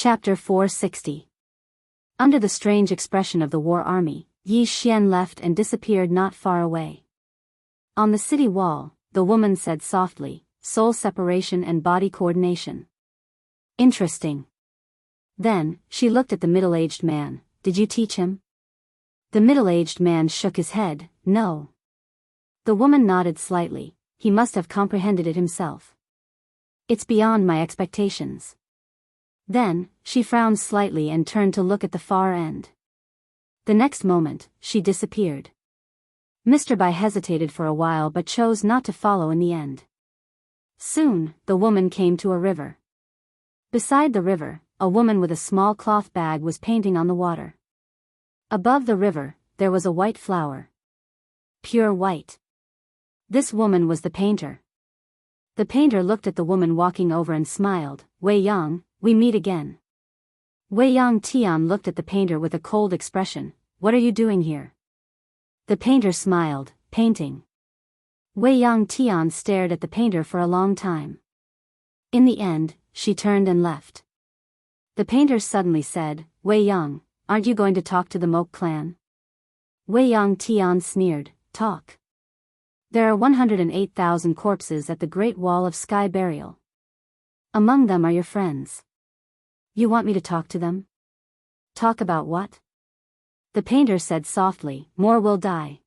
Chapter 460. Under the strange expression of the war army, Yi Xian left and disappeared not far away. On the city wall, the woman said softly, "Soul separation and body coordination. Interesting." Then, she looked at the middle-aged man. "Did you teach him?" The middle-aged man shook his head. "No." The woman nodded slightly. "He must have comprehended it himself. It's beyond my expectations." Then, she frowned slightly and turned to look at the far end. The next moment, she disappeared. Mr. Bai hesitated for a while but chose not to follow in the end. Soon, the woman came to a river. Beside the river, a woman with a small cloth bag was painting on the water. Above the river, there was a white flower. Pure white. This woman was the painter. The painter looked at the woman walking over and smiled. "Wei Yang, we meet again." Wei Yang Tian looked at the painter with a cold expression. "What are you doing here?" The painter smiled. "Painting." Wei Yang Tian stared at the painter for a long time. In the end, she turned and left. The painter suddenly said, "Wei Yang, aren't you going to talk to the Mok clan?" Wei Yang Tian sneered. "Talk? There are 108,000 corpses at the Great Wall of Sky Burial. Among them are your friends. You want me to talk to them? Talk about what?" The painter said softly, "More will die."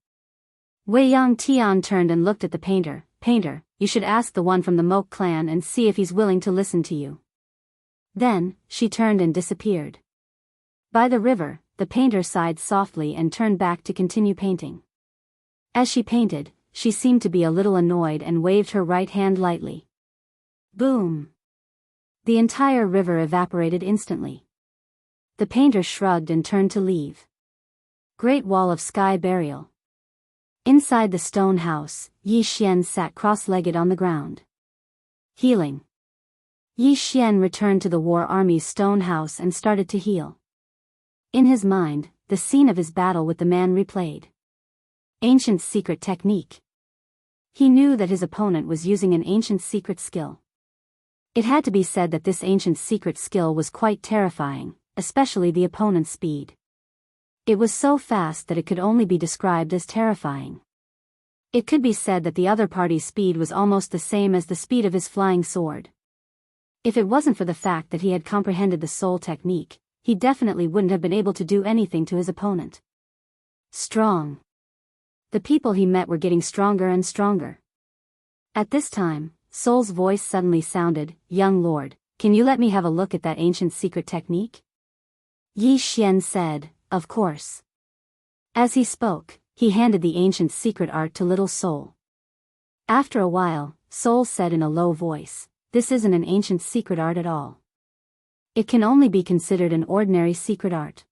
Wei Yang Tian turned and looked at the painter. "Painter, you should ask the one from the Mok clan and see if he's willing to listen to you." Then, she turned and disappeared. By the river, the painter sighed softly and turned back to continue painting. As she painted, she seemed to be a little annoyed and waved her right hand lightly. Boom! The entire river evaporated instantly. The painter shrugged and turned to leave. Great Wall of Sky Burial. Inside the stone house, Yi Xian sat cross-legged on the ground. Healing. Yi Xian returned to the war army's stone house and started to heal. In his mind, the scene of his battle with the man replayed. Ancient secret technique. He knew that his opponent was using an ancient secret skill. It had to be said that this ancient secret skill was quite terrifying, especially the opponent's speed. It was so fast that it could only be described as terrifying. It could be said that the other party's speed was almost the same as the speed of his flying sword. If it wasn't for the fact that he had comprehended the soul technique, he definitely wouldn't have been able to do anything to his opponent. Strong. The people he met were getting stronger and stronger. At this time, Soul's voice suddenly sounded, "Young lord, can you let me have a look at that ancient secret technique?" Yi Xian said, "Of course." As he spoke, he handed the ancient secret art to little Soul. After a while, Soul said in a low voice, "This isn't an ancient secret art at all. It can only be considered an ordinary secret art.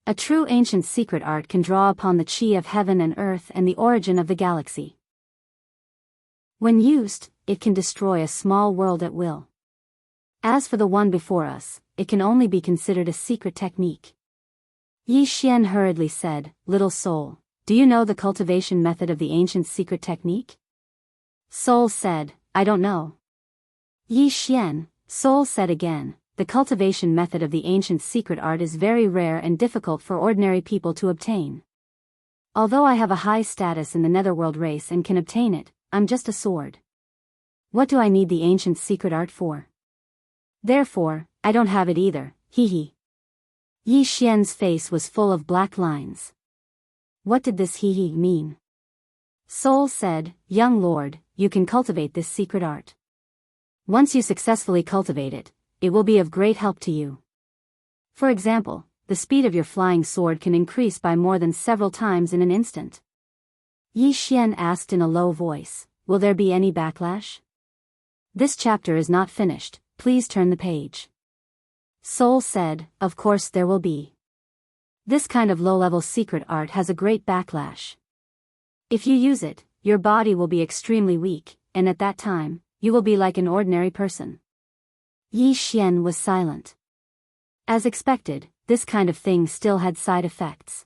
A true ancient secret art can draw upon the chi of heaven and earth and the origin of the galaxy. When used, it can destroy a small world at will. As for the one before us, it can only be considered a secret technique." Yi Xian hurriedly said, "Little Soul, do you know the cultivation method of the ancient secret technique?" Soul said, "I don't know." Yi Xian, Soul said again, "The cultivation method of the ancient secret art is very rare and difficult for ordinary people to obtain. Although I have a high status in the netherworld race and can obtain it, I'm just a sword. What do I need the ancient secret art for? Therefore, I don't have it either, hee hee." Yi Xian's face was full of black lines. What did this hee hee mean? Soul said, "Young lord, you can cultivate this secret art. Once you successfully cultivate it, it will be of great help to you. For example, the speed of your flying sword can increase by more than several times in an instant." Yi Xian asked in a low voice, "Will there be any backlash?" "This chapter is not finished, please turn the page." Soul said, "Of course there will be. This kind of low-level secret art has a great backlash. If you use it, your body will be extremely weak, and at that time, you will be like an ordinary person." Yi Xian was silent. As expected, this kind of thing still had side effects.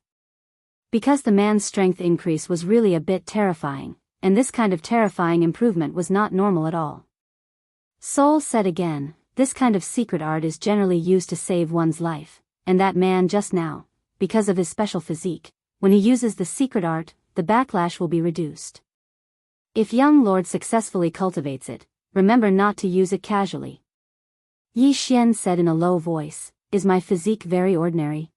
Because the man's strength increase was really a bit terrifying, and this kind of terrifying improvement was not normal at all. Soul said again, This kind of secret art is generally used to save one's life, and that man just now, because of his special physique, when he uses the secret art, the backlash will be reduced. If young lord successfully cultivates it, remember not to use it casually. Yi Xian said in a low voice, is my physique very ordinary?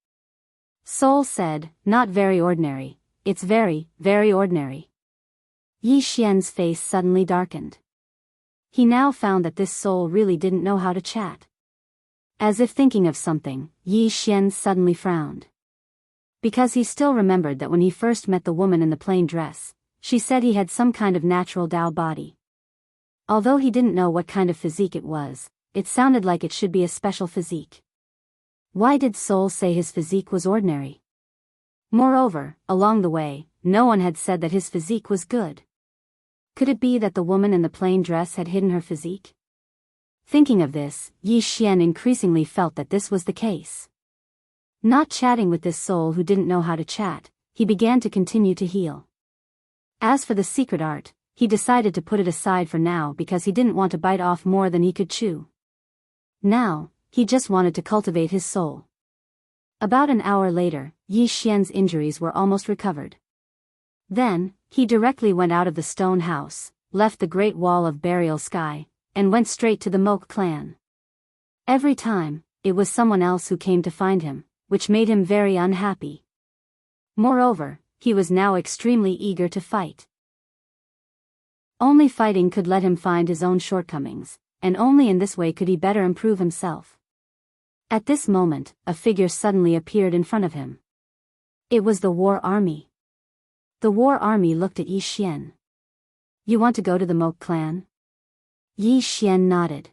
Soul said, not very ordinary, it's very, very ordinary. Yi Xian's face suddenly darkened. He now found that this soul really didn't know how to chat. As if thinking of something, Yi Xian suddenly frowned. Because he still remembered that when he first met the woman in the plain dress, she said he had some kind of natural Tao body. Although he didn't know what kind of physique it was, it sounded like it should be a special physique. Why did Soul say his physique was ordinary? Moreover, along the way, no one had said that his physique was good. Could it be that the woman in the plain dress had hidden her physique? Thinking of this, Yi Xian increasingly felt that this was the case. Not chatting with this soul who didn't know how to chat, he began to continue to heal. As for the secret art, he decided to put it aside for now because he didn't want to bite off more than he could chew. Now, he just wanted to cultivate his soul. About an hour later, Yi Xian's injuries were almost recovered. Then, he directly went out of the stone house, left the great wall of burial sky, and went straight to the Moke clan. Every time, it was someone else who came to find him, which made him very unhappy. Moreover, he was now extremely eager to fight. Only fighting could let him find his own shortcomings, and only in this way could he better improve himself. At this moment, a figure suddenly appeared in front of him. It was the war army. The war army looked at Yi Xian. You want to go to the Moke clan? Yi Xian nodded.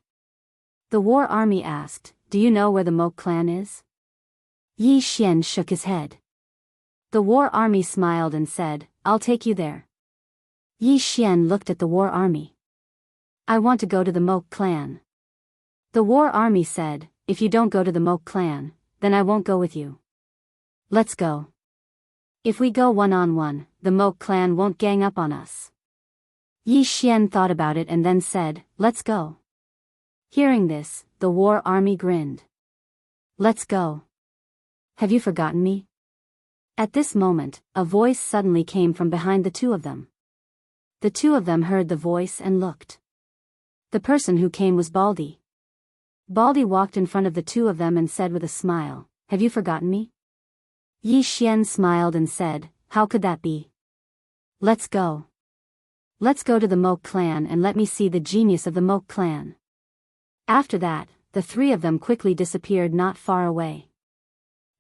The war army asked, do you know where the Moke clan is? Yi Xian shook his head. The war army smiled and said, I'll take you there. Yi Xian looked at the war army. I want to go to the Moke clan. The war army said, if you don't go to the Moke clan, then I won't go with you. Let's go. If we go one-on-one, the Moke clan won't gang up on us. Yi Xian thought about it and then said, let's go. Hearing this, the war army grinned. Let's go. Have you forgotten me? At this moment, a voice suddenly came from behind the two of them. The two of them heard the voice and looked. The person who came was Baldy. Baldy walked in front of the two of them and said with a smile, have you forgotten me? Yi Xian smiled and said, how could that be? Let's go. Let's go to the Moke clan and let me see the genius of the Moke clan. After that, the three of them quickly disappeared not far away.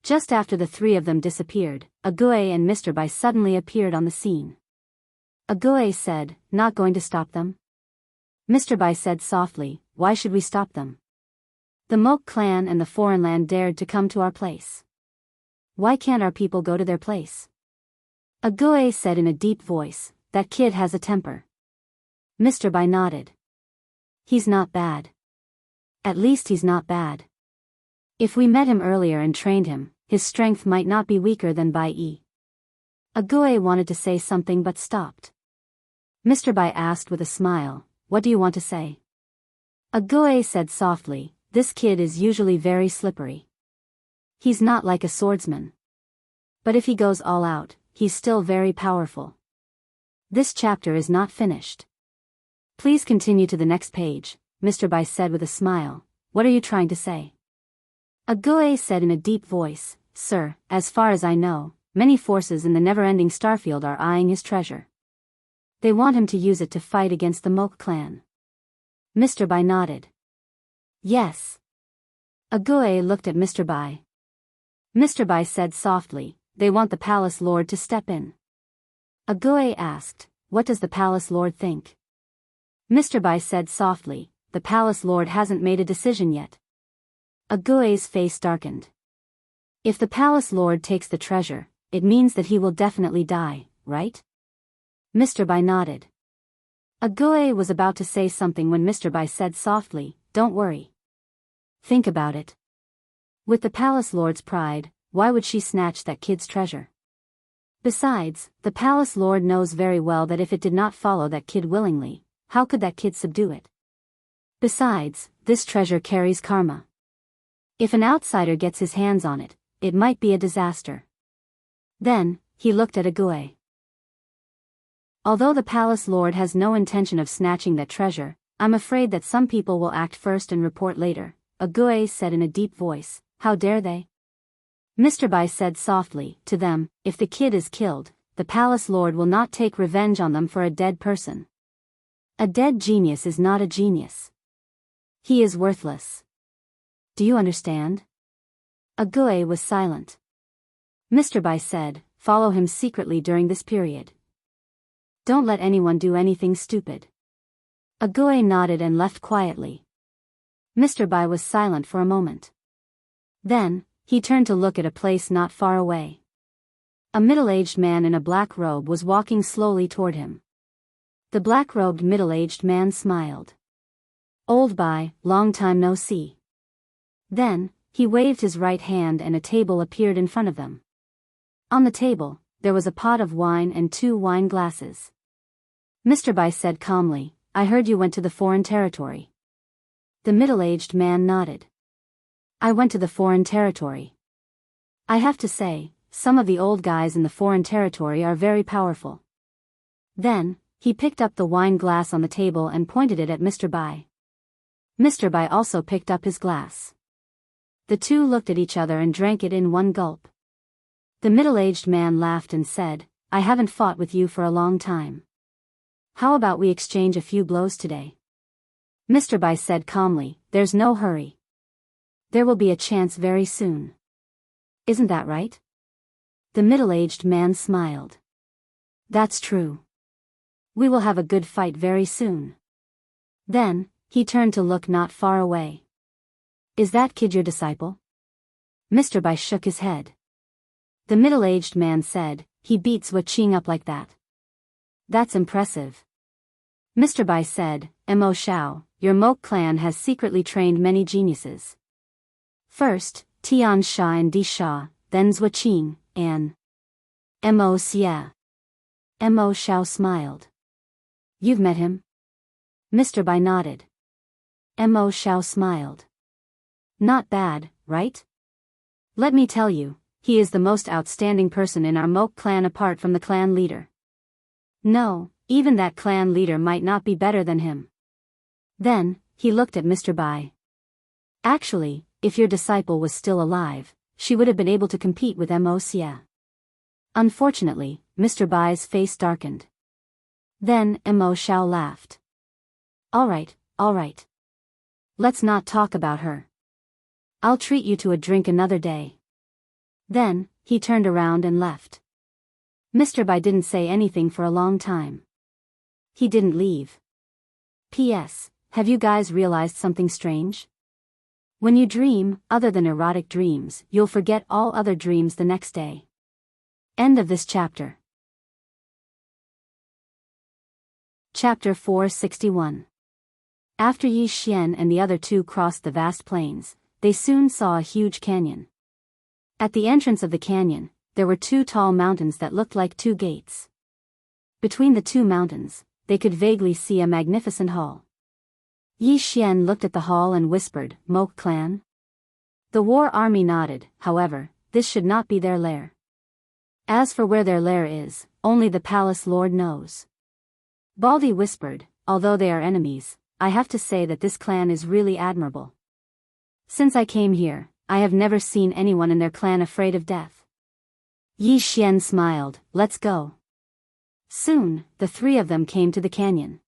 Just after the three of them disappeared, Agui and Mr. Bai suddenly appeared on the scene. Agui said, not going to stop them? Mr. Bai said softly, why should we stop them? The Moke clan and the foreign land dared to come to our place. Why can't our people go to their place? Agui said in a deep voice, that kid has a temper. Mr. Bai nodded. He's not bad. At least he's not bad. If we met him earlier and trained him, his strength might not be weaker than Bai Yi. Agui wanted to say something but stopped. Mr. Bai asked with a smile, what do you want to say? Agui said softly, this kid is usually very slippery. He's not like a swordsman. But if he goes all out, he's still very powerful. This chapter is not finished. Please continue to the next page, Mr. Bai said with a smile. What are you trying to say? Agui said in a deep voice, Sir, as far as I know, many forces in the never-ending starfield are eyeing his treasure. They want him to use it to fight against the Moke clan. Mr. Bai nodded. Yes. Agui looked at Mr. Bai. Mr. Bai said softly, they want the palace lord to step in. Agui asked, what does the palace lord think? Mr. Bai said softly, the palace lord hasn't made a decision yet. Agui's face darkened. If the palace lord takes the treasure, it means that he will definitely die, right? Mr. Bai nodded. Agui was about to say something when Mr. Bai said softly, don't worry. Think about it. With the palace lord's pride, why would she snatch that kid's treasure? Besides, the palace lord knows very well that if it did not follow that kid willingly, how could that kid subdue it? Besides, this treasure carries karma. If an outsider gets his hands on it, it might be a disaster. Then, he looked at Ague. Although the palace lord has no intention of snatching that treasure, I'm afraid that some people will act first and report later, Ague said in a deep voice. How dare they? Mr. Bai said softly, to them, if the kid is killed, the palace lord will not take revenge on them for a dead person. A dead genius is not a genius. He is worthless. Do you understand? Ague was silent. Mr. Bai said, follow him secretly during this period. Don't let anyone do anything stupid. Ague nodded and left quietly. Mr. Bai was silent for a moment. Then, he turned to look at a place not far away. A middle-aged man in a black robe was walking slowly toward him. The black-robed middle-aged man smiled. Old Bai, long time no see. Then, he waved his right hand and a table appeared in front of them. On the table, there was a pot of wine and 2 wine glasses. Mr. Bai said calmly, I heard you went to the foreign territory. The middle-aged man nodded. I went to the foreign territory. I have to say, some of the old guys in the foreign territory are very powerful. Then, he picked up the wine glass on the table and pointed it at Mr. Bai. Mr. Bai also picked up his glass. The two looked at each other and drank it in one gulp. The middle-aged man laughed and said, I haven't fought with you for a long time. How about we exchange a few blows today? Mr. Bai said calmly, there's no hurry. There will be a chance very soon. Isn't that right? The middle-aged man smiled. That's true. We will have a good fight very soon. Then, he turned to look not far away. Is that kid your disciple? Mr. Bai shook his head. The middle-aged man said, he beats Wuxia up like that. That's impressive. Mr. Bai said, Mo Shao, your Mok clan has secretly trained many geniuses. First, Tian Sha and Di Sha, then Zhuo Qing, and Mo Xia. Mo Shao smiled. You've met him? Mr. Bai nodded. Mo Shao smiled. Not bad, right? Let me tell you, he is the most outstanding person in our Mok clan apart from the clan leader. No, even that clan leader might not be better than him. Then, he looked at Mr. Bai. Actually, if your disciple was still alive, she would have been able to compete with Mo Xia. Unfortunately, Mr. Bai's face darkened. Then, Mo Shao laughed. All right. Let's not talk about her. I'll treat you to a drink another day. Then, he turned around and left. Mr. Bai didn't say anything for a long time. He didn't leave. P.S. Have you guys realized something strange? When you dream, other than erotic dreams, you'll forget all other dreams the next day. End of this chapter. Chapter 461. After Yi Xian and the other two crossed the vast plains, they soon saw a huge canyon. At the entrance of the canyon, there were 2 tall mountains that looked like 2 gates. Between the 2 mountains, they could vaguely see a magnificent hall. Yi Xian looked at the hall and whispered, Mok clan? The war army nodded, however, this should not be their lair. As for where their lair is, only the palace lord knows. Baldy whispered, although they are enemies, I have to say that this clan is really admirable. Since I came here, I have never seen anyone in their clan afraid of death. Yi Xian smiled, let's go. Soon, the 3 of them came to the canyon.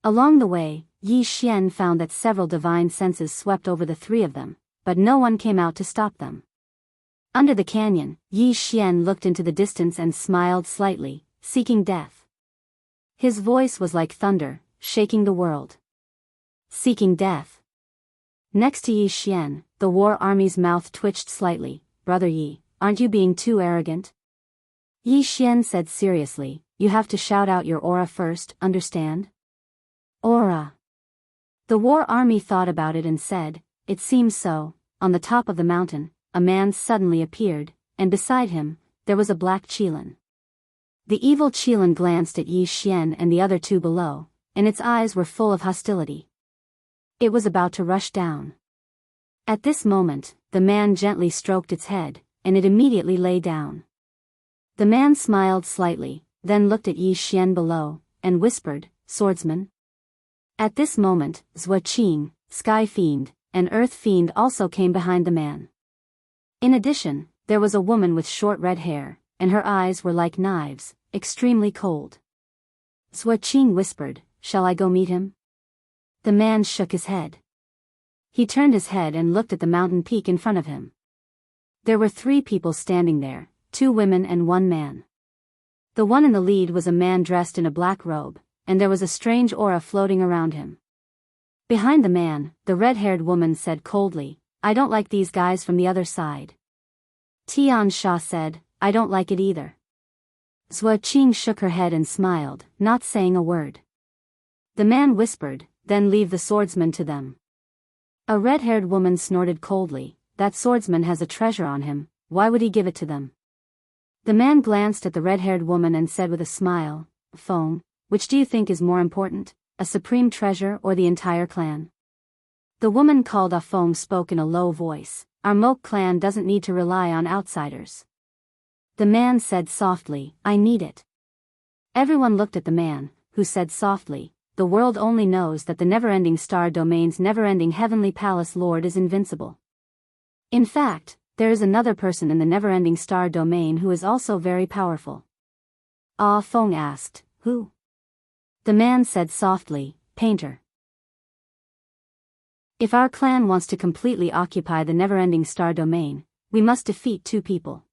Along the way, Yi Xian found that several divine senses swept over the 3 of them, but no one came out to stop them. Under the canyon, Yi Xian looked into the distance and smiled slightly, seeking death. His voice was like thunder, shaking the world. Seeking death. Next to Yi Xian, the war army's mouth twitched slightly. Brother Yi, aren't you being too arrogant? Yi Xian said seriously, you have to shout out your aura first, understand? Aura. The war army thought about it and said, it seems so. On the top of the mountain, a man suddenly appeared, and beside him, there was a black Qilin. The evil Qilin glanced at Yi Xian and the other 2 below, and its eyes were full of hostility. It was about to rush down. At this moment, the man gently stroked its head, and it immediately lay down. The man smiled slightly, then looked at Yi Xian below, and whispered, "Swordsman." At this moment, Zhuo Qing, Sky Fiend, and Earth Fiend also came behind the man. In addition, there was a woman with short red hair, and her eyes were like knives, extremely cold. Zhuo Qing whispered, "Shall I go meet him?" The man shook his head. He turned his head and looked at the mountain peak in front of him. There were 3 people standing there, 2 women and 1 man. The one in the lead was a man dressed in a black robe, and there was a strange aura floating around him. Behind the man, the red-haired woman said coldly, "I don't like these guys from the other side." Tian Sha said, "I don't like it either." Zhuo Qing shook her head and smiled, not saying a word. The man whispered, "Then leave the swordsman to them." A red-haired woman snorted coldly, "That swordsman has a treasure on him, why would he give it to them?" The man glanced at the red-haired woman and said with a smile, "Feng, which do you think is more important, a supreme treasure or the entire clan?" The woman called Feng spoke in a low voice, "Our Mok clan doesn't need to rely on outsiders." The man said softly, "I need it." Everyone looked at the man, who said softly, "The world only knows that the never-ending star domain's never-ending heavenly palace lord is invincible. In fact, there is another person in the never-ending star domain who is also very powerful." Ah Feng asked, "Who?" The man said softly, "Painter." If our clan wants to completely occupy the never-ending star domain, we must defeat 2 people.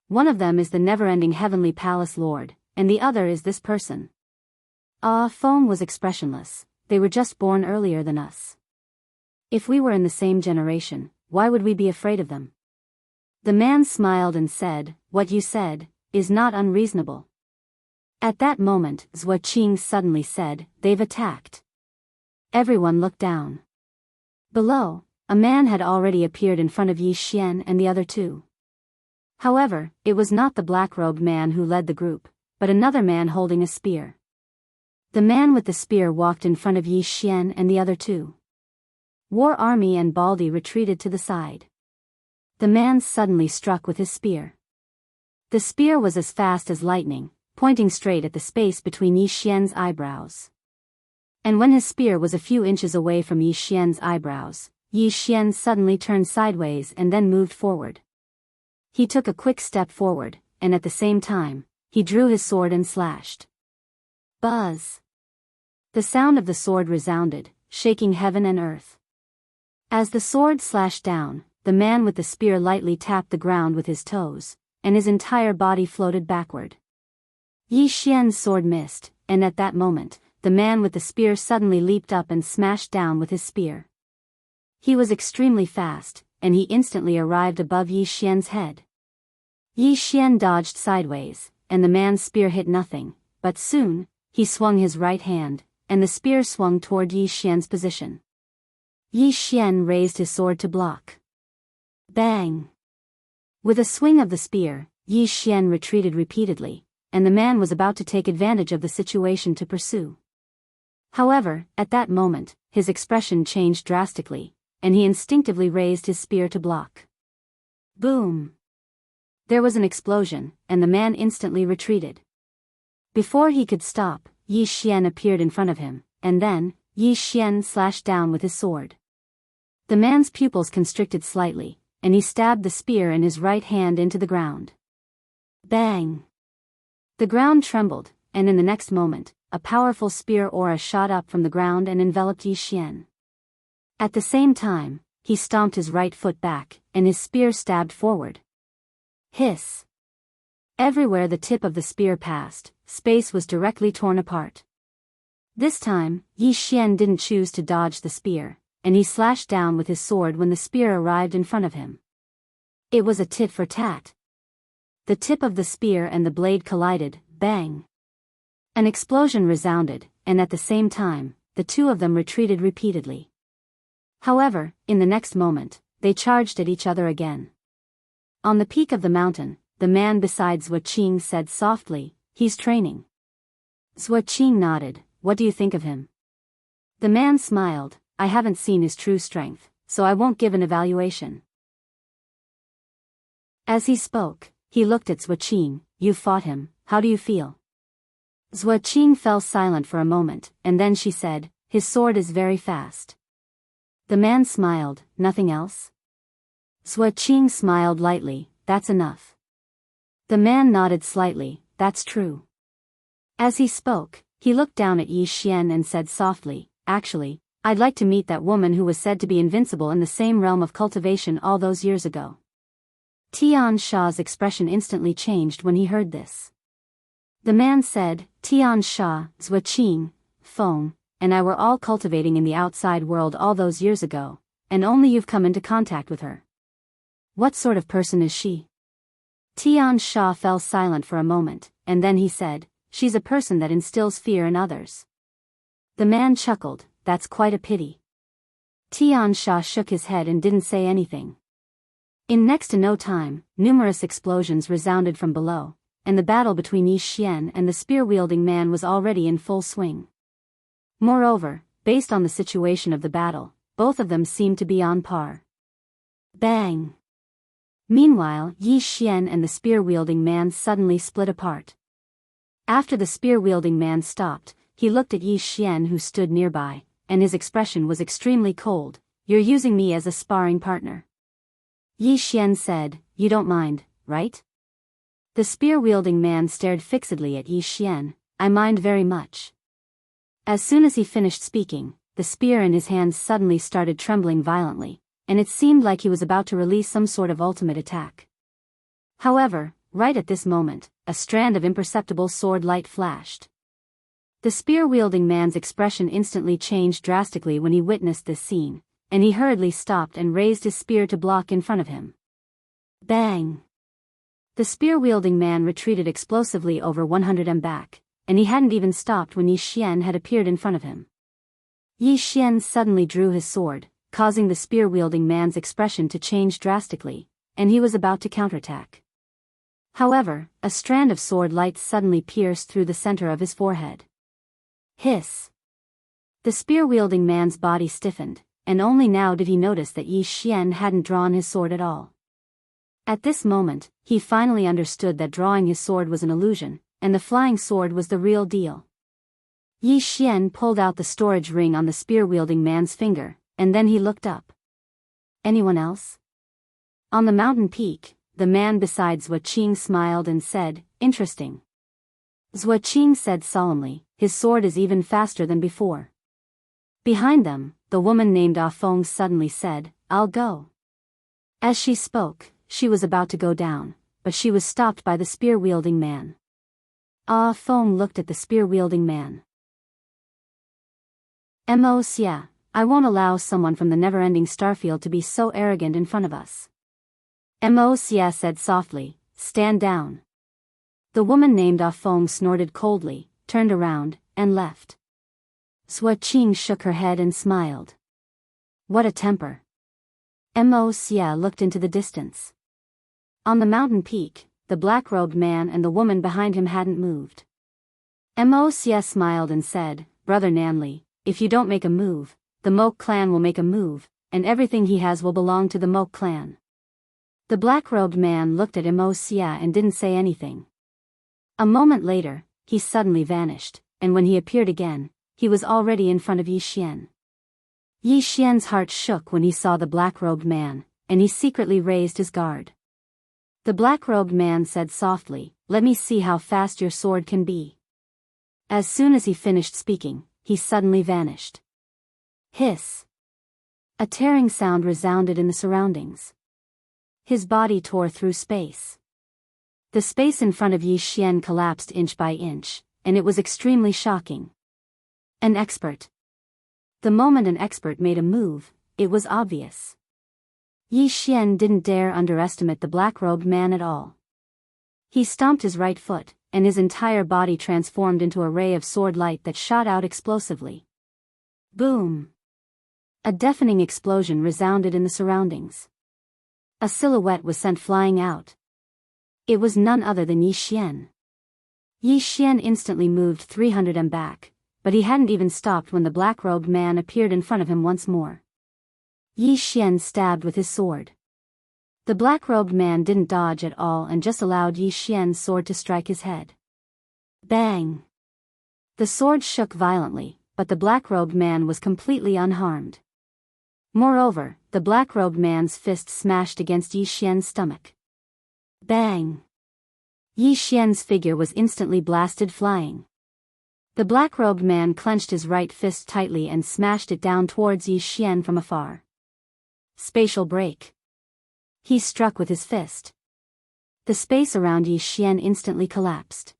One of them is the never-ending heavenly palace lord, and the other is this person. Ah Feng was expressionless, they were just born earlier than us. If we were in the same generation, why would we be afraid of them? The man smiled and said, "What you said is not unreasonable." At that moment, Zhuo Qing suddenly said, "They've attacked." Everyone looked down. Below, a man had already appeared in front of Yi Xian and the other 2. However, it was not the black-robed man who led the group, but another man holding a spear. The man with the spear walked in front of Yi Xian and the other 2. War Army and Baldi retreated to the side. The man suddenly struck with his spear. The spear was as fast as lightning, pointing straight at the space between Yi Xian's eyebrows. And when his spear was a few inches away from Yi Xian's eyebrows, Yi Xian suddenly turned sideways and then moved forward. He took a quick step forward, and at the same time, he drew his sword and slashed. Buzz! The sound of the sword resounded, shaking heaven and earth. As the sword slashed down, the man with the spear lightly tapped the ground with his toes, and his entire body floated backward. Yi Xian's sword missed, and at that moment, the man with the spear suddenly leaped up and smashed down with his spear. He was extremely fast, and he instantly arrived above Yi Xian's head. Yi Xian dodged sideways, and the man's spear hit nothing, but soon, he swung his right hand, and the spear swung toward Yi Xian's position. Yi Xian raised his sword to block. Bang! With a swing of the spear, Yi Xian retreated repeatedly, and the man was about to take advantage of the situation to pursue. However, at that moment, his expression changed drastically, and he instinctively raised his spear to block. Boom! There was an explosion, and the man instantly retreated. Before he could stop, Yi Xian appeared in front of him, and then, Yi Xian slashed down with his sword. The man's pupils constricted slightly, and he stabbed the spear in his right hand into the ground. Bang! The ground trembled, and in the next moment, a powerful spear aura shot up from the ground and enveloped Yi Xian. At the same time, he stomped his right foot back, and his spear stabbed forward. Hiss! Everywhere the tip of the spear passed, space was directly torn apart. This time, Yi Xian didn't choose to dodge the spear, and he slashed down with his sword when the spear arrived in front of him. It was a tit for tat. The tip of the spear and the blade collided, bang! An explosion resounded, and at the same time, the 2 of them retreated repeatedly. However, in the next moment, they charged at each other again. On the peak of the mountain, the man beside Zhuo Qing said softly, "He's training." Zhuo Qing nodded, "What do you think of him?" The man smiled, I haven't seen his true strength, so I won't give an evaluation. As he spoke, he looked at Zhuo Qing. You fought him, how do you feel? Zhuo Qing fell silent for a moment, and then she said, his sword is very fast. The man smiled, nothing else? Zhuo Qing smiled lightly, that's enough. The man nodded slightly, that's true. As he spoke, he looked down at Yi Xian and said softly, actually, I'd like to meet that woman who was said to be invincible in the same realm of cultivation all those years ago. Tian Sha's expression instantly changed when he heard this. The man said, Tian Sha, Zhuo Qing, Feng, and I were all cultivating in the outside world all those years ago, and only you've come into contact with her. What sort of person is she? Tian Sha fell silent for a moment, and then he said, she's a person that instills fear in others. The man chuckled, that's quite a pity. Tian Sha shook his head and didn't say anything. In next to no time, numerous explosions resounded from below, and the battle between Yi Xian and the spear-wielding man was already in full swing. Moreover, based on the situation of the battle, both of them seemed to be on par. Bang! Meanwhile, Yi Xian and the spear-wielding man suddenly split apart. After the spear-wielding man stopped, he looked at Yi Xian who stood nearby, and his expression was extremely cold. You're using me as a sparring partner. Yi Xian said, you don't mind, right? The spear-wielding man stared fixedly at Yi Xian, I mind very much. As soon as he finished speaking, the spear in his hands suddenly started trembling violently, and it seemed like he was about to release some sort of ultimate attack. However, right at this moment, a strand of imperceptible sword light flashed. The spear-wielding man's expression instantly changed drastically when he witnessed this scene, and he hurriedly stopped and raised his spear to block in front of him. Bang! The spear-wielding man retreated explosively over 100 m back, and he hadn't even stopped when Yi Xian had appeared in front of him. Yi Xian suddenly drew his sword, causing the spear-wielding man's expression to change drastically, and he was about to counterattack. However, a strand of sword light suddenly pierced through the center of his forehead. Hiss! The spear-wielding man's body stiffened, and only now did he notice that Yi Xian hadn't drawn his sword at all. At this moment, he finally understood that drawing his sword was an illusion, and the flying sword was the real deal. Yi Xian pulled out the storage ring on the spear-wielding man's finger, and then he looked up. Anyone else? On the mountain peak, the man beside Zhuo Qing smiled and said, interesting. Zhuo Qing said solemnly, his sword is even faster than before. Behind them, the woman named Ah Feng suddenly said, I'll go. As she spoke, she was about to go down, but she was stopped by the spear-wielding man. Ah Feng looked at the spear-wielding man. Xia, I won't allow someone from the never-ending starfield to be so arrogant in front of us. Xia said softly, stand down. The woman named Ah Feng snorted coldly, turned around, and left. Zhuo Qing shook her head and smiled. What a temper. Xia looked into the distance. On the mountain peak, the black-robed man and the woman behind him hadn't moved. Xia smiled and said, Brother Nanli, if you don't make a move, the Moke clan will make a move, and everything he has will belong to the Moke clan. The black-robed man looked at Xia and didn't say anything. A moment later, he suddenly vanished, and when he appeared again, he was already in front of Yi Xian. Yi Xian's heart shook when he saw the black-robed man, and he secretly raised his guard. The black-robed man said softly, let me see how fast your sword can be. As soon as he finished speaking, he suddenly vanished. Hiss! A tearing sound resounded in the surroundings. His body tore through space. The space in front of Yi Xian collapsed inch by inch, and it was extremely shocking. An expert. The moment an expert made a move, it was obvious. Yi Xian didn't dare underestimate the black-robed man at all. He stomped his right foot, and his entire body transformed into a ray of sword light that shot out explosively. Boom! A deafening explosion resounded in the surroundings. A silhouette was sent flying out. It was none other than Yi Xian. Yi Xian instantly moved 300 m back, but he hadn't even stopped when the black-robed man appeared in front of him once more. Yi Xian stabbed with his sword. The black-robed man didn't dodge at all and just allowed Yi Xian's sword to strike his head. Bang! The sword shook violently, but the black-robed man was completely unharmed. Moreover, the black-robed man's fist smashed against Yi Xian's stomach. Bang! Yi Xian's figure was instantly blasted flying. The black-robed man clenched his right fist tightly and smashed it down towards Yi Xian from afar. Spatial break. He struck with his fist. The space around Yi Xian instantly collapsed.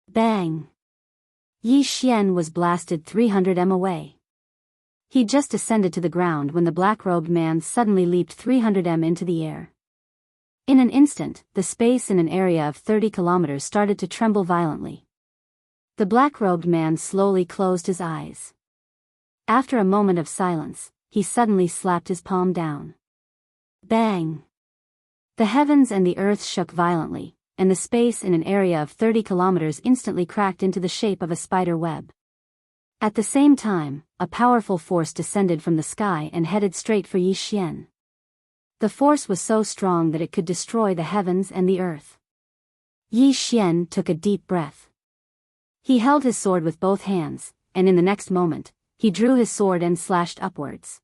Bang! Yi Xian was blasted 300 m away. He just descended to the ground when the black-robed man suddenly leaped 300 m into the air. In an instant, the space in an area of 30 kilometers started to tremble violently. The black-robed man slowly closed his eyes. After a moment of silence, he suddenly slapped his palm down. Bang! The heavens and the earth shook violently, and the space in an area of 30 kilometers instantly cracked into the shape of a spider web. At the same time, a powerful force descended from the sky and headed straight for Yi Xian. The force was so strong that it could destroy the heavens and the earth. Yi Xian took a deep breath. He held his sword with both hands, and in the next moment, he drew his sword and slashed upwards.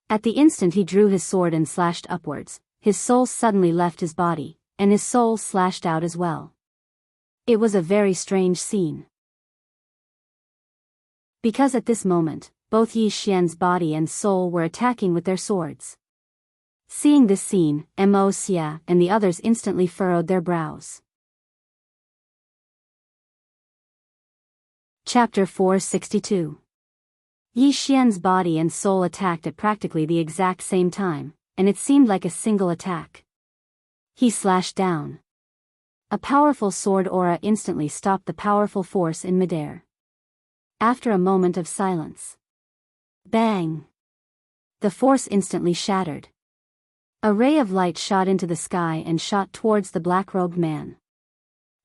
At the instant he drew his sword and slashed upwards, his soul suddenly left his body, and his soul slashed out as well. It was a very strange scene. Because at this moment, both Yi Xian's body and soul were attacking with their swords. Seeing this scene, Mo Xia and the others instantly furrowed their brows. Chapter 462. Yi Xian's body and soul attacked at practically the exact same time, and it seemed like a single attack. He slashed down. A powerful sword aura instantly stopped the powerful force in midair. After a moment of silence. Bang! The force instantly shattered. A ray of light shot into the sky and shot towards the black-robed man.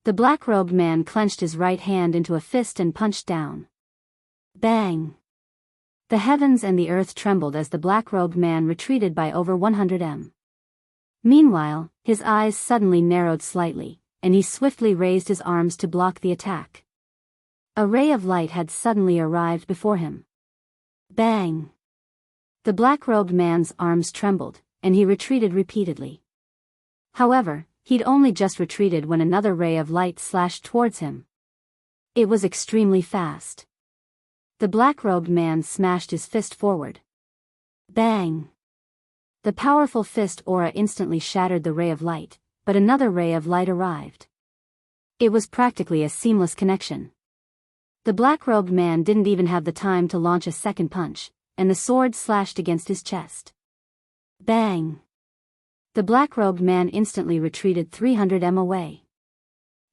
The black-robed man clenched his right hand into a fist and punched down. Bang! The heavens and the earth trembled as the black-robed man retreated by over 100 m. Meanwhile, his eyes suddenly narrowed slightly, and he swiftly raised his arms to block the attack. A ray of light had suddenly arrived before him. Bang! The black-robed man's arms trembled, and he retreated repeatedly. However, he'd only just retreated when another ray of light slashed towards him. It was extremely fast. The black-robed man smashed his fist forward. Bang! The powerful fist aura instantly shattered the ray of light, but another ray of light arrived. It was practically a seamless connection. The black-robed man didn't even have the time to launch a second punch, and the sword slashed against his chest. Bang! The black-robed man instantly retreated 300 m away.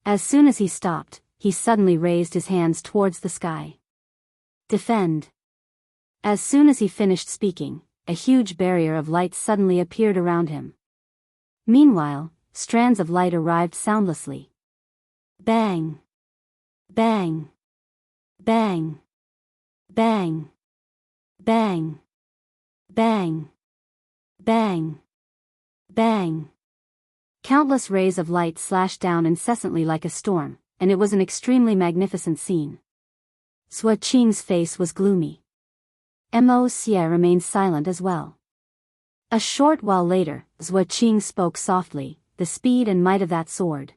As soon as he stopped, he suddenly raised his hands towards the sky. Defend! As soon as he finished speaking, a huge barrier of light suddenly appeared around him. Meanwhile, strands of light arrived soundlessly. Bang! Bang! Bang! Bang! Bang! Bang! Bang! Bang! Countless rays of light slashed down incessantly like a storm, and it was an extremely magnificent scene. Zhuo Qing's face was gloomy. Mo Xia remained silent as well. A short while later, Zhuo Qing spoke softly, "The speed and might of that sword.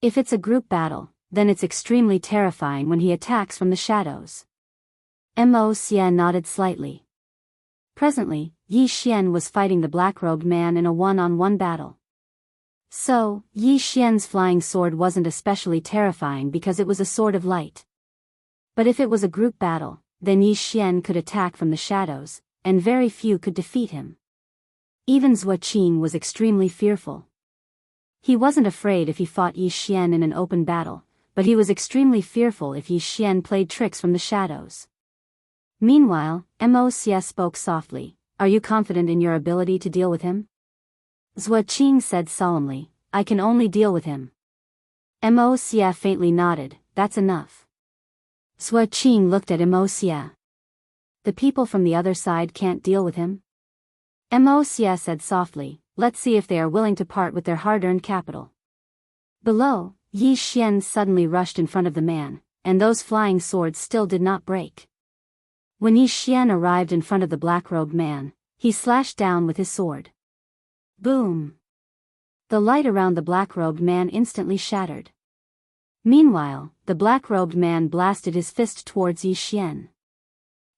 If it's a group battle, then it's extremely terrifying when he attacks from the shadows." Mo Xia nodded slightly. Presently, Yi Xian was fighting the black-robed man in a one-on-one battle. So, Yi Xian's flying sword wasn't especially terrifying because it was a sword of light. But if it was a group battle, then Yi Xian could attack from the shadows, and very few could defeat him. Even Zhuo Qing was extremely fearful. He wasn't afraid if he fought Yi Xian in an open battle, but he was extremely fearful if Yi Xian played tricks from the shadows. Meanwhile, Mo Xia spoke softly, "Are you confident in your ability to deal with him?" Zhuo Qing said solemnly, "I can only deal with him." Mo Xia faintly nodded, "That's enough." Sua Qing looked at Imosia. The people from the other side can't deal with him? Imosia said softly, let's see if they are willing to part with their hard-earned capital. Below, Yi Xian suddenly rushed in front of the man, and those flying swords still did not break. When Yi Xian arrived in front of the black-robed man, he slashed down with his sword. Boom! The light around the black-robed man instantly shattered. Meanwhile, the black-robed man blasted his fist towards Yi Xian.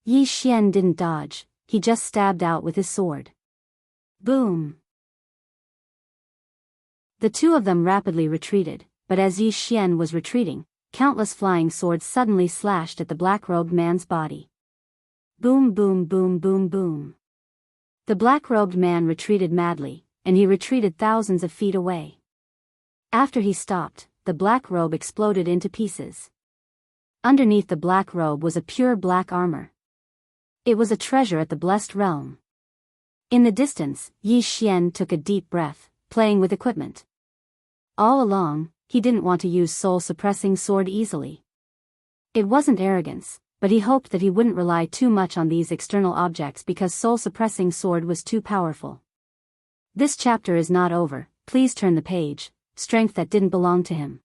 Yi Xian didn't dodge, he just stabbed out with his sword. Boom! The two of them rapidly retreated, but as Yi Xian was retreating, countless flying swords suddenly slashed at the black-robed man's body. Boom boom boom boom boom. The black-robed man retreated madly, and he retreated thousands of feet away. After he stopped, the black robe exploded into pieces. Underneath the black robe was a pure black armor. It was a treasure at the blessed realm. In the distance, Yi Xian took a deep breath, playing with equipment. All along, he didn't want to use soul-suppressing sword easily. It wasn't arrogance, but he hoped that he wouldn't rely too much on these external objects because soul-suppressing sword was too powerful. This chapter is not over, please turn the page, strength that didn't belong to him.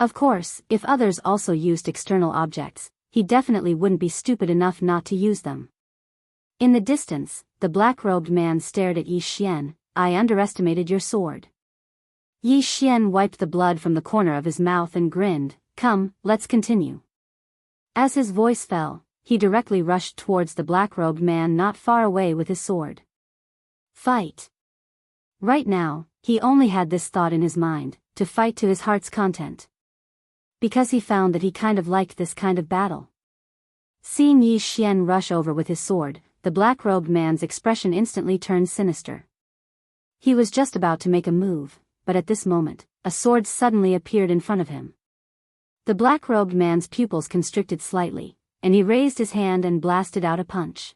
Of course, if others also used external objects, he definitely wouldn't be stupid enough not to use them. In the distance, the black-robed man stared at Yi Xian. I underestimated your sword. Yi Xian wiped the blood from the corner of his mouth and grinned. Come, let's continue. As his voice fell, he directly rushed towards the black-robed man not far away with his sword. Fight. Right now, he only had this thought in his mind, to fight to his heart's content. Because he found that he kind of liked this kind of battle. Seeing Yi Xian rush over with his sword, the black-robed man's expression instantly turned sinister. He was just about to make a move, but at this moment, a sword suddenly appeared in front of him. The black-robed man's pupils constricted slightly, and he raised his hand and blasted out a punch.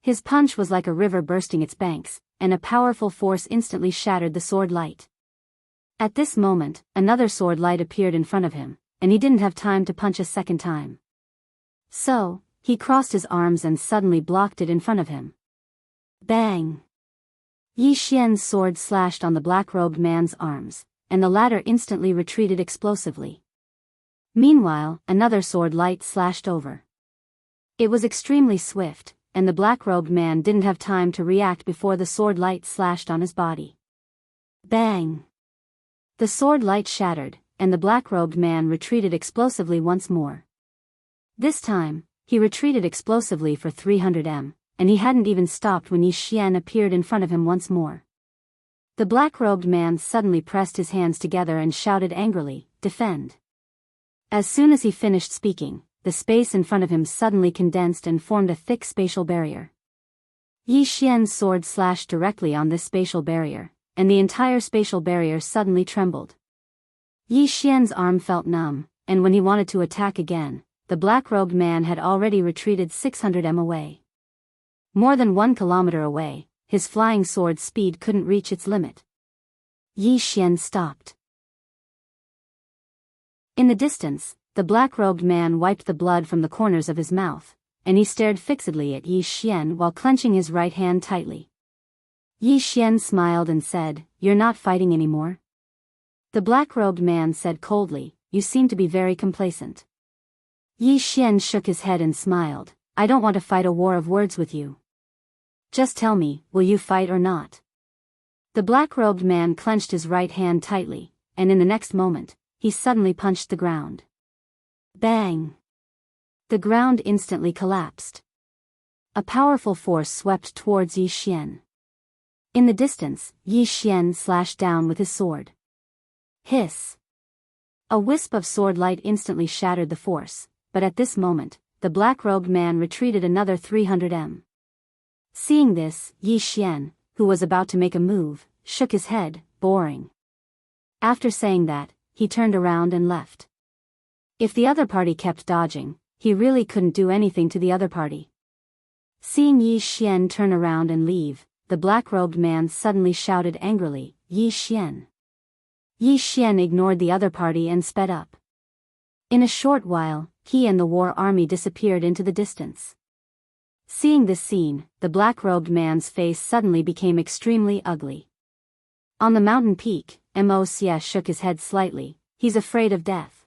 His punch was like a river bursting its banks, and a powerful force instantly shattered the sword light. At this moment, another sword light appeared in front of him, and he didn't have time to punch a second time. So, he crossed his arms and suddenly blocked it in front of him. Bang! Yi Xian's sword slashed on the black-robed man's arms, and the latter instantly retreated explosively. Meanwhile, another sword light slashed over. It was extremely swift, and the black-robed man didn't have time to react before the sword light slashed on his body. Bang! The sword light shattered, and the black-robed man retreated explosively once more. This time, he retreated explosively for 300 m, and he hadn't even stopped when Yi Xian appeared in front of him once more. The black-robed man suddenly pressed his hands together and shouted angrily, "Defend!" As soon as he finished speaking, the space in front of him suddenly condensed and formed a thick spatial barrier. Yi Xian's sword slashed directly on this spatial barrier, and the entire spatial barrier suddenly trembled. Yi Xian's arm felt numb, and when he wanted to attack again, the black-robed man had already retreated 600 m away. More than 1 kilometer away, his flying sword's speed couldn't reach its limit. Yi Xian stopped. In the distance, the black-robed man wiped the blood from the corners of his mouth, and he stared fixedly at Yi Xian while clenching his right hand tightly. Yi Xian smiled and said, "You're not fighting anymore?" The black-robed man said coldly, "You seem to be very complacent." Yi Xian shook his head and smiled, "I don't want to fight a war of words with you. Just tell me, will you fight or not?" The black-robed man clenched his right hand tightly, and in the next moment, he suddenly punched the ground. Bang! The ground instantly collapsed. A powerful force swept towards Yi Xian. In the distance, Yi Xian slashed down with his sword. Hiss! A wisp of sword light instantly shattered the force, but at this moment, the black-robed man retreated another 300 m. Seeing this, Yi Xian, who was about to make a move, shook his head, boring. After saying that, he turned around and left. If the other party kept dodging, he really couldn't do anything to the other party. Seeing Yi Xian turn around and leave, the black-robed man suddenly shouted angrily, "Yi Xian!" Yi Xian ignored the other party and sped up. In a short while, he and the war army disappeared into the distance. Seeing this scene, the black-robed man's face suddenly became extremely ugly. On the mountain peak, Mo Xie shook his head slightly. He's afraid of death.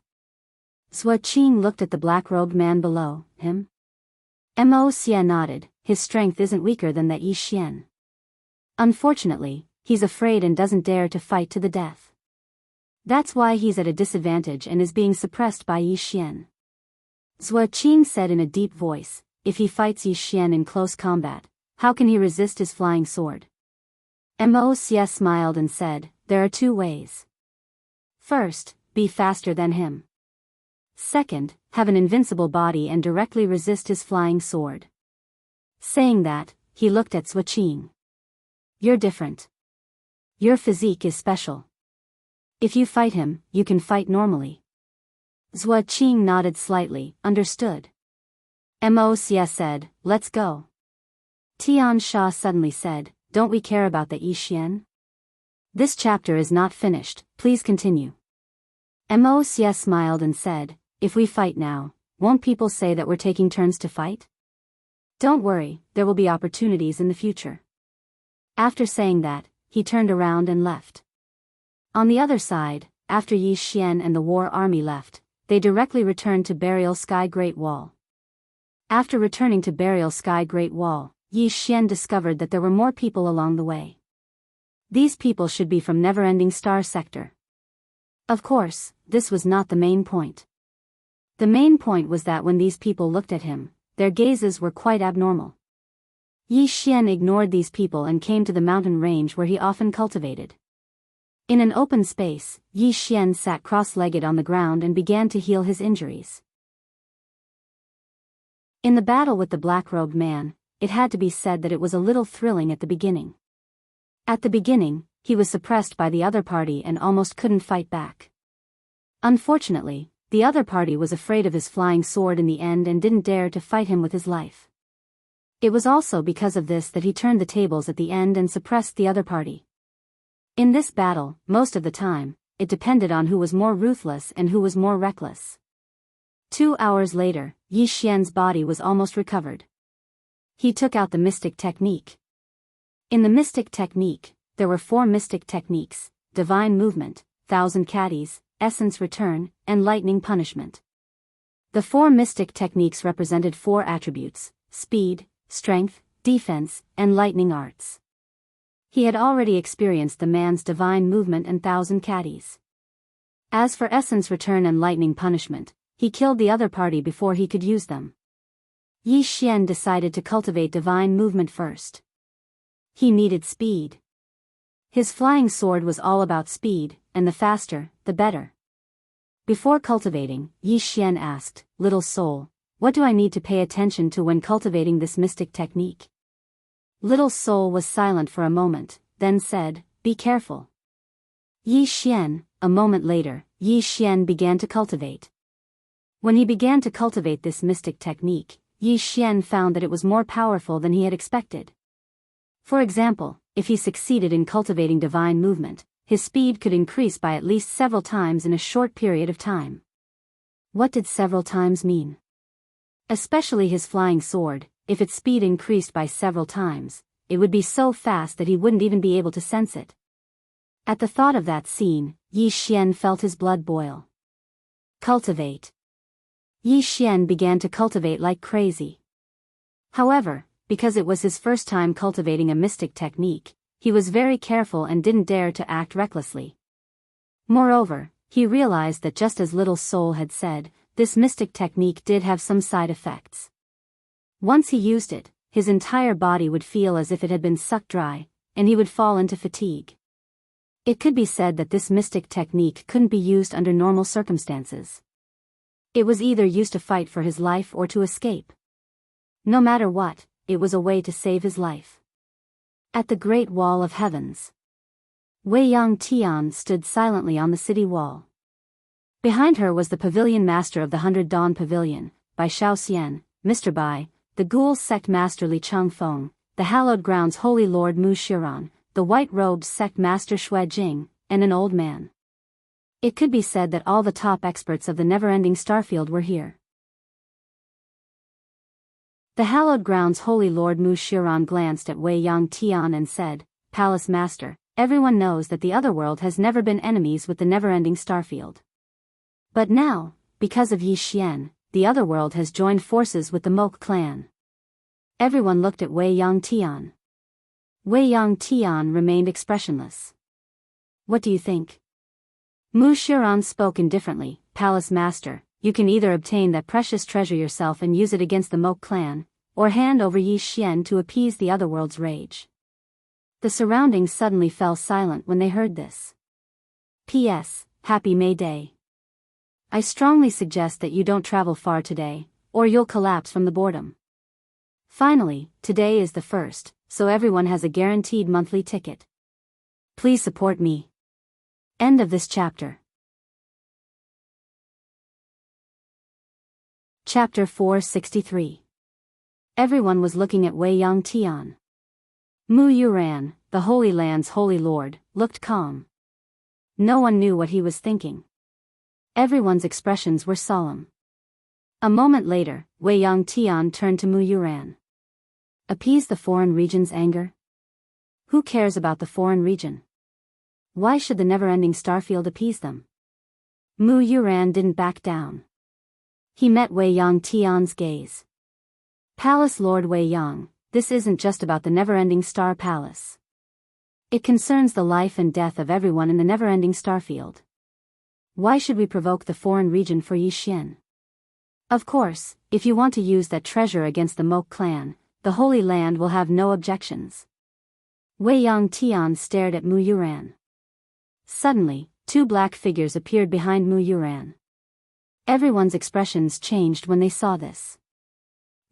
Zhuo Qing looked at the black-robed man below him. Mo Xie nodded. His strength isn't weaker than that Yi Xian. Unfortunately, he's afraid and doesn't dare to fight to the death. That's why he's at a disadvantage and is being suppressed by Yi Xian. Zhuo Qing said in a deep voice, if he fights Yi Xian in close combat, how can he resist his flying sword? Mo Xie smiled and said, there are two ways. First, be faster than him. Second, have an invincible body and directly resist his flying sword. Saying that, he looked at Zhuo Qing. You're different. Your physique is special. If you fight him, you can fight normally. Zhuo Qing nodded slightly, understood. Mo Xie said, let's go. Tian Sha suddenly said, don't we care about the Yi Xian? This chapter is not finished, please continue. Mo Xie smiled and said, if we fight now, won't people say that we're taking turns to fight? Don't worry, there will be opportunities in the future. After saying that, he turned around and left. On the other side, after Yi Xian and the war army left, they directly returned to Burial Sky Great Wall. After returning to Burial Sky Great Wall, Yi Xian discovered that there were more people along the way. These people should be from Neverending Star Sector. Of course, this was not the main point. The main point was that when these people looked at him, their gazes were quite abnormal. Yi Xian ignored these people and came to the mountain range where he often cultivated. In an open space, Yi Xian sat cross-legged on the ground and began to heal his injuries. In the battle with the black-robed man, it had to be said that it was a little thrilling at the beginning. At the beginning, he was suppressed by the other party and almost couldn't fight back. Unfortunately, the other party was afraid of his flying sword in the end and didn't dare to fight him with his life. It was also because of this that he turned the tables at the end and suppressed the other party. In this battle, most of the time, it depended on who was more ruthless and who was more reckless. 2 hours later, Yi Xian's body was almost recovered. He took out the mystic technique. In the mystic technique, there were 4 mystic techniques: divine movement, 1,000 caddies, essence return, and lightning punishment. The 4 mystic techniques represented 4 attributes: speed, strength, defense, and lightning arts. He had already experienced the man's divine movement and 1,000 caddies. As for essence return and lightning punishment, he killed the other party before he could use them. Yi Xian decided to cultivate divine movement first. He needed speed. His flying sword was all about speed, and the faster, the better. Before cultivating, Yi Xian asked, "Little soul, what do I need to pay attention to when cultivating this mystic technique?" Little soul was silent for a moment, then said, "Be careful." Yi Xian. A moment later, Yi Xian began to cultivate. When he began to cultivate this mystic technique, Yi Xian found that it was more powerful than he had expected. For example, if he succeeded in cultivating divine movement, his speed could increase by at least several times in a short period of time. What did several times mean? Especially his flying sword, if its speed increased by several times, it would be so fast that he wouldn't even be able to sense it. At the thought of that scene, Yi Xian felt his blood boil. Cultivate. Yi Xian began to cultivate like crazy. However, because it was his first time cultivating a mystic technique, he was very careful and didn't dare to act recklessly. Moreover, he realized that just as Little Soul had said, this mystic technique did have some side effects. Once he used it, his entire body would feel as if it had been sucked dry, and he would fall into fatigue. It could be said that this mystic technique couldn't be used under normal circumstances. It was either used to fight for his life or to escape. No matter what, it was a way to save his life. At the Great Wall of Heavens, Wei Yang Tian stood silently on the city wall. Behind her was the pavilion master of the 100 Dawn Pavilion, Bai Shaoxian, Mr. Bai, the Ghoul Sect Master Li Changfeng, the Hallowed Grounds Holy Lord Mu Shiran, the White-Robed Sect Master Xue Jing, and an old man. It could be said that all the top experts of the never-ending starfield were here. The hallowed grounds Holy Lord Mu Shiran glanced at Wei Yang Tian and said, Palace Master, everyone knows that the otherworld has never been enemies with the never-ending starfield. But now, because of Yi Xian, the otherworld has joined forces with the Mok clan. Everyone looked at Wei Yang Tian. Wei Yang Tian remained expressionless. What do you think? Mu Shiran spoke indifferently, Palace Master, you can either obtain that precious treasure yourself and use it against the Mok clan, or hand over Yi Xian to appease the otherworld's rage. The surroundings suddenly fell silent when they heard this. P.S. Happy May Day. I strongly suggest that you don't travel far today, or you'll collapse from the boredom. Finally, today is the 1st, so everyone has a guaranteed monthly ticket. Please support me. End of this chapter. Chapter 463. Everyone was looking at Wei Yang Tian. Mu Yuran, the Holy Land's Holy Lord, looked calm. No one knew what he was thinking. Everyone's expressions were solemn. A moment later, Wei Yang Tian turned to Mu Yuran. Appease the foreign region's anger? Who cares about the foreign region? Why should the never-ending starfield appease them? Mu Yuran didn't back down. He met Wei Yang Tian's gaze. Palace Lord Wei Yang, this isn't just about the never-ending star palace. It concerns the life and death of everyone in the never-ending starfield. Why should we provoke the foreign region for Yi Xian? Of course, if you want to use that treasure against the Mok clan, the Holy Land will have no objections. Wei Yang Tian stared at Mu Yuran. Suddenly, 2 black figures appeared behind Mu Yuran. Everyone's expressions changed when they saw this.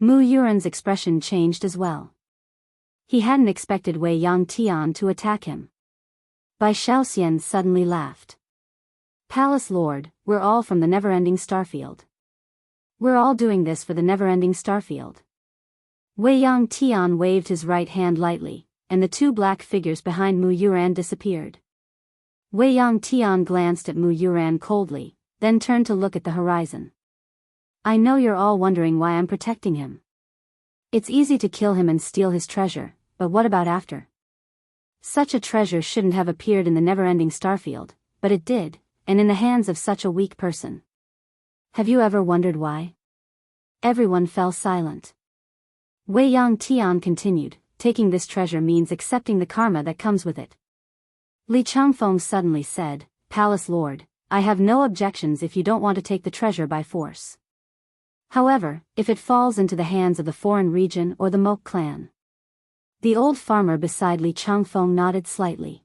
Mu Yuran's expression changed as well. He hadn't expected Wei Yang Tian to attack him. Bai Shaoxian suddenly laughed. Palace Lord, we're all from the never-ending starfield. We're all doing this for the never-ending starfield. Wei Yang Tian waved his right hand lightly, and the 2 black figures behind Mu Yuran disappeared. Wei Yang Tian glanced at Mu Yuran coldly, then turned to look at the horizon. I know you're all wondering why I'm protecting him. It's easy to kill him and steal his treasure, but what about after? Such a treasure shouldn't have appeared in the never-ending starfield, but it did, and in the hands of such a weak person. Have you ever wondered why? Everyone fell silent. Wei Yang Tian continued, taking this treasure means accepting the karma that comes with it. Li Changfeng suddenly said, Palace Lord, I have no objections if you don't want to take the treasure by force. However, if it falls into the hands of the foreign region or the Mok clan. The old farmer beside Li Changfeng nodded slightly.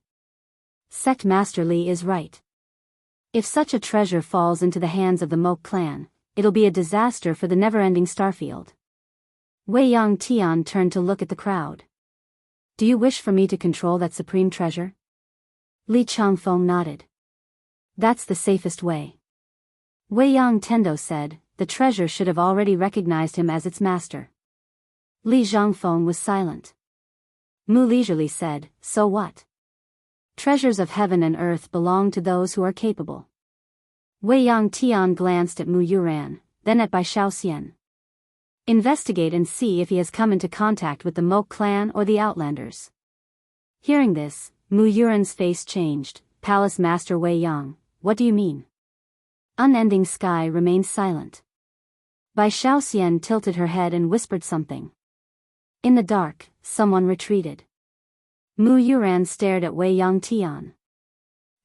Sect Master Li is right. If such a treasure falls into the hands of the Mok clan, it'll be a disaster for the never-ending starfield. Wei Yang Tian turned to look at the crowd. Do you wish for me to control that supreme treasure? Li Changfeng nodded. That's the safest way. Wei Yang Tendo said, the treasure should have already recognized him as its master. Li Zhangfeng was silent. Mu leisurely said, so what? Treasures of heaven and earth belong to those who are capable. Wei Yang Tian glanced at Mu Yuran, then at Bai Shaoxian. Investigate and see if he has come into contact with the Mok clan or the Outlanders. Hearing this, Mu Yuran's face changed. Palace Master Wei Yang, what do you mean? Unending Sky remained silent. Bai Shaoxian tilted her head and whispered something. In the dark, someone retreated. Mu Yuran stared at Wei Yang Tian.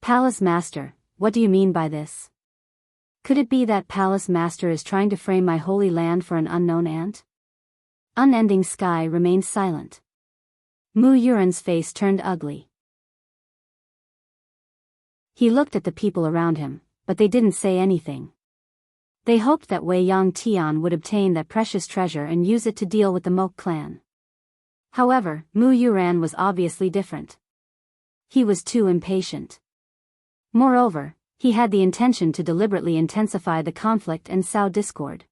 Palace Master, what do you mean by this? Could it be that Palace Master is trying to frame my holy land for an unknown ant? Unending Sky remained silent. Mu Yuran's face turned ugly. He looked at the people around him, but they didn't say anything. They hoped that Wei Yang Tian would obtain that precious treasure and use it to deal with the Mok clan. However, Mu Yuran was obviously different. He was too impatient. Moreover, he had the intention to deliberately intensify the conflict and sow discord.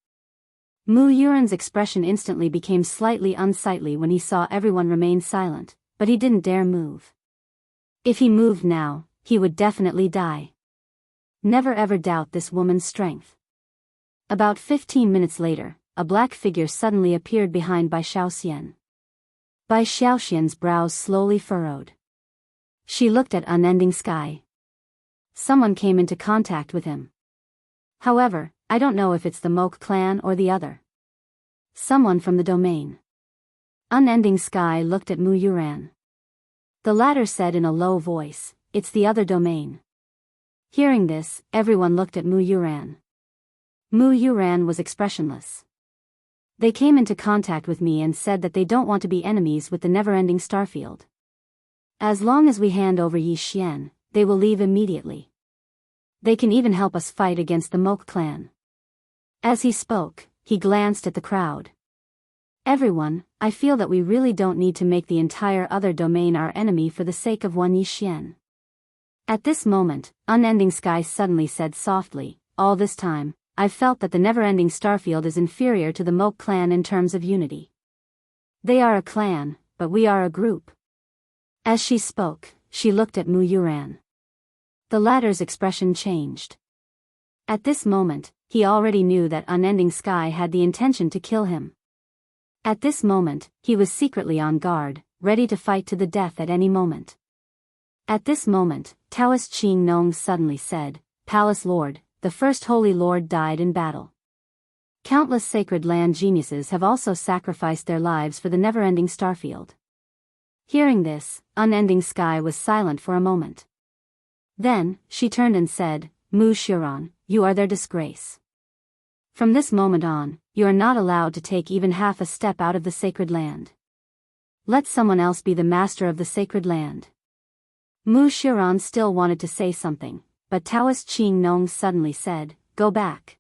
Mu Yuran's expression instantly became slightly unsightly when he saw everyone remain silent, but he didn't dare move. If he moved now, he would definitely die. Never ever doubt this woman's strength. About 15 minutes later, a black figure suddenly appeared behind Bai Xiaoxian. Bai Xiaoxian's brows slowly furrowed. She looked at unending sky. Someone came into contact with him. However, I don't know if it's the Moke clan or the other. Someone from the domain. Unending sky looked at Mu Yuran. The latter said in a low voice, "It's the other domain." Hearing this, everyone looked at Mu Yuran. Mu Yuran was expressionless. They came into contact with me and said that they don't want to be enemies with the never-ending starfield. As long as we hand over Yi Xian, they will leave immediately. They can even help us fight against the Moke clan. As he spoke, he glanced at the crowd. Everyone, I feel that we really don't need to make the entire other domain our enemy for the sake of one Yi Xian. At this moment, Unending Sky suddenly said softly, "All this time, I've felt that the never-ending starfield is inferior to the Moke clan in terms of unity. They are a clan, but we are a group." As she spoke, she looked at Mu Yuran. The latter's expression changed. At this moment, he already knew that Unending Sky had the intention to kill him. At this moment, he was secretly on guard, ready to fight to the death at any moment. At this moment, Taoist Qing Nong suddenly said, "Palace Lord, the first Holy Lord died in battle. Countless sacred land geniuses have also sacrificed their lives for the never-ending starfield." Hearing this, Unending Sky was silent for a moment. Then, she turned and said, "Mu Xiran, you are their disgrace. From this moment on, you are not allowed to take even half a step out of the sacred land. Let someone else be the master of the sacred land." Mu Xiran still wanted to say something, but Taoist Qing Nong suddenly said, "Go back."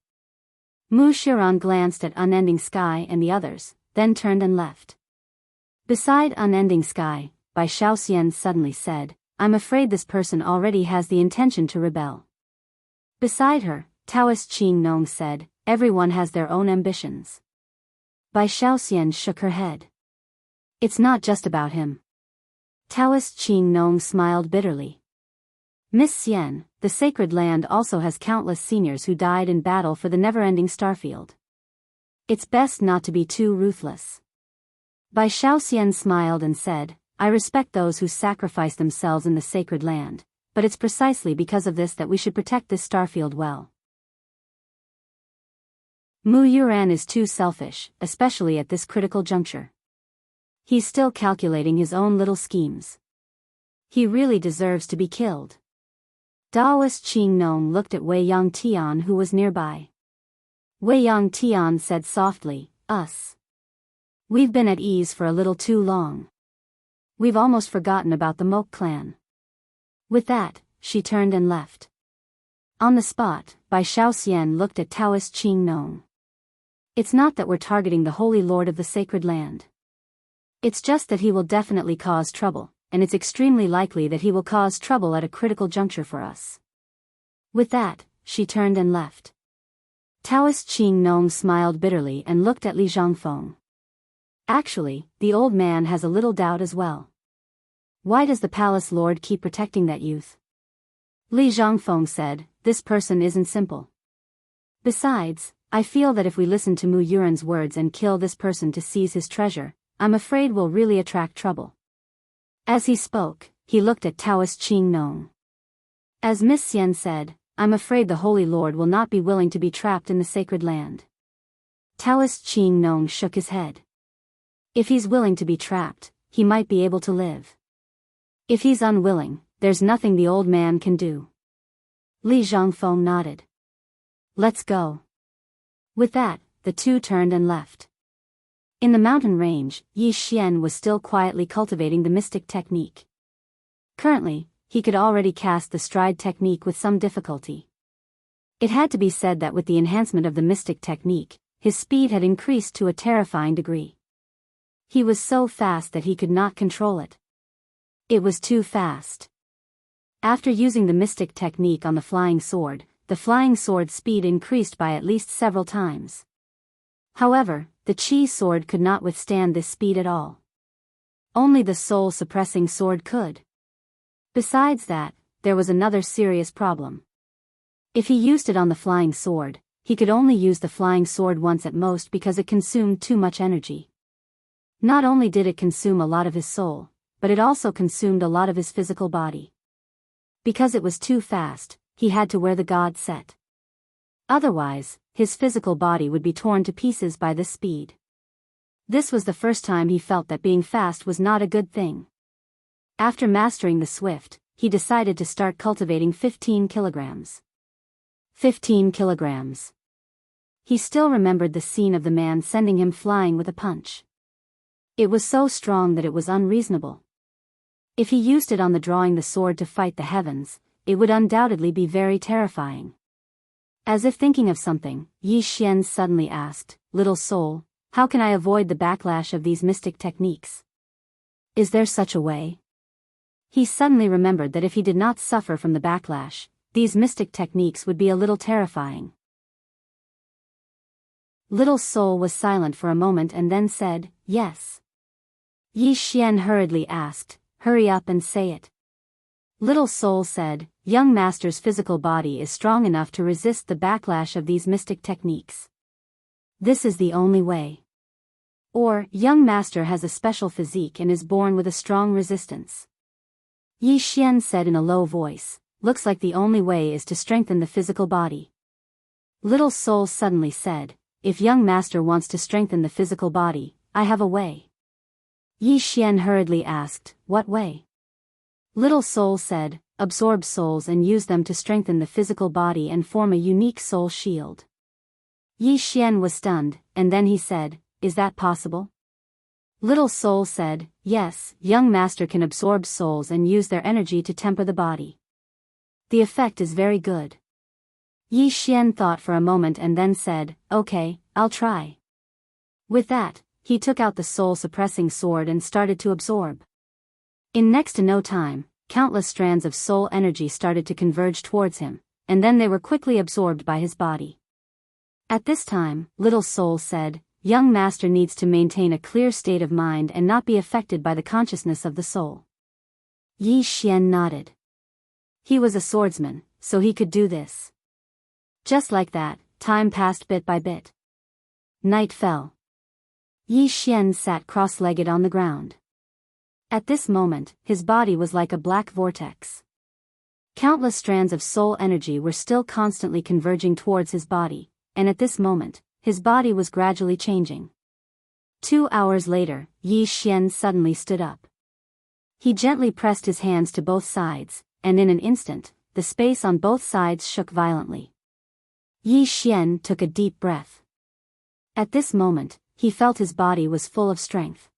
Mu Xiran glanced at Unending Sky and the others, then turned and left. Beside Unending Sky, Bai Xiaoxian suddenly said, "I'm afraid this person already has the intention to rebel." Beside her, Taoist Qing Nong said, "Everyone has their own ambitions." Bai Xiaoxian shook her head. "It's not just about him." Taoist Qing Nong smiled bitterly. "Miss Xian, the sacred land also has countless seniors who died in battle for the never-ending starfield. It's best not to be too ruthless." Bai Xiaoxian smiled and said, "I respect those who sacrifice themselves in the sacred land, but it's precisely because of this that we should protect this starfield well." Mu Yuran is too selfish, especially at this critical juncture. He's still calculating his own little schemes. He really deserves to be killed. Taoist Qing Nong looked at Wei Yang Tian who was nearby. Wei Yang Tian said softly, "Us. We've been at ease for a little too long. We've almost forgotten about the Moke clan." With that, she turned and left. On the spot, Bai Xiaoxian looked at Taoist Qing Nong. "It's not that we're targeting the Holy Lord of the Sacred Land. It's just that he will definitely cause trouble, and it's extremely likely that he will cause trouble at a critical juncture for us." With that, she turned and left. Taoist Qing Nong smiled bitterly and looked at Li Zhangfeng. Actually, the old man has a little doubt as well. Why does the palace lord keep protecting that youth? Li Zhangfeng said, "This person isn't simple. Besides, I feel that if we listen to Mu Yuran's words and kill this person to seize his treasure, I'm afraid we'll really attract trouble." As he spoke, he looked at Taoist Qing Nong. As Miss Xian said, "I'm afraid the Holy Lord will not be willing to be trapped in the sacred land." Taoist Qing Nong shook his head. "If he's willing to be trapped, he might be able to live. If he's unwilling, there's nothing the old man can do." Li Zhangfeng nodded. "Let's go." With that, the two turned and left. In the mountain range, Yi Xian was still quietly cultivating the mystic technique. Currently, he could already cast the stride technique with some difficulty. It had to be said that with the enhancement of the mystic technique, his speed had increased to a terrifying degree. He was so fast that he could not control it. It was too fast. After using the mystic technique on the flying sword's speed increased by at least several times. However, the Qi sword could not withstand this speed at all. Only the soul-suppressing sword could. Besides that, there was another serious problem. If he used it on the flying sword, he could only use the flying sword once at most because it consumed too much energy. Not only did it consume a lot of his soul, but it also consumed a lot of his physical body. Because it was too fast, he had to wear the god set. Otherwise, his physical body would be torn to pieces by this speed. This was the first time he felt that being fast was not a good thing. After mastering the swift, he decided to start cultivating 15 kilograms. 15 kilograms. He still remembered the scene of the man sending him flying with a punch. It was so strong that it was unreasonable. If he used it on the drawing the sword to fight the heavens, it would undoubtedly be very terrifying. As if thinking of something, Yi Xian suddenly asked, "Little soul, how can I avoid the backlash of these mystic techniques? Is there such a way?" He suddenly remembered that if he did not suffer from the backlash, these mystic techniques would be a little terrifying. Little soul was silent for a moment and then said, "Yes." Yi Xian hurriedly asked, "Hurry up and say it." Little soul said, "Young master's physical body is strong enough to resist the backlash of these mystic techniques. This is the only way." Or, "Young master has a special physique and is born with a strong resistance." Yi Xian said in a low voice, "Looks like the only way is to strengthen the physical body." Little soul suddenly said, "If young master wants to strengthen the physical body, I have a way." Yi Xian hurriedly asked, "What way?" Little soul said, "Absorb souls and use them to strengthen the physical body and form a unique soul shield." Yi Xian was stunned, and then he said, "Is that possible?" Little soul said, "Yes, young master can absorb souls and use their energy to temper the body. The effect is very good." Yi Xian thought for a moment and then said, "Okay, I'll try." With that, he took out the soul-suppressing sword and started to absorb. In next to no time, countless strands of soul energy started to converge towards him, and then they were quickly absorbed by his body. At this time, little soul said, "Young master needs to maintain a clear state of mind and not be affected by the consciousness of the soul." Yi Xian nodded. He was a swordsman, so he could do this. Just like that, time passed bit by bit. Night fell. Yi Xian sat cross-legged on the ground. At this moment, his body was like a black vortex. Countless strands of soul energy were still constantly converging towards his body, and at this moment, his body was gradually changing. 2 hours later, Yi Xian suddenly stood up. He gently pressed his hands to both sides, and in an instant, the space on both sides shook violently. Yi Xian took a deep breath. At this moment, he felt his body was full of strength.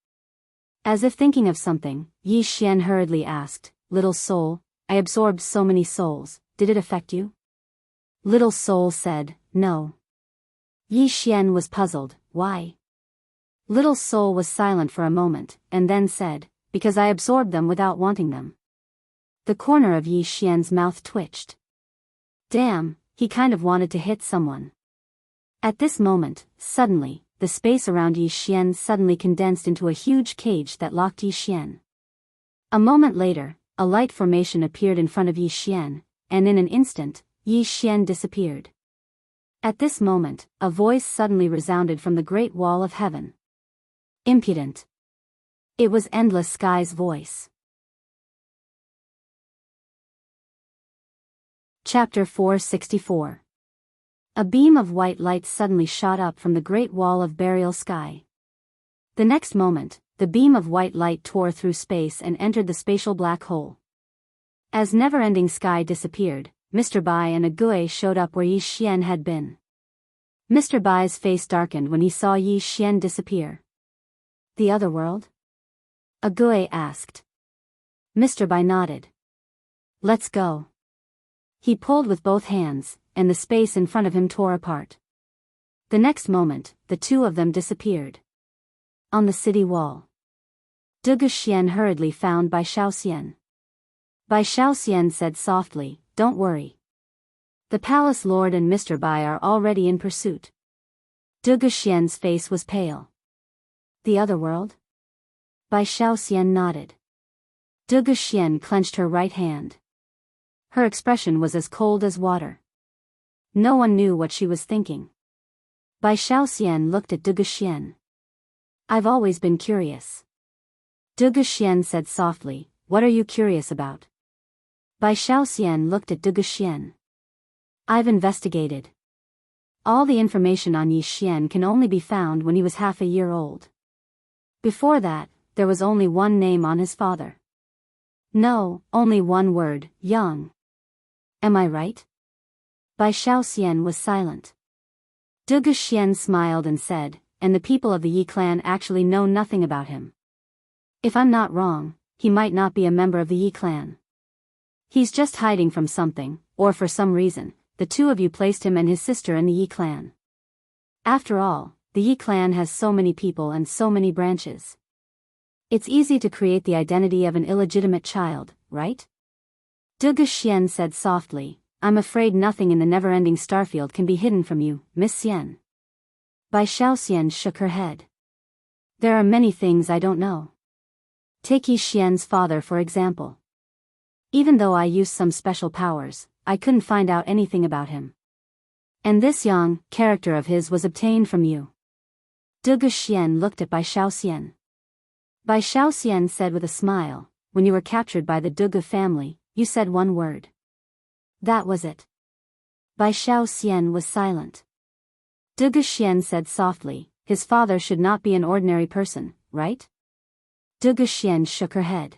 As if thinking of something, Yi Xian hurriedly asked, "Little soul, I absorbed so many souls, did it affect you?" Little soul said, "No." Yi Xian was puzzled, "Why?" Little soul was silent for a moment, and then said, "Because I absorbed them without wanting them." The corner of Yi Xian's mouth twitched. Damn, he kind of wanted to hit someone. At this moment, suddenly, the space around Yi Xian suddenly condensed into a huge cage that locked Yi Xian. A moment later, a light formation appeared in front of Yi Xian, and in an instant, Yi Xian disappeared. At this moment, a voice suddenly resounded from the great wall of heaven. "Impudent." It was Endless Sky's voice. Chapter 464. A beam of white light suddenly shot up from the great wall of burial sky. The next moment, the beam of white light tore through space and entered the spatial black hole. As never-ending sky disappeared, Mr. Bai and a Gui showed up where Yi Xian had been. Mr. Bai's face darkened when he saw Yi Xian disappear. "The other world?" a Gui asked. Mr. Bai nodded. "Let's go." He pulled with both hands, and the space in front of him tore apart. The next moment, the two of them disappeared. On the city wall, Du Guxian hurriedly found Bai Shaoxian. Bai Shaoxian said softly, "Don't worry. The palace lord and Mr. Bai are already in pursuit." Du Guxian's face was pale. "The other world?" Bai Shaoxian nodded. Du Guxian clenched her right hand. Her expression was as cold as water. No one knew what she was thinking. Bai Shaoxian looked at Dugu Xian. I've always been curious. Dugu Xian said softly, what are you curious about? Bai Shaoxian looked at Dugu Xian. I've investigated. All the information on Yi Xian can only be found when he was half a year old. Before that, there was only one name on his father. No, only one word, young. Am I right? Bai Shaoxian was silent. Dugu Xian smiled and said, and the people of the Yi clan actually know nothing about him. If I'm not wrong, he might not be a member of the Yi clan. He's just hiding from something, or for some reason, the two of you placed him and his sister in the Yi clan. After all, the Yi clan has so many people and so many branches. It's easy to create the identity of an illegitimate child, right? Dugu Xian said softly, I'm afraid nothing in the never-ending starfield can be hidden from you, Miss Xian. Bai Shaoxian shook her head. There are many things I don't know. Take Yi Xian's father for example. Even though I used some special powers, I couldn't find out anything about him. And this young character of his was obtained from you. Dugu Xian looked at Bai Shaoxian. Bai Shaoxian said with a smile, when you were captured by the Dugu family, you said one word. That was it. Bai Shaoxian was silent. Dugu Xian said softly, his father should not be an ordinary person, right? Dugu Xian shook her head.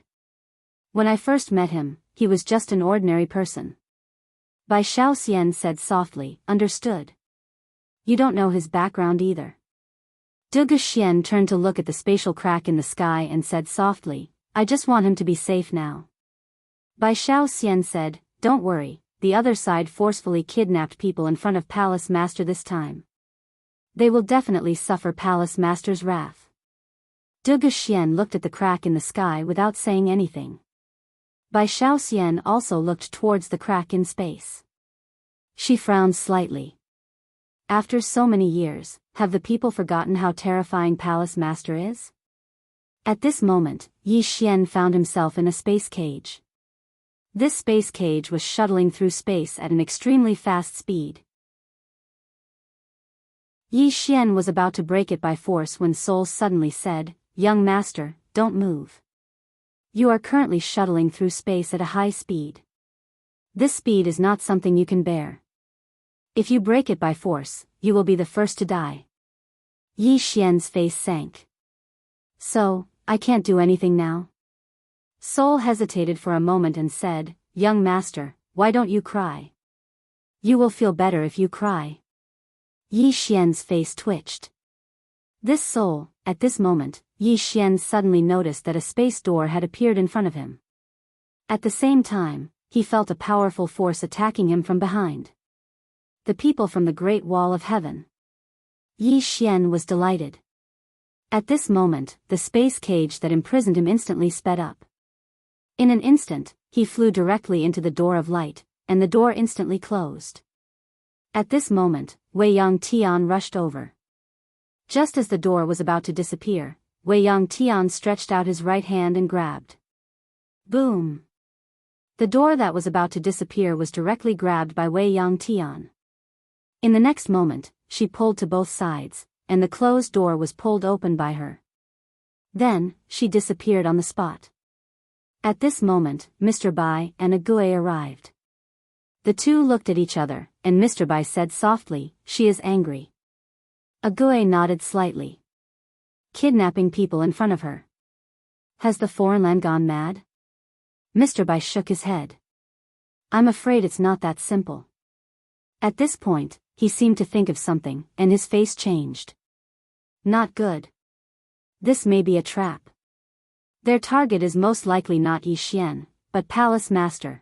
When I first met him, he was just an ordinary person. Bai Shaoxian said softly, understood. You don't know his background either. Dugu Xian turned to look at the spatial crack in the sky and said softly, I just want him to be safe now. Bai Shaoxian said, don't worry, the other side forcefully kidnapped people in front of Palace Master this time. They will definitely suffer Palace Master's wrath. Dugu Xian looked at the crack in the sky without saying anything. Bai Shaoxian also looked towards the crack in space. She frowned slightly. After so many years, have the people forgotten how terrifying Palace Master is? At this moment, Yi Xian found himself in a space cage. This space cage was shuttling through space at an extremely fast speed. Yi Xian was about to break it by force when Soul suddenly said, Young master, don't move. You are currently shuttling through space at a high speed. This speed is not something you can bear. If you break it by force, you will be the first to die. Yi Xian's face sank. So, I can't do anything now? Soul hesitated for a moment and said, Young master, why don't you cry? You will feel better if you cry. Yi Xian's face twitched. This Soul, at this moment, Yi Xian suddenly noticed that a space door had appeared in front of him. At the same time, he felt a powerful force attacking him from behind. The people from the Great Wall of Heaven. Yi Xian was delighted. At this moment, the space cage that imprisoned him instantly sped up. In an instant, he flew directly into the door of light, and the door instantly closed. At this moment, Wei Yang Tian rushed over. Just as the door was about to disappear, Wei Yang Tian stretched out his right hand and grabbed. Boom! The door that was about to disappear was directly grabbed by Wei Yang Tian. In the next moment, she pulled to both sides, and the closed door was pulled open by her. Then, she disappeared on the spot. At this moment, Mr. Bai and Agui arrived. The two looked at each other, and Mr. Bai said softly, she is angry. Agui nodded slightly. Kidnapping people in front of her. Has the foreign land gone mad? Mr. Bai shook his head. I'm afraid it's not that simple. At this point, he seemed to think of something, and his face changed. Not good. This may be a trap. Their target is most likely not Yi Xian, but Palace Master.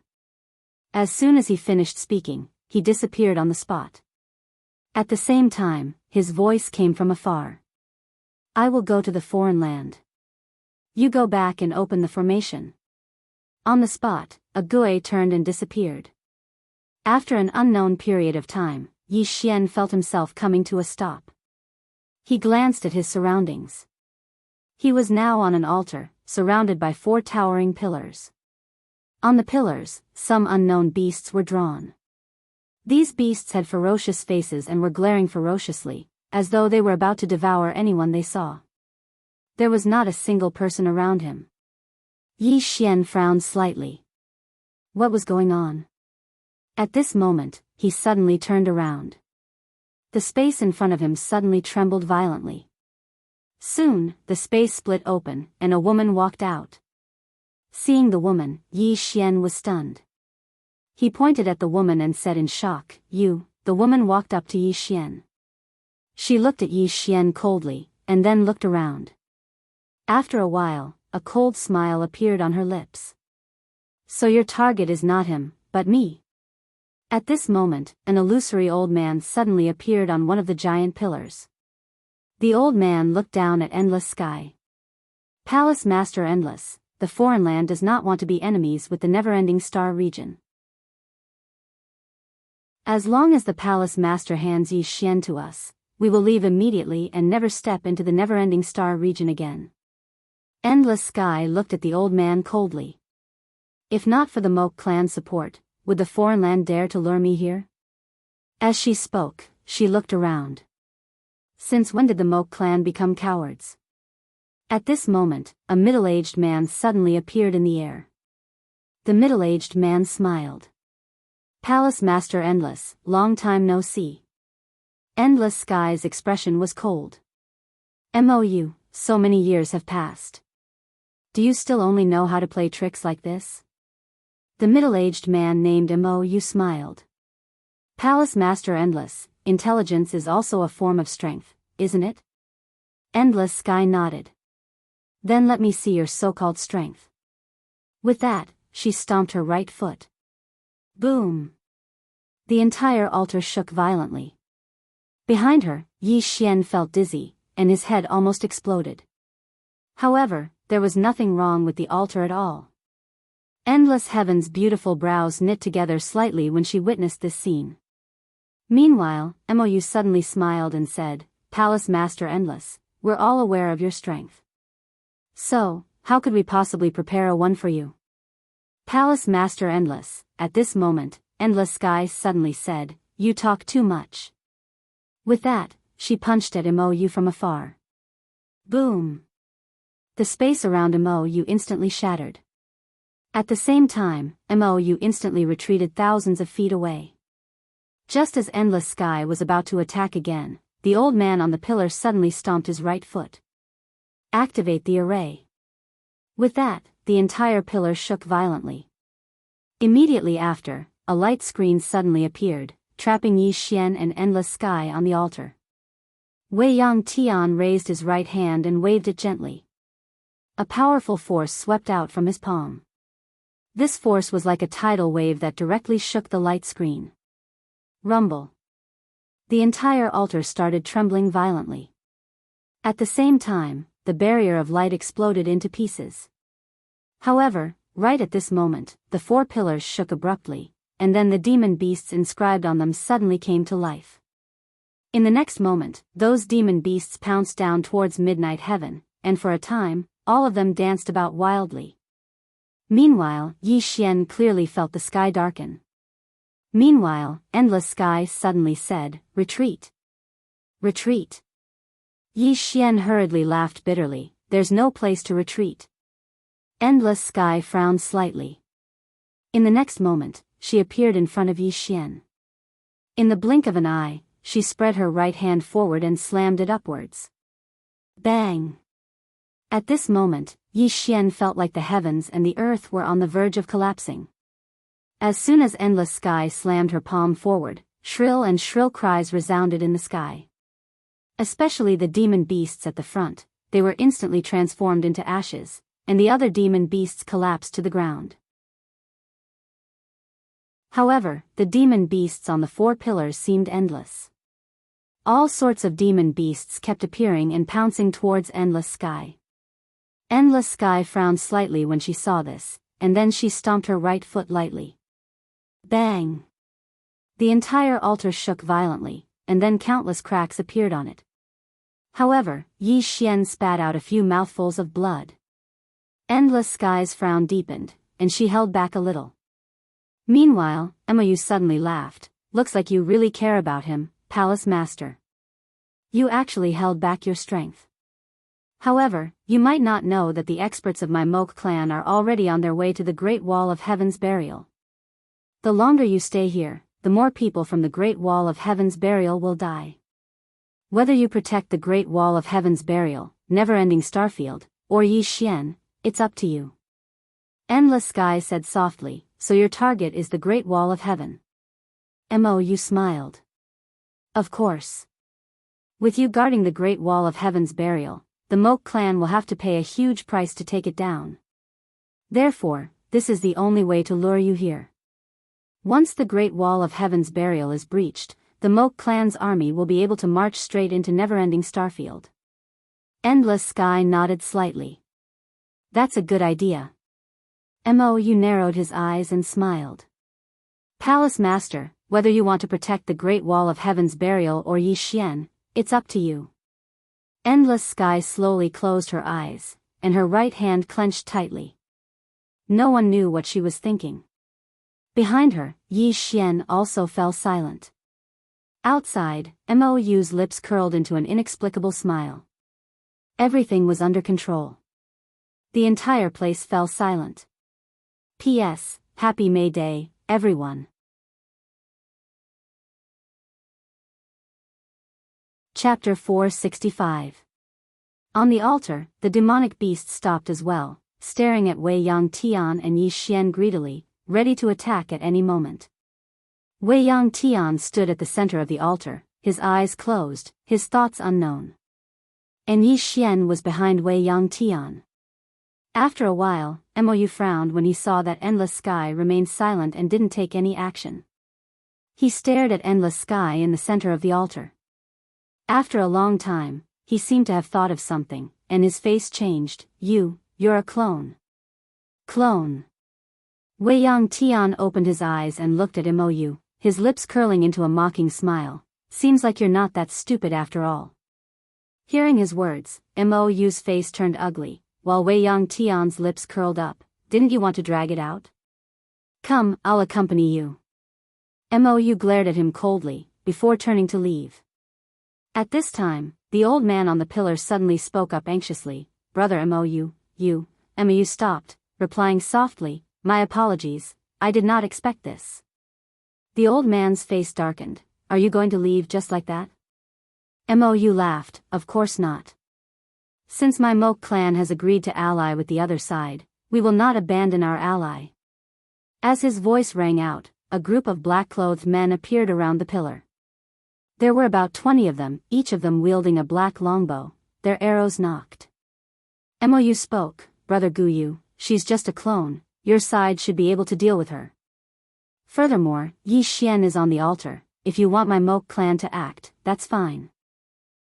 As soon as he finished speaking, he disappeared on the spot. At the same time, his voice came from afar. I will go to the foreign land. You go back and open the formation. On the spot, Agui turned and disappeared. After an unknown period of time, Yi Xian felt himself coming to a stop. He glanced at his surroundings. He was now on an altar, surrounded by 4 towering pillars. On the pillars, some unknown beasts were drawn. These beasts had ferocious faces and were glaring ferociously, as though they were about to devour anyone they saw. There was not a single person around him. Yi Xian frowned slightly. What was going on? At this moment, he suddenly turned around. The space in front of him suddenly trembled violently. Soon, the space split open, and a woman walked out. Seeing the woman, Yi Xian was stunned. He pointed at the woman and said in shock, "You." The woman walked up to Yi Xian. She looked at Yi Xian coldly, and then looked around. After a while, a cold smile appeared on her lips. "So your target is not him, but me." At this moment, an illusory old man suddenly appeared on one of the giant pillars. The old man looked down at Endless Sky. "Palace Master Endless, the foreign land does not want to be enemies with the never-ending star region. As long as the Palace Master hands Yi Xian to us, we will leave immediately and never step into the never-ending star region again." Endless Sky looked at the old man coldly. "If not for the Moke clan's support, would the foreign land dare to lure me here?" As she spoke, she looked around. Since when did the Moke clan become cowards? At this moment, a middle-aged man suddenly appeared in the air. The middle-aged man smiled. "Palace Master Endless, long time no see." Endless Sky's expression was cold. "Mou, so many years have passed. Do you still only know how to play tricks like this?" The middle-aged man named Mou smiled. "Palace Master Endless, intelligence is also a form of strength, isn't it?" Endless Sky nodded. "Then let me see your so-called strength." With that, she stomped her right foot. Boom! The entire altar shook violently. Behind her, Yi Xian felt dizzy, and his head almost exploded. However, there was nothing wrong with the altar at all. Endless Heaven's beautiful brows knit together slightly when she witnessed this scene. Meanwhile, Mou suddenly smiled and said, "Palace Master Endless, we're all aware of your strength. So, how could we possibly prepare a one for you?" Palace Master Endless, at this moment, Endless Sky suddenly said, "You talk too much." With that, she punched at Mou from afar. Boom! The space around Mou instantly shattered. At the same time, Mou instantly retreated thousands of feet away. Just as Endless Sky was about to attack again, the old man on the pillar suddenly stomped his right foot. "Activate the array." With that, the entire pillar shook violently. Immediately after, a light screen suddenly appeared, trapping Yi Xian and Endless Sky on the altar. Wei Yang Tian raised his right hand and waved it gently. A powerful force swept out from his palm. This force was like a tidal wave that directly shook the light screen. Rumble. The entire altar started trembling violently. At the same time, the barrier of light exploded into pieces. However, right at this moment, the four pillars shook abruptly, and then the demon beasts inscribed on them suddenly came to life. In the next moment, those demon beasts pounced down towards Midnight Heaven, and for a time, all of them danced about wildly. Meanwhile, Yi Xian clearly felt the sky darken. Meanwhile, Endless Sky suddenly said, "Retreat! Retreat!" Yi Xian hurriedly laughed bitterly, "There's no place to retreat." Endless Sky frowned slightly. In the next moment, she appeared in front of Yi Xian. In the blink of an eye, she spread her right hand forward and slammed it upwards. Bang! At this moment, Yi Xian felt like the heavens and the earth were on the verge of collapsing. As soon as Endless Sky slammed her palm forward, shrill cries resounded in the sky. Especially the demon beasts at the front, they were instantly transformed into ashes, and the other demon beasts collapsed to the ground. However, the demon beasts on the four pillars seemed endless. All sorts of demon beasts kept appearing and pouncing towards Endless Sky. Endless Sky frowned slightly when she saw this, and then she stomped her right foot lightly. Bang! The entire altar shook violently, and then countless cracks appeared on it. However, Yi Xian spat out a few mouthfuls of blood. Endless Sky's frown deepened, and she held back a little. Meanwhile, Mou suddenly laughed, looks like you really care about him, Palace Master. You actually held back your strength. However, you might not know that the experts of my Moke clan are already on their way to the Great Wall of Heaven's burial. The longer you stay here, the more people from the Great Wall of Heaven's burial will die. Whether you protect the Great Wall of Heaven's burial, Never-Ending Starfield, or Yi Xian, it's up to you. Endless Sky said softly, so your target is the Great Wall of Heaven. Mou smiled. Of course. With you guarding the Great Wall of Heaven's burial, the Moke clan will have to pay a huge price to take it down. Therefore, this is the only way to lure you here. Once the Great Wall of Heaven's burial is breached, the Moke clan's army will be able to march straight into Never-Ending Starfield. Endless Sky nodded slightly. That's a good idea. Mou narrowed his eyes and smiled. Palace Master, whether you want to protect the Great Wall of Heaven's burial or Yi Xian, it's up to you. Endless Sky slowly closed her eyes, and her right hand clenched tightly. No one knew what she was thinking. Behind her, Yi Xian also fell silent. Outside, Mou's lips curled into an inexplicable smile. Everything was under control. The entire place fell silent. P.S. Happy May Day, everyone. Chapter 465. On the altar, the demonic beast stopped as well, staring at Wei Yang Tian and Yi Xian greedily, ready to attack at any moment. Wei Yang Tian stood at the center of the altar, his eyes closed, his thoughts unknown. And Yi Xian was behind Wei Yang Tian. After a while, Mou frowned when he saw that Endless Sky remained silent and didn't take any action. He stared at Endless Sky in the center of the altar. After a long time, he seemed to have thought of something, and his face changed. You're a clone. Clone. Wei Yang Tian opened his eyes and looked at Mou, his lips curling into a mocking smile. Seems like you're not that stupid after all. Hearing his words, Mou's face turned ugly, while Wei Yang Tian's lips curled up. Didn't you want to drag it out? Come, I'll accompany you. Mou glared at him coldly, before turning to leave. At this time, the old man on the pillar suddenly spoke up anxiously. Brother Mou stopped, replying softly, my apologies, I did not expect this. The old man's face darkened. Are you going to leave just like that? Mou laughed, of course not. Since my Moke clan has agreed to ally with the other side, we will not abandon our ally. As his voice rang out, a group of black-clothed men appeared around the pillar. There were about 20 of them, each of them wielding a black longbow, their arrows nocked. Mou spoke, Brother Guyu, she's just a clone, your side should be able to deal with her. Furthermore, Yi Xian is on the altar, if you want my Moke clan to act, that's fine.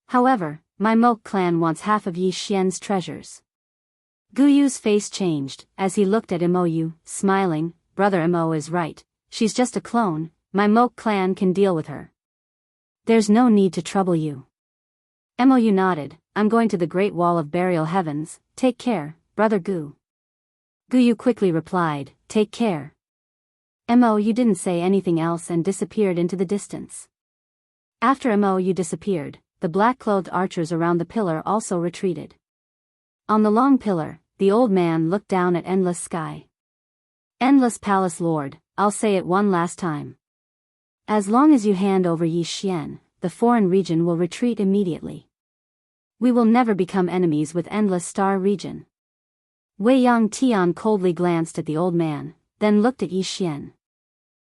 However, my Moke clan wants half of Yi Xian's treasures. Guyu's face changed, as he looked at Mou, smiling, Brother Mou is right, she's just a clone, my Moke clan can deal with her. There's no need to trouble you. Mou nodded, I'm going to the Great Wall of Burial Heavens, take care, Brother Gu. Guyu quickly replied, take care. Mou didn't say anything else and disappeared into the distance. After Mou disappeared, the black-clothed archers around the pillar also retreated. On the long pillar, the old man looked down at Endless Sky. Endless Palace Lord, I'll say it one last time. As long as you hand over Yi Xian, the foreign region will retreat immediately. We will never become enemies with Endless Star region. Wei Yang Tian coldly glanced at the old man, then looked at Yi Xian.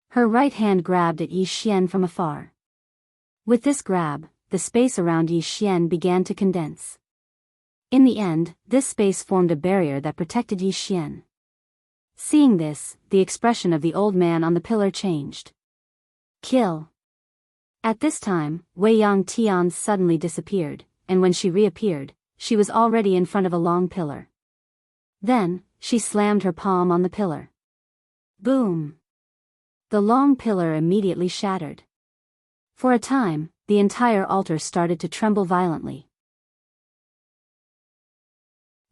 Her right hand grabbed at Yi Xian from afar. With this grab, the space around Yi Xian began to condense. In the end, this space formed a barrier that protected Yi Xian. Seeing this, the expression of the old man on the pillar changed. Kill. At this time, Wei Yang Tian suddenly disappeared, and when she reappeared, she was already in front of a long pillar. Then, she slammed her palm on the pillar. Boom! The long pillar immediately shattered. For a time, the entire altar started to tremble violently.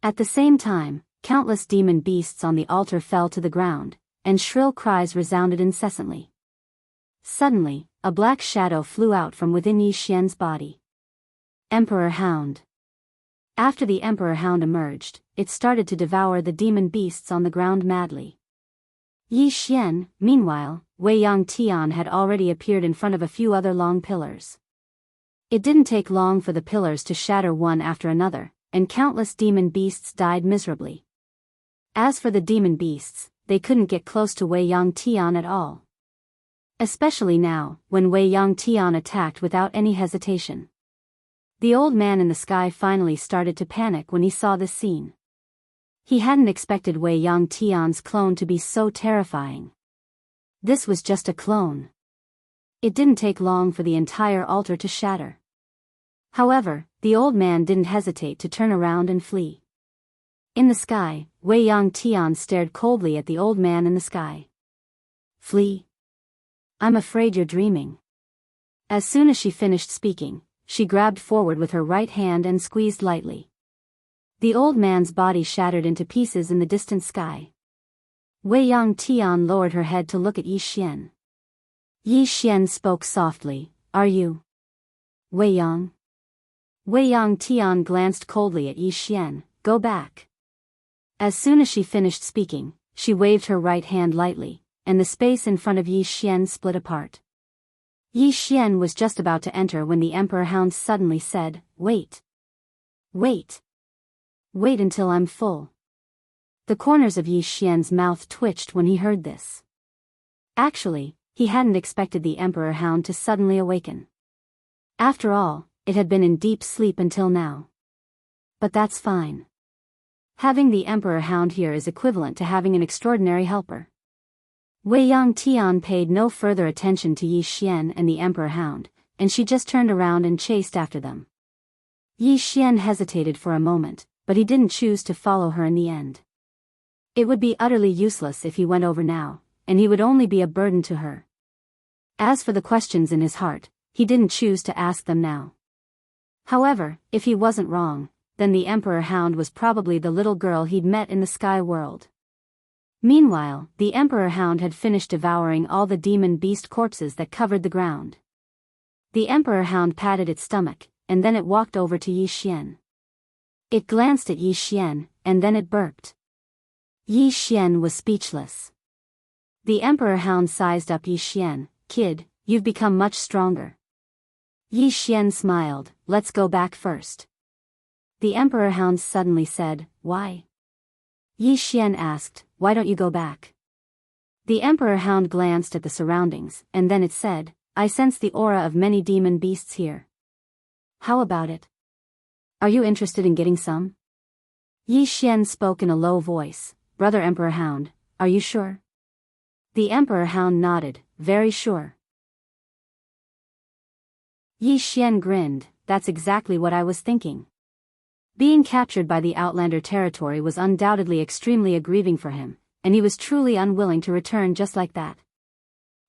At the same time, countless demon beasts on the altar fell to the ground, and shrill cries resounded incessantly. Suddenly, a black shadow flew out from within Yi Xian's body. Emperor Hound. After the Emperor Hound emerged, it started to devour the demon beasts on the ground madly. Yi Xian, meanwhile, Wei Yang Tian had already appeared in front of a few other long pillars. It didn't take long for the pillars to shatter one after another, and countless demon beasts died miserably. As for the demon beasts, they couldn't get close to Wei Yang Tian at all. Especially now, when Wei Yang Tian attacked without any hesitation. The old man in the sky finally started to panic when he saw this scene. He hadn't expected Wei Yang Tian's clone to be so terrifying. This was just a clone. It didn't take long for the entire altar to shatter. However, the old man didn't hesitate to turn around and flee. In the sky, Wei Yang Tian stared coldly at the old man in the sky. Flee? I'm afraid you're dreaming. As soon as she finished speaking, she grabbed forward with her right hand and squeezed lightly. The old man's body shattered into pieces in the distant sky. Wei Yang Tian lowered her head to look at Yi Xian. Yi Xian spoke softly, "Are you Wei Yang?" Wei Yang Tian glanced coldly at Yi Xian. "Go back." As soon as she finished speaking, she waved her right hand lightly, and the space in front of Yi Xian split apart. Yi Xian was just about to enter when the Emperor Hound suddenly said, "Wait. Wait. Wait until I'm full." The corners of Yi Xian's mouth twitched when he heard this. Actually, he hadn't expected the Emperor Hound to suddenly awaken. After all, it had been in deep sleep until now. But that's fine. Having the Emperor Hound here is equivalent to having an extraordinary helper. Wei Yang Tian paid no further attention to Yi Xian and the Emperor Hound, and she just turned around and chased after them. Yi Xian hesitated for a moment, but he didn't choose to follow her in the end. It would be utterly useless if he went over now, and he would only be a burden to her. As for the questions in his heart, he didn't choose to ask them now. However, if he wasn't wrong, then the Emperor Hound was probably the little girl he'd met in the sky world. Meanwhile, the Emperor Hound had finished devouring all the demon beast corpses that covered the ground. The Emperor Hound patted its stomach, and then it walked over to Yi Xian. It glanced at Yi Xian, and then it burped. Yi Xian was speechless. The Emperor Hound sized up Yi Xian. "Kid, you've become much stronger." Yi Xian smiled. "Let's go back first." The Emperor Hound suddenly said, "Why?" Yi Xian asked, "Why don't you go back?" The Emperor Hound glanced at the surroundings, and then it said, "I sense the aura of many demon beasts here. How about it? Are you interested in getting some?" Yi Xian spoke in a low voice, "Brother Emperor Hound, are you sure?" The Emperor Hound nodded, "Very sure." Yi Xian grinned, "That's exactly what I was thinking." Being captured by the Outlander territory was undoubtedly extremely aggrieving for him, and he was truly unwilling to return just like that.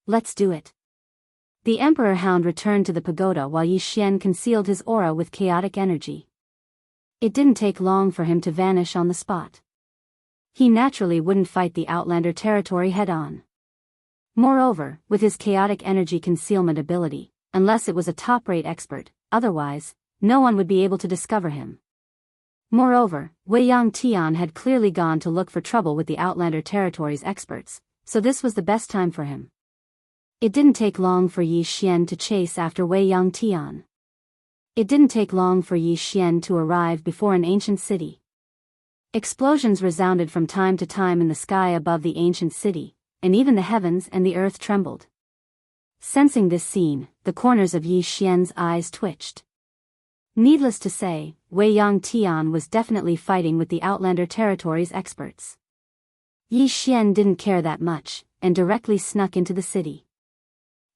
"Let's do it." The Emperor Hound returned to the pagoda while Yi Xian concealed his aura with chaotic energy. It didn't take long for him to vanish on the spot. He naturally wouldn't fight the Outlander territory head-on. Moreover, with his chaotic energy concealment ability, unless it was a top-rate expert, otherwise, no one would be able to discover him. Moreover, Wei Yang Tian had clearly gone to look for trouble with the Outlander territory's experts, so this was the best time for him. It didn't take long for Yi Xian to chase after Wei Yang Tian. It didn't take long for Yi Xian to arrive before an ancient city. Explosions resounded from time to time in the sky above the ancient city, and even the heavens and the earth trembled. Sensing this scene, the corners of Yi Xian's eyes twitched. Needless to say, Wei Yang Tian was definitely fighting with the Outlander territory's experts. Yi Xian didn't care that much, and directly snuck into the city.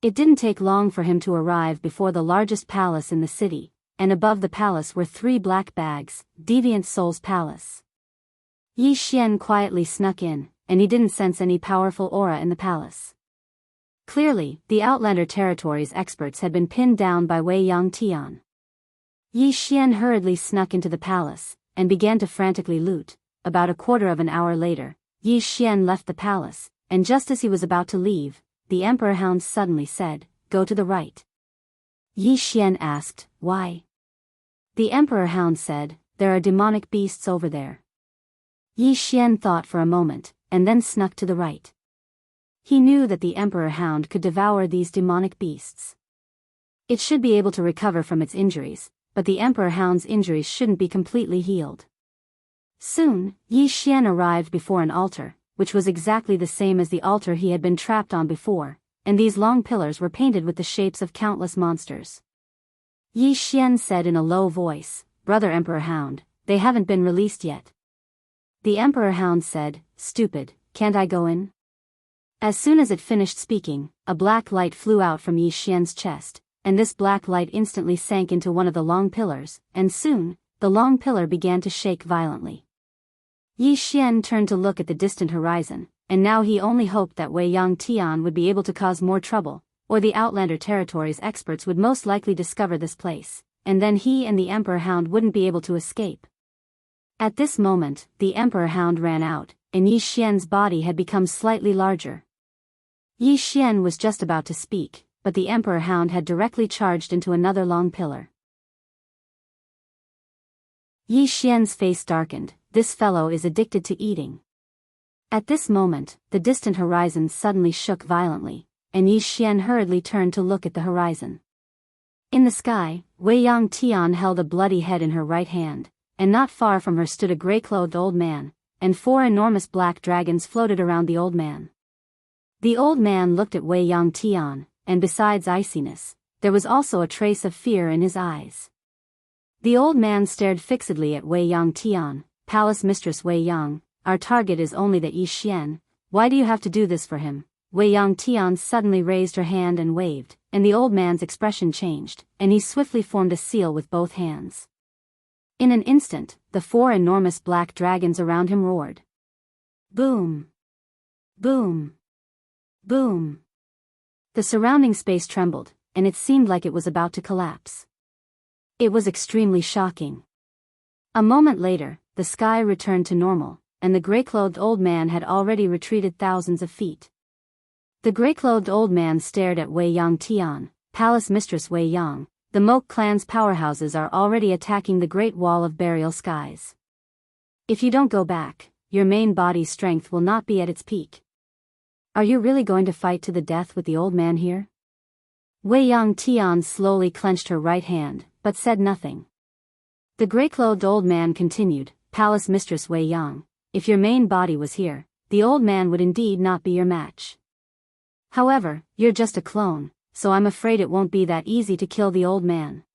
It didn't take long for him to arrive before the largest palace in the city, and above the palace were 3 black bags, Deviant Soul's palace. Yi Xian quietly snuck in, and he didn't sense any powerful aura in the palace. Clearly, the Outlander territory's experts had been pinned down by Wei Yang Tian. Yi Xian hurriedly snuck into the palace, and began to frantically loot. About a quarter of an hour later, Yi Xian left the palace, and just as he was about to leave, the Emperor Hound suddenly said, "Go to the right." Yi Xian asked, "Why?" The Emperor Hound said, "There are demonic beasts over there." Yi Xian thought for a moment, and then snuck to the right. He knew that the Emperor Hound could devour these demonic beasts. It should be able to recover from its injuries, but the Emperor Hound's injuries shouldn't be completely healed. Soon, Yi Xian arrived before an altar, which was exactly the same as the altar he had been trapped on before, and these long pillars were painted with the shapes of countless monsters. Yi Xian said in a low voice, "Brother Emperor Hound, they haven't been released yet." The Emperor Hound said, "Stupid, can't I go in?" As soon as it finished speaking, a black light flew out from Yi Xian's chest, and this black light instantly sank into one of the long pillars, and soon, the long pillar began to shake violently. Yi Xian turned to look at the distant horizon, and now he only hoped that Wei Yang Tian would be able to cause more trouble, or the Outlander Territories experts would most likely discover this place, and then he and the Emperor Hound wouldn't be able to escape. At this moment, the Emperor Hound ran out, and Yi Xian's body had become slightly larger. Yi Xian was just about to speak, but the Emperor Hound had directly charged into another long pillar. Yi Xian's face darkened. This fellow is addicted to eating. At this moment, the distant horizon suddenly shook violently, and Yi Xian hurriedly turned to look at the horizon. In the sky, Wei Yang Tian held a bloody head in her right hand, and not far from her stood a gray-clothed old man, and 4 enormous black dragons floated around the old man. The old man looked at Wei Yang Tian, and besides iciness, there was also a trace of fear in his eyes. The old man stared fixedly at Wei Yang Tian. "Palace Mistress Wei Yang, our target is only the Yi Xian. Why do you have to do this for him?" Wei Yang Tian suddenly raised her hand and waved, and the old man's expression changed, and he swiftly formed a seal with both hands. In an instant, the 4 enormous black dragons around him roared. Boom! Boom! Boom! The surrounding space trembled, and it seemed like it was about to collapse. It was extremely shocking. A moment later, the sky returned to normal, and the gray-clothed old man had already retreated thousands of feet. The gray-clothed old man stared at Wei Yang Tian. "Palace Mistress Wei Yang, the Moke clan's powerhouses are already attacking the Great Wall of Burial Skies. If you don't go back, your main body's strength will not be at its peak. Are you really going to fight to the death with the old man here?" Wei Yang Tian slowly clenched her right hand, but said nothing. The gray-clothed old man continued, "Palace Mistress Wei Yang, if your main body was here, the old man would indeed not be your match. However, you're just a clone, so I'm afraid it won't be that easy to kill the old man.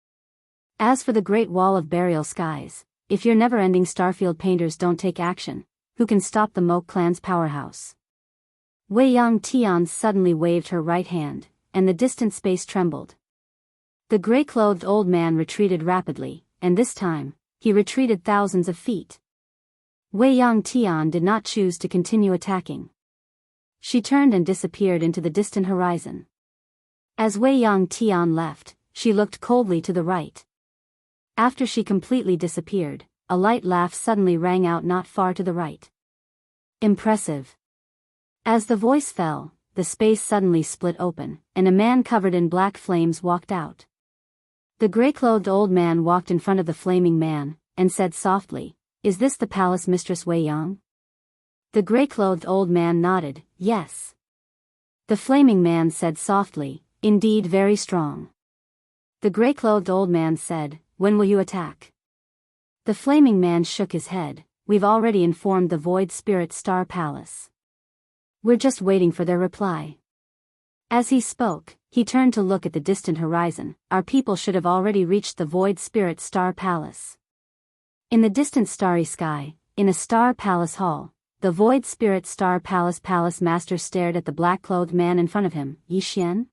As for the Great Wall of Burial Skies, if your never-ending Starfield painters don't take action, who can stop the Moke clan's powerhouse?" Wei Yang Tian suddenly waved her right hand, and the distant space trembled. The gray-clothed old man retreated rapidly, and this time, he retreated thousands of feet. Wei Yang Tian did not choose to continue attacking. She turned and disappeared into the distant horizon. As Wei Yang Tian left, she looked coldly to the right. After she completely disappeared, a light laugh suddenly rang out not far to the right. "Impressive." As the voice fell, the space suddenly split open, and a man covered in black flames walked out. The gray-clothed old man walked in front of the flaming man, and said softly, "Is this the Palace Mistress Wei Yang?" The gray-clothed old man nodded, "Yes." The flaming man said softly, "Indeed very strong." The gray-clothed old man said, "When will you attack?" The flaming man shook his head, "We've already informed the Void Spirit Star Palace. We're just waiting for their reply." As he spoke, he turned to look at the distant horizon. "Our people should have already reached the Void Spirit Star Palace." In the distant starry sky, in a star palace hall, the Void Spirit Star Palace master stared at the black-clothed man in front of him. "Yi Xian?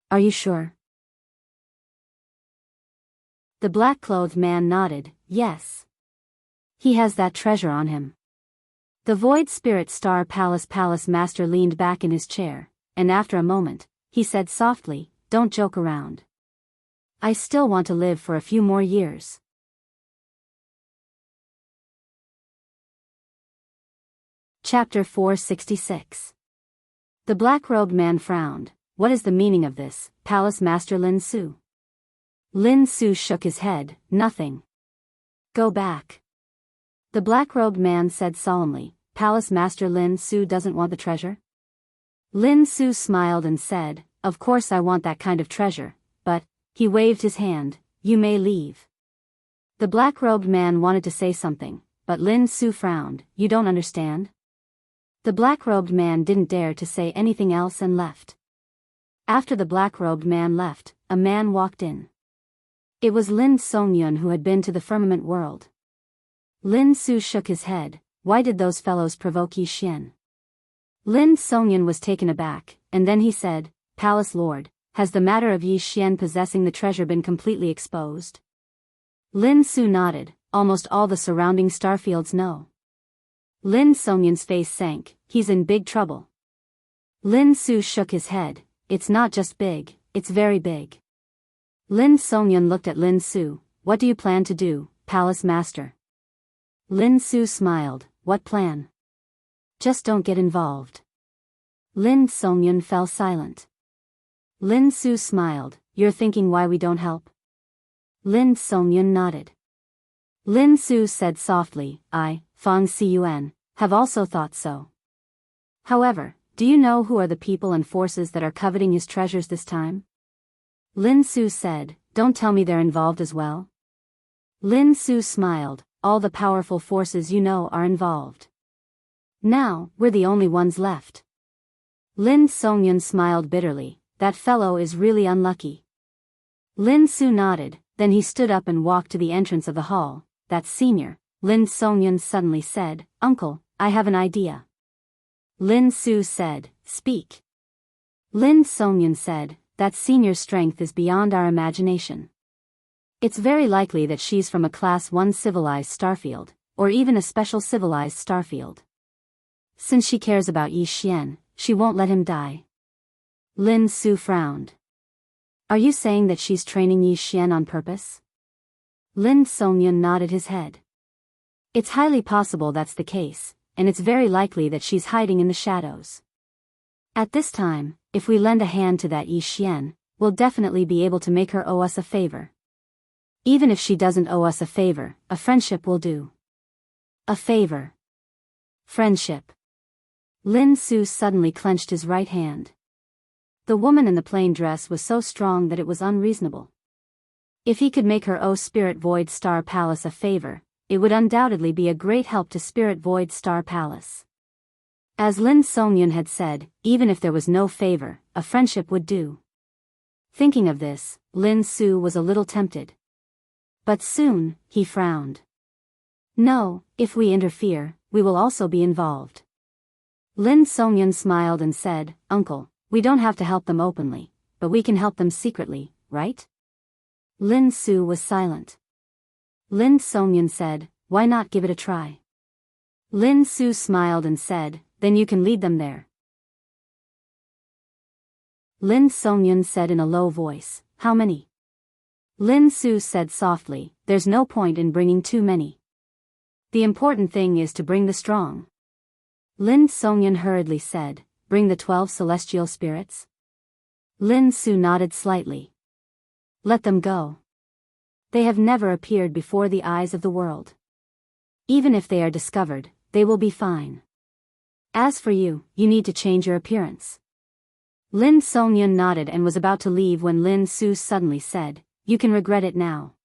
Are you sure?" The black-clothed man nodded, "Yes. He has that treasure on him." The Void Spirit Star Palace master leaned back in his chair, and after a moment, he said softly, "Don't joke around. I still want to live for a few more years." Chapter 466. The black-robed man frowned. What is the meaning of this, Palace Master Lin Su? Lin Su shook his head. Nothing. Go back. The black-robed man said solemnly. Palace Master Lin Su doesn't want the treasure? Lin Su smiled and said, of course I want that kind of treasure, but, he waved his hand, you may leave. The black-robed man wanted to say something, but Lin Su frowned. You don't understand? The black-robed man didn't dare to say anything else and left. After the black-robed man left, a man walked in. It was Lin Songyun, who had been to the firmament world. Lin Su shook his head. Why did those fellows provoke Yi Xian? Lin Songyun was taken aback, and then he said, Palace Lord, has the matter of Yi Xian possessing the treasure been completely exposed? Lin Su nodded. Almost all the surrounding starfields know. Lin Songyun's face sank. He's in big trouble. Lin Su shook his head. It's not just big, it's very big. Lin Songyun looked at Lin Su. What do you plan to do, Palace Master? Lin Su smiled. What plan? Just don't get involved. Lin Songyun fell silent. Lin Su smiled. You're thinking why we don't help? Lin Songyun nodded. Lin Su said softly, I, Fang Ciyuan, have also thought so. However, do you know who are the people and forces that are coveting his treasures this time? Lin Su said, don't tell me they're involved as well. Lin Su smiled. All the powerful forces you know are involved. Now, we're the only ones left. Lin Songyun smiled bitterly. That fellow is really unlucky. Lin Su nodded, then he stood up and walked to the entrance of the hall. That's senior. Lin Songyun suddenly said, Uncle, I have an idea. Lin Su said, Speak. Lin Songyun said, that senior's strength is beyond our imagination. It's very likely that she's from a Class 1 civilized starfield, or even a special civilized starfield. Since she cares about Yi Xian, she won't let him die. Lin Su frowned. Are you saying that she's training Yi Xian on purpose? Lin Songyun nodded his head. It's highly possible that's the case, and it's very likely that she's hiding in the shadows. At this time, if we lend a hand to that Yi Xian, we'll definitely be able to make her owe us a favor. Even if she doesn't owe us a favor, a friendship will do. A favor. Friendship. Lin Su suddenly clenched his right hand. The woman in the plain dress was so strong that it was unreasonable. If he could make her owe Spirit Void Star Palace a favor, it would undoubtedly be a great help to Spirit Void Star Palace. As Lin Songyun had said, even if there was no favor, a friendship would do. Thinking of this, Lin Su was a little tempted. But soon, he frowned. No, if we interfere, we will also be involved. Lin Songyun smiled and said, Uncle, we don't have to help them openly, but we can help them secretly, right? Lin Su was silent. Lin Songyun said, why not give it a try? Lin Su smiled and said, then you can lead them there. Lin Songyun said in a low voice, how many? Lin Su said softly, there's no point in bringing too many. The important thing is to bring the strong. Lin Songyun hurriedly said, bring the 12 celestial spirits? Lin Su nodded slightly. Let them go. They have never appeared before the eyes of the world. Even if they are discovered, they will be fine. As for you, you need to change your appearance. Lin Songyun nodded and was about to leave when Lin Su suddenly said, you can regret it now.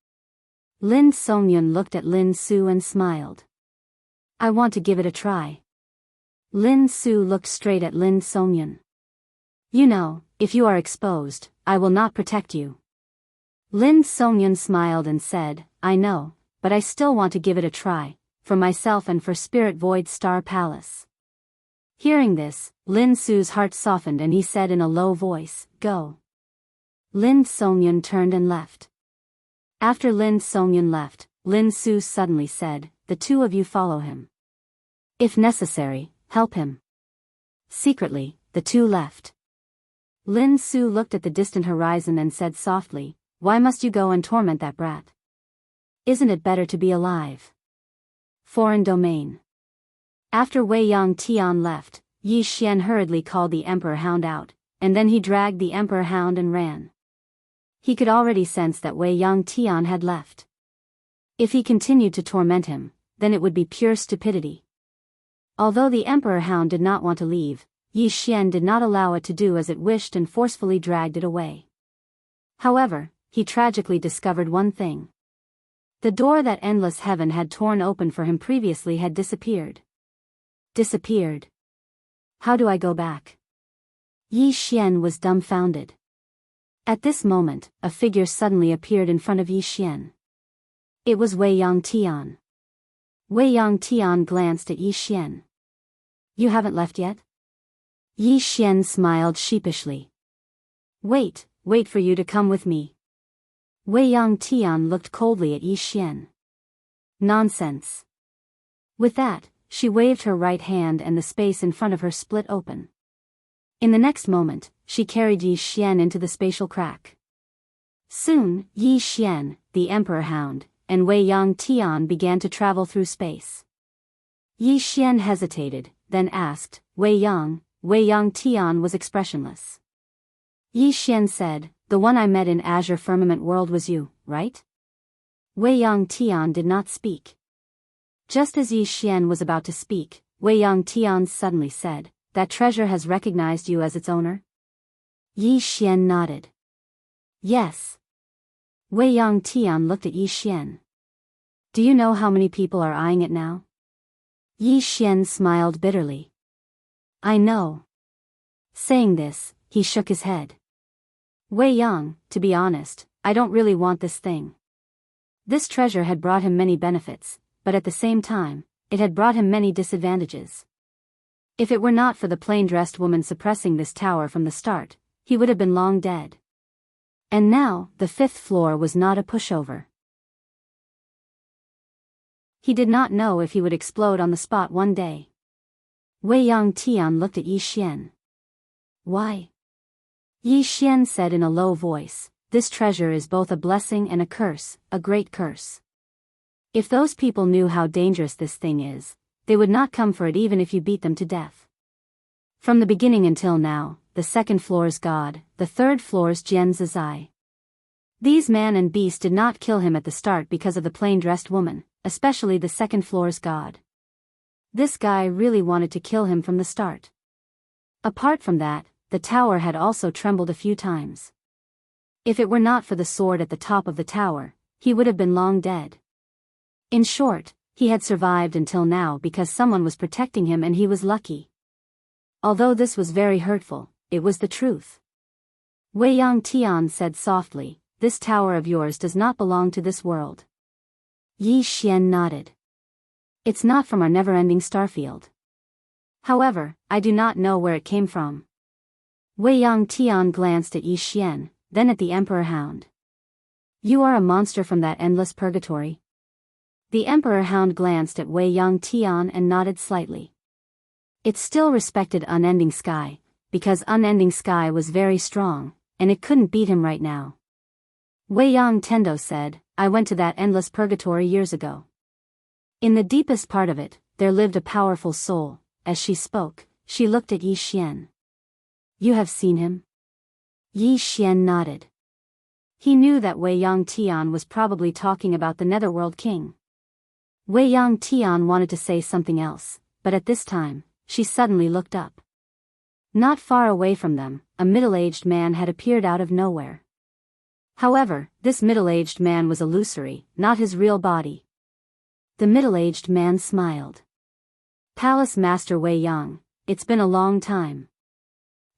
Lin Songyun looked at Lin Su and smiled. I want to give it a try. Lin Su looked straight at Lin Songyun. You know, if you are exposed, I will not protect you. Lin Songyun smiled and said, I know, but I still want to give it a try, for myself and for Spirit Void Star Palace. Hearing this, Lin Su's heart softened and he said in a low voice, go. Lin Songyun turned and left. After Lin Songyun left, Lin Su suddenly said, the two of you follow him. If necessary, help him. Secretly, the two left. Lin Su looked at the distant horizon and said softly, why must you go and torment that brat? Isn't it better to be alive? Foreign domain. After Wei Yang Tian left, Yi Xian hurriedly called the emperor hound out, and then he dragged the emperor hound and ran. He could already sense that Wei Yangtian had left. If he continued to torment him, then it would be pure stupidity. Although the emperor hound did not want to leave, Yi Xian did not allow it to do as it wished and forcefully dragged it away. However, he tragically discovered one thing. The door that endless heaven had torn open for him previously had disappeared. Disappeared. How do I go back? Yi Xian was dumbfounded. At this moment, a figure suddenly appeared in front of Yi Xian. It was Wei Yangtian. Wei Yangtian glanced at Yi Xian. You haven't left yet? Yi Xian smiled sheepishly. Wait for you to come with me. Wei Yangtian looked coldly at Yi Xian. Nonsense. With that, she waved her right hand and the space in front of her split open. In the next moment, she carried Yi Xian into the spatial crack. Soon, Yi Xian, the emperor hound, and Wei Yangtian began to travel through space. Yi Xian hesitated, then asked, Wei Yangtian was expressionless. Yi Xian said, the one I met in Azure Firmament World was you, right? Wei Yangtian did not speak. Just as Yi Xian was about to speak, Wei Yangtian suddenly said, that treasure has recognized you as its owner? Yi Xian nodded. Yes. Wei Yangtian looked at Yi Xian. Do you know how many people are eyeing it now? Yi Xian smiled bitterly. I know. Saying this, he shook his head. Wei Yang, to be honest, I don't really want this thing. This treasure had brought him many benefits, but at the same time, it had brought him many disadvantages. If it were not for the plain-dressed woman suppressing this tower from the start, he would have been long dead. And now, the 5th floor was not a pushover. He did not know if he would explode on the spot one day. Wei Yangtian looked at Yi Xian. Why? Yi Xian said in a low voice, this treasure is both a blessing and a curse, a great curse. If those people knew how dangerous this thing is, they would not come for it even if you beat them to death. From the beginning until now, the 2nd floor's god, the 3rd floor's Jian Zizai. These man and beast did not kill him at the start because of the plain-dressed woman, especially the 2nd floor's god. This guy really wanted to kill him from the start. Apart from that, the tower had also trembled a few times. If it were not for the sword at the top of the tower, he would have been long dead. In short, he had survived until now because someone was protecting him and he was lucky. Although this was very hurtful, it was the truth. Wei Yangtian said softly, this tower of yours does not belong to this world. Yi Xian nodded. It's not from our never-ending starfield. However, I do not know where it came from. Wei Yangtian glanced at Yi Xian, then at the emperor hound. You are a monster from that endless purgatory. The emperor hound glanced at Wei Yangtian and nodded slightly. It still respected Unending Sky, because Unending Sky was very strong, and it couldn't beat him right now. Wei Yangtendo said, I went to that endless purgatory years ago. In the deepest part of it, there lived a powerful soul. As she spoke, she looked at Yi Xian. You have seen him? Yi Xian nodded. He knew that Wei Yangtian was probably talking about the Netherworld King. Wei Yangtian wanted to say something else, but at this time, she suddenly looked up. Not far away from them, a middle-aged man had appeared out of nowhere. However, this middle-aged man was illusory, not his real body. The middle-aged man smiled. Palace Master Wei Yang, it's been a long time.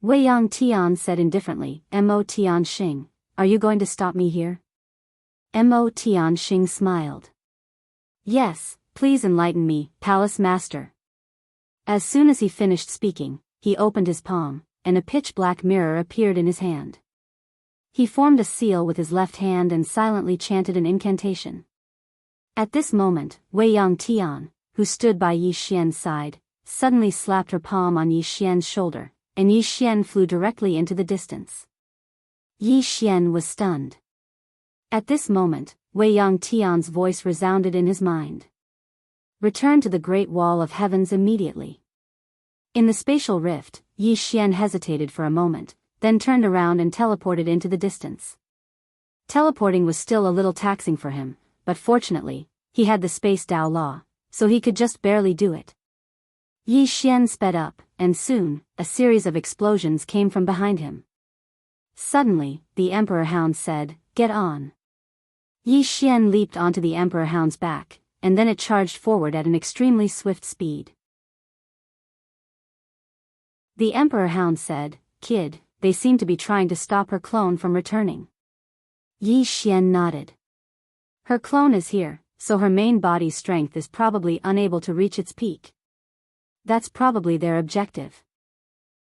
Wei Yangtian said indifferently, Mo Tianxing, are you going to stop me here? Mo Tianxing smiled. Yes, please enlighten me, Palace Master. As soon as he finished speaking, he opened his palm, and a pitch-black mirror appeared in his hand. He formed a seal with his left hand and silently chanted an incantation. At this moment, Wei Yangtian, who stood by Yi Xian's side, suddenly slapped her palm on Yi Xian's shoulder, and Yi Xian flew directly into the distance. Yi Xian was stunned. At this moment, Wei Yangtian's voice resounded in his mind. Return to the Great Wall of Heavens immediately. In the spatial rift, Yi Xian hesitated for a moment, then turned around and teleported into the distance. Teleporting was still a little taxing for him, but fortunately, he had the Space Dao Law, so he could just barely do it. Yi Xian sped up, and soon, a series of explosions came from behind him. Suddenly, the Emperor Hound said, "Get on." Yi Xian leaped onto the Emperor Hound's back, and then it charged forward at an extremely swift speed. The Emperor Hound said, "Kid, they seem to be trying to stop her clone from returning." Yi Xian nodded. "Her clone is here, so her main body's strength is probably unable to reach its peak. That's probably their objective."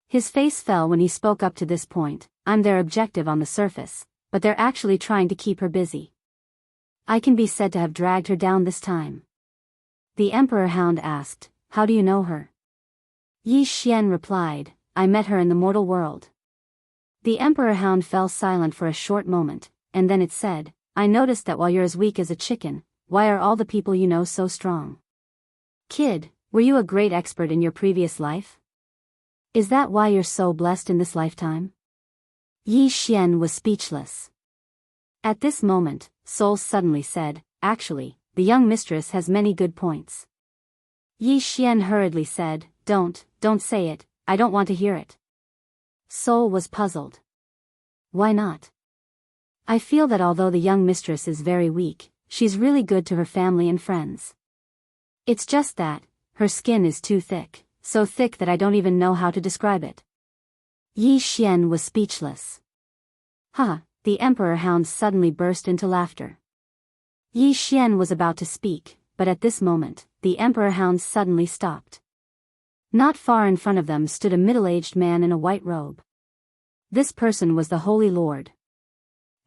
His face fell when he spoke up to this point. "I'm their objective on the surface, but they're actually trying to keep her busy. I can be said to have dragged her down this time." The Emperor Hound asked, "How do you know her?" Yi Xian replied, "I met her in the mortal world." The Emperor Hound fell silent for a short moment, and then it said, "I noticed that while you're as weak as a chicken, why are all the people you know so strong? Kid, were you a great expert in your previous life? Is that why you're so blessed in this lifetime?" Yi Xian was speechless. At this moment, Soul suddenly said, "Actually, the young mistress has many good points." Yi Xian hurriedly said, Don't say it, I don't want to hear it." Soul was puzzled. "Why not?" "I feel that although the young mistress is very weak, she's really good to her family and friends. It's just that, her skin is too thick, so thick that I don't even know how to describe it." Yi Xian was speechless. "Huh," the Emperor Hound suddenly burst into laughter. Yi Xian was about to speak, but at this moment, the Emperor Hound suddenly stopped. Not far in front of them stood a middle-aged man in a white robe. This person was the Holy Lord.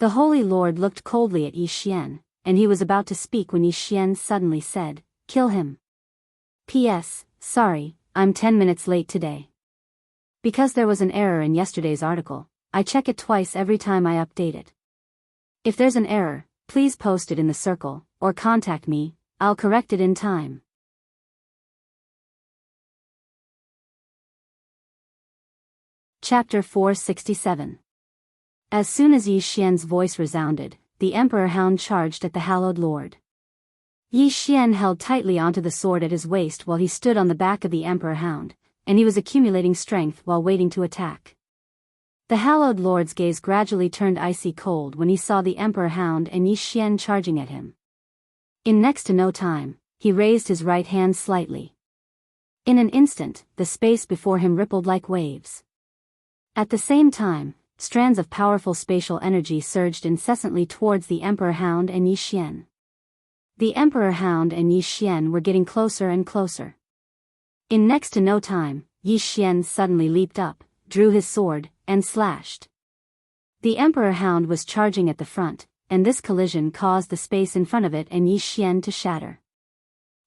The Holy Lord looked coldly at Yi Xian, and he was about to speak when Yi Xian suddenly said, "Kill him. P.S. Sorry, I'm 10 minutes late today. Because there was an error in yesterday's article, I check it twice every time I update it. If there's an error, please post it in the circle, or contact me, I'll correct it in time." Chapter 467. As soon as Yi Xian's voice resounded, the Emperor Hound charged at the Hallowed Lord. Yi Xian held tightly onto the sword at his waist while he stood on the back of the Emperor Hound, and he was accumulating strength while waiting to attack. The Hallowed Lord's gaze gradually turned icy cold when he saw the Emperor Hound and Yi Xian charging at him. In next to no time, he raised his right hand slightly. In an instant, the space before him rippled like waves. At the same time, strands of powerful spatial energy surged incessantly towards the Emperor Hound and Yi Xian. The Emperor Hound and Yi Xian were getting closer and closer. In next to no time, Yi Xian suddenly leaped up, drew his sword, and slashed. The Emperor Hound was charging at the front, and this collision caused the space in front of it and Yi Xian to shatter.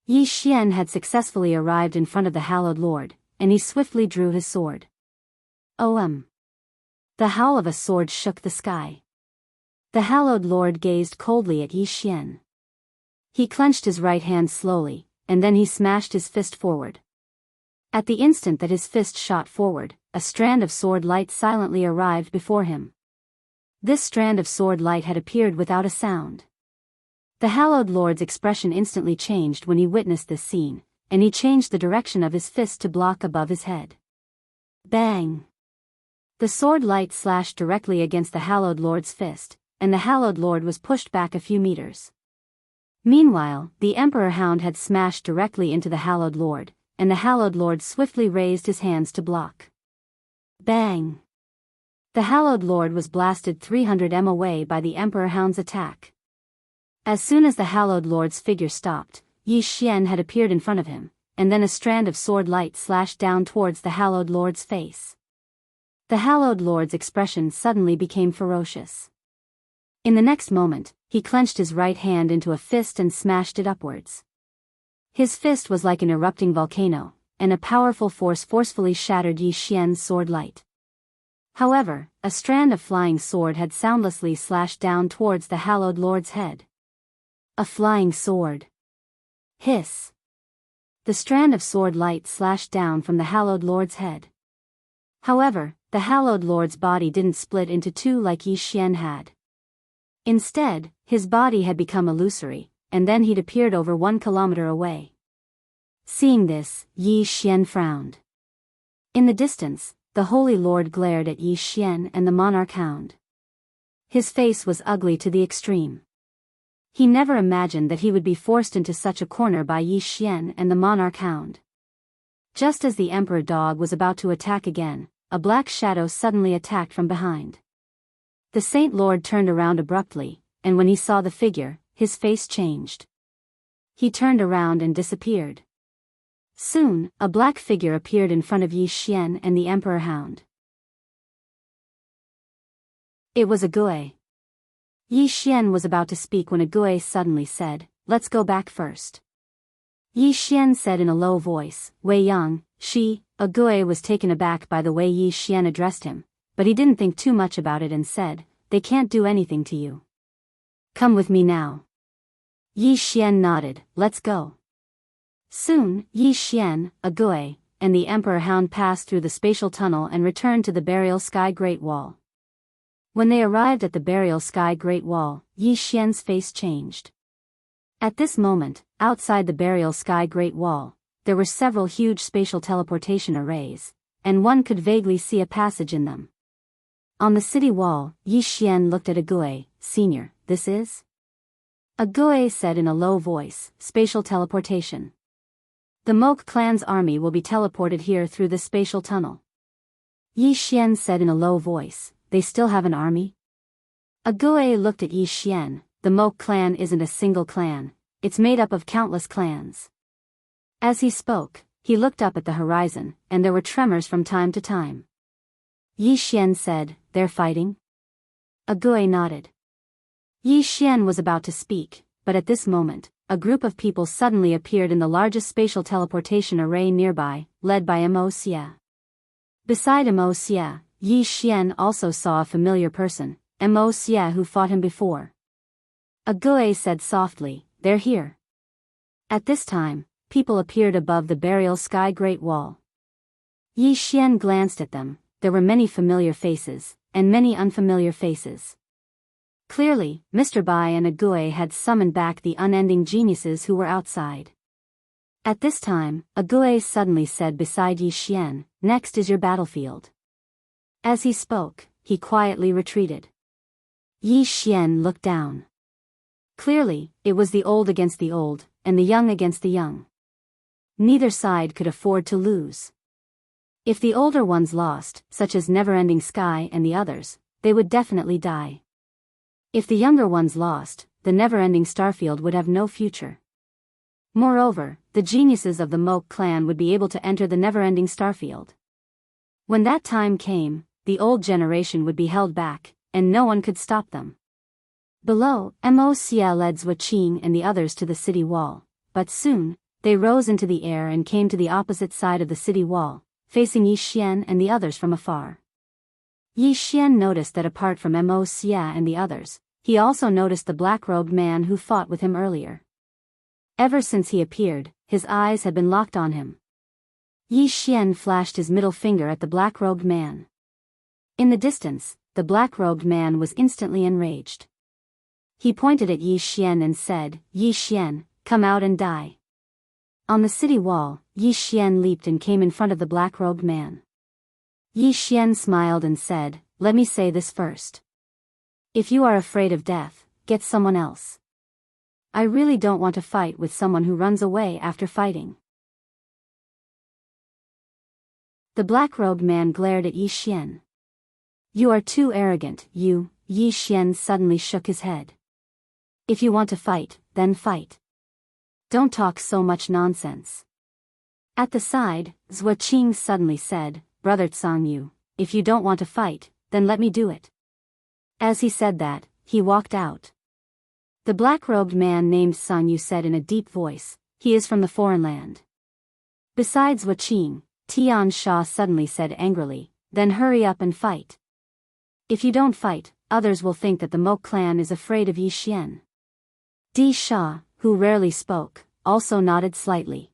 Yi Xian had successfully arrived in front of the Hallowed Lord, and he swiftly drew his sword. The howl of a sword shook the sky. The Hallowed Lord gazed coldly at Yi Xian. He clenched his right hand slowly, and then he smashed his fist forward. At the instant that his fist shot forward, a strand of sword light silently arrived before him. This strand of sword light had appeared without a sound. The Hallowed Lord's expression instantly changed when he witnessed this scene, and he changed the direction of his fist to block above his head. Bang! The sword light slashed directly against the Hallowed Lord's fist, and the Hallowed Lord was pushed back a few meters. Meanwhile, the Emperor Hound had smashed directly into the Hallowed Lord, and the Hallowed Lord swiftly raised his hands to block. Bang! The Hallowed Lord was blasted 300 m away by the Emperor Hound's attack. As soon as the Hallowed Lord's figure stopped, Yi Xian had appeared in front of him, and then a strand of sword light slashed down towards the Hallowed Lord's face. The Hallowed Lord's expression suddenly became ferocious. In the next moment, he clenched his right hand into a fist and smashed it upwards. His fist was like an erupting volcano, and a powerful force forcefully shattered Yi Xian's sword light. However, a strand of flying sword had soundlessly slashed down towards the Hallowed Lord's head. A flying sword. Hiss. The strand of sword light slashed down from the hallowed lord's head. However, the hallowed lord's body didn't split into two like Yi Xian had. Instead, his body had become illusory, and then he'd appeared over 1 kilometer away. Seeing this, Yi Xian frowned. In the distance, the Holy Lord glared at Yi Xian and the monarch hound. His face was ugly to the extreme. He never imagined that he would be forced into such a corner by Yi Xian and the monarch hound. Just as the emperor dog was about to attack again, a black shadow suddenly attacked from behind. The Saint Lord turned around abruptly, and when he saw the figure, his face changed. He turned around and disappeared. Soon, a black figure appeared in front of Yi Xian and the emperor hound. It was a Gui. Yi Xian was about to speak when a Gui suddenly said, "Let's go back first." Yi Xian said in a low voice, "Wei Yang." A Gui was taken aback by the way Yi Xian addressed him, but he didn't think too much about it and said, "They can't do anything to you. Come with me now." Yi Xian nodded, "Let's go." Soon, Yi Xian, a Gui, and the emperor hound passed through the spatial tunnel and returned to the burial sky Great Wall. When they arrived at the burial sky Great Wall, Yi Xian's face changed. At this moment, outside the burial sky Great Wall, there were several huge spatial teleportation arrays, and one could vaguely see a passage in them. On the city wall, Yi Xian looked at a Gui. "Senior, this is?" A Gui said in a low voice, "Spatial teleportation. The Moke clan's army will be teleported here through the spatial tunnel." Yi Xian said in a low voice, "They still have an army?" A Gui looked at Yi Xian. "The Moke clan isn't a single clan, it's made up of countless clans." As he spoke, he looked up at the horizon, and there were tremors from time to time. Yi Xian said, "They're fighting?" A Gui nodded. Yi Xian was about to speak, but at this moment, a group of people suddenly appeared in the largest spatial teleportation array nearby, led by Wuxia. Beside Wuxia, Yi Xian also saw a familiar person, Wuxia, who fought him before. A Gui said softly, "They're here." At this time, people appeared above the burial sky Great Wall. Yi Xian glanced at them. There were many familiar faces, and many unfamiliar faces. Clearly, Mr. Bai and a Gui had summoned back the unending geniuses who were outside. At this time, a Gui suddenly said beside Yi Xian, "Next is your battlefield." As he spoke, he quietly retreated. Yi Xian looked down. Clearly, it was the old against the old, and the young against the young. Neither side could afford to lose. If the older ones lost, such as Neverending Sky and the others, they would definitely die. If the younger ones lost, the Neverending Starfield would have no future. Moreover, the geniuses of the Moke clan would be able to enter the Neverending Starfield. When that time came, the old generation would be held back, and no one could stop them. Below, Wuxia led Zhuaqing and the others to the city wall, but soon, they rose into the air and came to the opposite side of the city wall, facing Yi Xian and the others from afar. Yi Xian noticed that apart from Wuxia and the others, he also noticed the black-robed man who fought with him earlier. Ever since he appeared, his eyes had been locked on him. Yi Xian flashed his middle finger at the black-robed man. In the distance, the black-robed man was instantly enraged. He pointed at Yi Xian and said, "Yi Xian, come out and die." On the city wall, Yi Xian leaped and came in front of the black-robed man. Yi Xian smiled and said, "Let me say this first. If you are afraid of death, get someone else. I really don't want to fight with someone who runs away after fighting." The black-robed man glared at Yi Xian. "You are too arrogant, you." Yi Xian suddenly shook his head. "If you want to fight, then fight. Don't talk so much nonsense." At the side, Zhuaqing suddenly said, "Brother Tsangyu, if you don't want to fight, then let me do it." As he said that, he walked out. The black-robed man named Tsangyu said in a deep voice, "He is from the foreign land." Besides Zhuaqing, Tian Sha suddenly said angrily, "Then hurry up and fight. If you don't fight, others will think that the Moke clan is afraid of Yi Xian." Di Sha, who rarely spoke, also nodded slightly.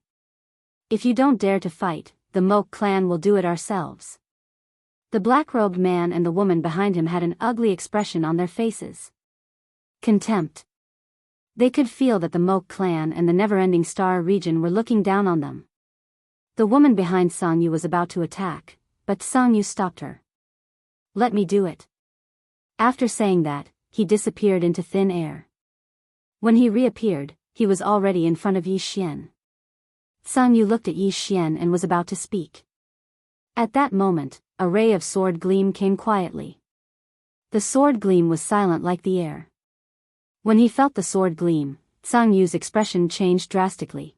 If you don't dare to fight, the Moke clan will do it ourselves. The black-robed man and the woman behind him had an ugly expression on their faces. Contempt. They could feel that the Moke clan and the Never-Ending Star region were looking down on them. The woman behind Song Yu was about to attack, but Song Yu stopped her. Let me do it. After saying that, he disappeared into thin air. When he reappeared, he was already in front of Yi Xian. Song Yu looked at Yi Xian and was about to speak. At that moment, a ray of sword gleam came quietly. The sword gleam was silent like the air. When he felt the sword gleam, Song Yu's expression changed drastically.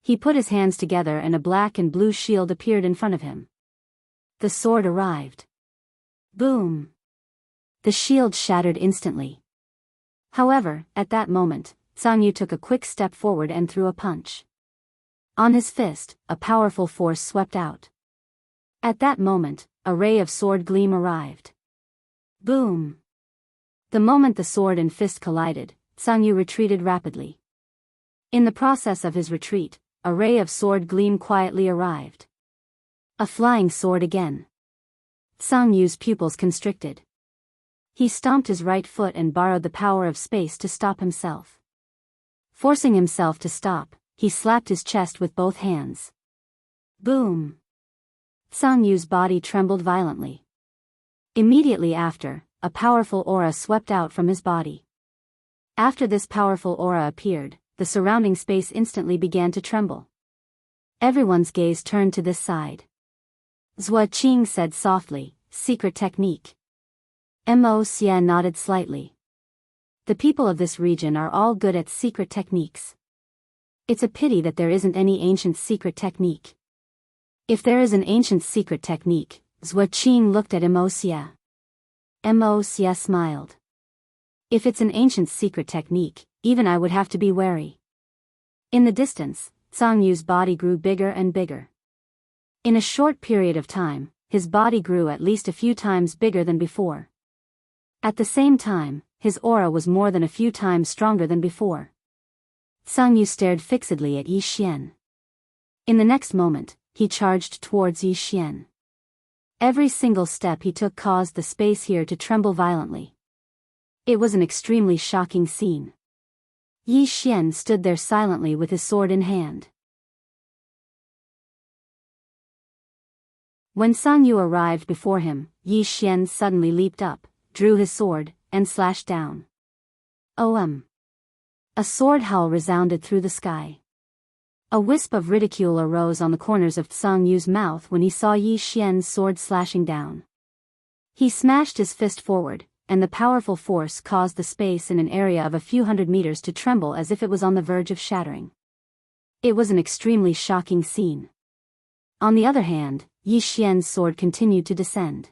He put his hands together and a black and blue shield appeared in front of him. The sword arrived. Boom! The shield shattered instantly. However, at that moment, Song Yu took a quick step forward and threw a punch. On his fist, a powerful force swept out. At that moment, a ray of sword gleam arrived. Boom! The moment the sword and fist collided, Song Yu retreated rapidly. In the process of his retreat, a ray of sword gleam quietly arrived. A flying sword again. Song Yu's pupils constricted. He stomped his right foot and borrowed the power of space to stop himself. Forcing himself to stop, he slapped his chest with both hands. Boom! Song Yu's body trembled violently. Immediately after, a powerful aura swept out from his body. After this powerful aura appeared, the surrounding space instantly began to tremble. Everyone's gaze turned to this side. Zhua Qing said softly, "Secret technique." Mo Xian nodded slightly. The people of this region are all good at secret techniques. It's a pity that there isn't any ancient secret technique. If there is an ancient secret technique, Zhua Qing looked at Mo Xia. Mo Xia smiled. If it's an ancient secret technique, even I would have to be wary. In the distance, Song Yu's body grew bigger and bigger. In a short period of time, his body grew at least a few times bigger than before. At the same time, his aura was more than a few times stronger than before. Song Yu stared fixedly at Yi Xian. In the next moment, he charged towards Yi Xian. Every single step he took caused the space here to tremble violently. It was an extremely shocking scene. Yi Xian stood there silently with his sword in hand. When Song Yu arrived before him, Yi Xian suddenly leaped up, drew his sword, and slashed down. A sword howl resounded through the sky. A wisp of ridicule arose on the corners of Song Yu's mouth when he saw Yi Xian's sword slashing down. He smashed his fist forward, and the powerful force caused the space in an area of a few hundred meters to tremble as if it was on the verge of shattering. It was an extremely shocking scene. On the other hand, Yi Xian's sword continued to descend.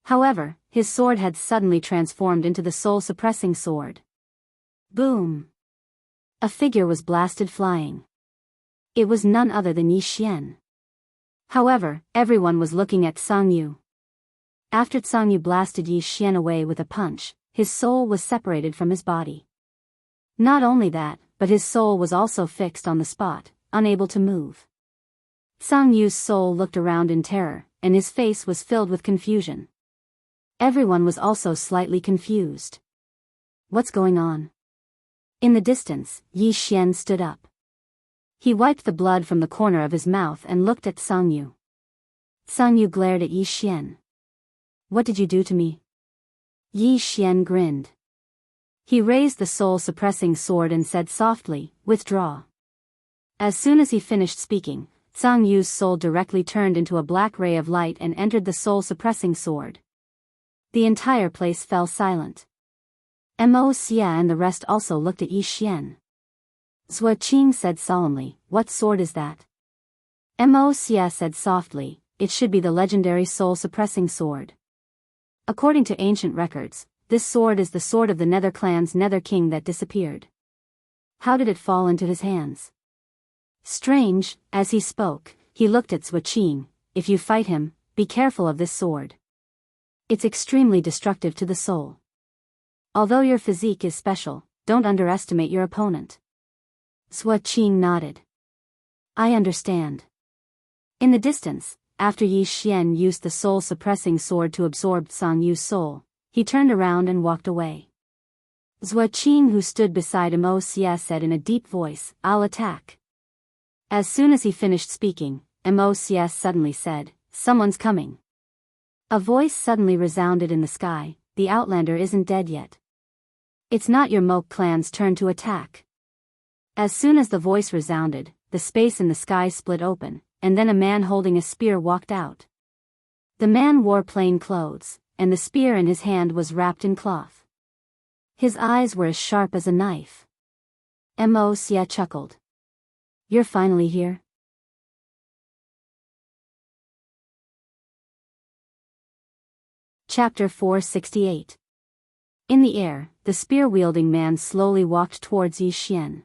However, his sword had suddenly transformed into the soul-suppressing sword. Boom! A figure was blasted flying. It was none other than Yi Xian. However, everyone was looking at Song Yu. After Song Yu blasted Yi Xian away with a punch, his soul was separated from his body. Not only that, but his soul was also fixed on the spot, unable to move. Song Yu's soul looked around in terror, and his face was filled with confusion. Everyone was also slightly confused. What's going on? In the distance, Yi Xian stood up. He wiped the blood from the corner of his mouth and looked at Song Yu. Song Yu glared at Yi Xian. What did you do to me? Yi Xian grinned. He raised the soul-suppressing sword and said softly, "Withdraw." As soon as he finished speaking, Song Yu's soul directly turned into a black ray of light and entered the soul-suppressing sword. The entire place fell silent. Mo Xia and the rest also looked at Yi Xian. Zhua Qing said solemnly, "What sword is that?" Mo Xia said softly, "It should be the legendary soul-suppressing sword. According to ancient records, this sword is the sword of the Nether clan's Nether King that disappeared. How did it fall into his hands?" Strange, as he spoke, he looked at Zhua Qing. "If you fight him, be careful of this sword. It's extremely destructive to the soul. Although your physique is special, don't underestimate your opponent." Zhua Qing nodded. I understand. In the distance, after Yi Xian used the soul-suppressing sword to absorb Sang Yu's soul, he turned around and walked away. Zhua Qing, who stood beside Mo Xie, said in a deep voice, "I'll attack." As soon as he finished speaking, Mo Xie suddenly said, "Someone's coming." A voice suddenly resounded in the sky, "The Outlander isn't dead yet. It's not your Moke clan's turn to attack." As soon as the voice resounded, the space in the sky split open, and then a man holding a spear walked out. The man wore plain clothes, and the spear in his hand was wrapped in cloth. His eyes were as sharp as a knife. Mo Xie chuckled. "You're finally here?" Chapter 468. In the air, the spear-wielding man slowly walked towards Yi Xian.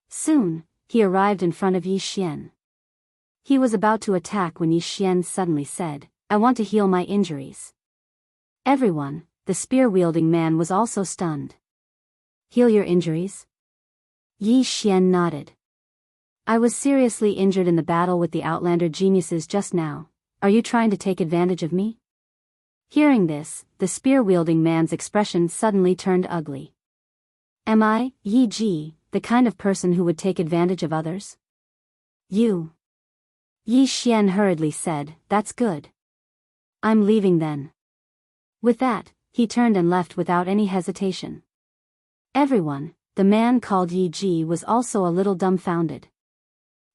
Soon, he arrived in front of Yi Xian. He was about to attack when Yi Xian suddenly said, "I want to heal my injuries." Everyone, the spear-wielding man was also stunned. "Heal your injuries?" Yi Xian nodded. "I was seriously injured in the battle with the Outlander geniuses just now. Are you trying to take advantage of me?" Hearing this, the spear-wielding man's expression suddenly turned ugly. "Am I, Yi Ji, the kind of person who would take advantage of others?" "You." Yi Xian hurriedly said, "That's good. I'm leaving then." With that, he turned and left without any hesitation. Everyone, the man called Yi Ji was also a little dumbfounded.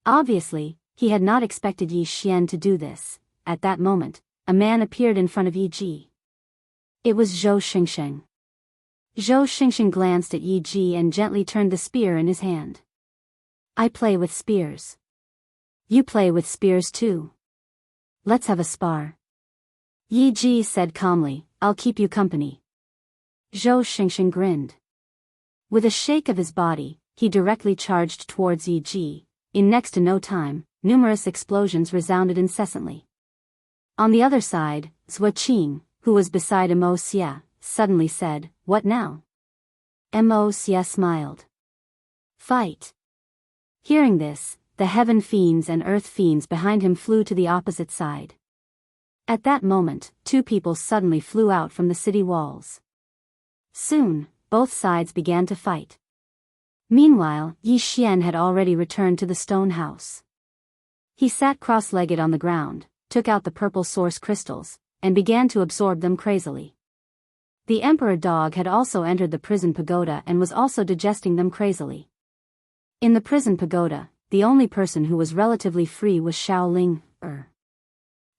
Obviously, he had not expected Yi Xian to do this. At that moment, a man appeared in front of Yi Ji. It was Zhou Xingsheng. Zhou Xingsheng glanced at Yi Ji and gently turned the spear in his hand. "I play with spears. You play with spears too. Let's have a spar." Yi Ji said calmly, "I'll keep you company." Zhou Xingsheng grinned. With a shake of his body, he directly charged towards Yi Ji. In next to no time, numerous explosions resounded incessantly. On the other side, Zhua Qing, who was beside Mo Xie, suddenly said, "What now?" Mo Xie smiled. "Fight." Hearing this, the heaven fiends and earth fiends behind him flew to the opposite side. At that moment, two people suddenly flew out from the city walls. Soon, both sides began to fight. Meanwhile, Yi Xian had already returned to the stone house. He sat cross-legged on the ground, took out the purple source crystals, and began to absorb them crazily. The emperor dog had also entered the prison pagoda and was also digesting them crazily. In the prison pagoda, the only person who was relatively free was Xiaoling.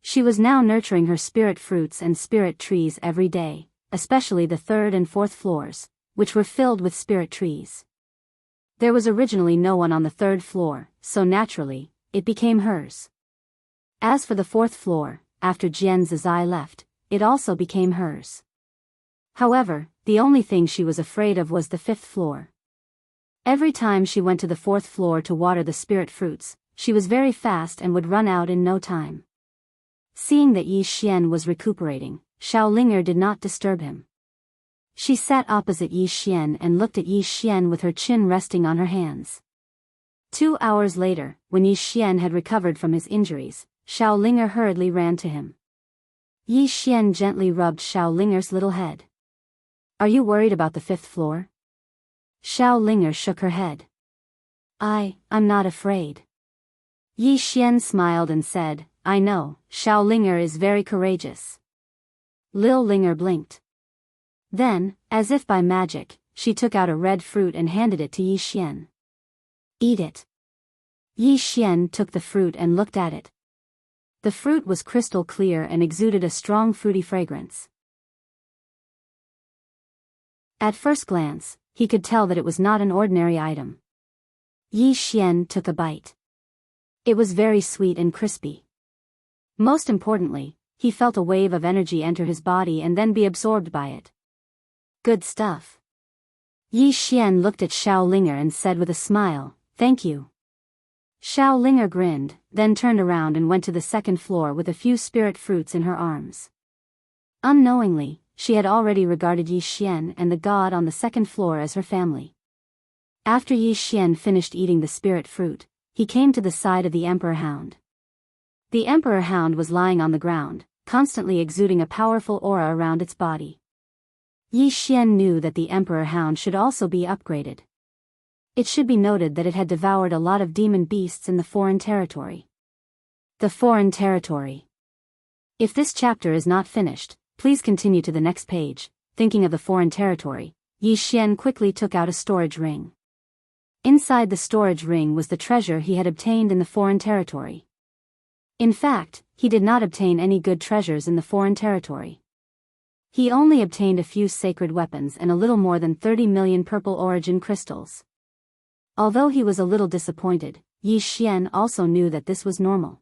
She was now nurturing her spirit fruits and spirit trees every day, especially the third and fourth floors, which were filled with spirit trees. There was originally no one on the third floor, so naturally, it became hers. As for the fourth floor, after Jian Zizai left, it also became hers. However, the only thing she was afraid of was the fifth floor. Every time she went to the fourth floor to water the spirit fruits, she was very fast and would run out in no time. Seeing that Yi Xian was recuperating, Xiaolinger did not disturb him. She sat opposite Yi Xian and looked at Yi Xian with her chin resting on her hands. 2 hours later, when Yi Xian had recovered from his injuries, Xiaolinger hurriedly ran to him. Yi Xian gently rubbed Xiaolinger's little head. "Are you worried about the fifth floor?" Xiaolinger shook her head. I'm not afraid." Yi Xian smiled and said, "I know, Xiaolinger is very courageous." Lil Linger blinked. Then, as if by magic, she took out a red fruit and handed it to Yi Xian. "Eat it." Yi Xian took the fruit and looked at it. The fruit was crystal clear and exuded a strong fruity fragrance. At first glance, he could tell that it was not an ordinary item. Yi Xian took a bite. It was very sweet and crispy. Most importantly, he felt a wave of energy enter his body and then be absorbed by it. Good stuff. Yi Xian looked at Xiaolinger and said with a smile, "Thank you." Xiaolinger grinned, then turned around and went to the second floor with a few spirit fruits in her arms. Unknowingly, she had already regarded Yi Xian and the god on the second floor as her family. After Yi Xian finished eating the spirit fruit, he came to the side of the emperor hound. The emperor hound was lying on the ground, constantly exuding a powerful aura around its body. Yi Xian knew that the emperor hound should also be upgraded. It should be noted that it had devoured a lot of demon beasts in the foreign territory. The foreign territory. If this chapter is not finished, please continue to the next page. Thinking of the foreign territory, Yi Xian quickly took out a storage ring. Inside the storage ring was the treasure he had obtained in the foreign territory. In fact, he did not obtain any good treasures in the foreign territory. He only obtained a few sacred weapons and a little more than 30 million purple origin crystals. Although he was a little disappointed, Yi Xian also knew that this was normal.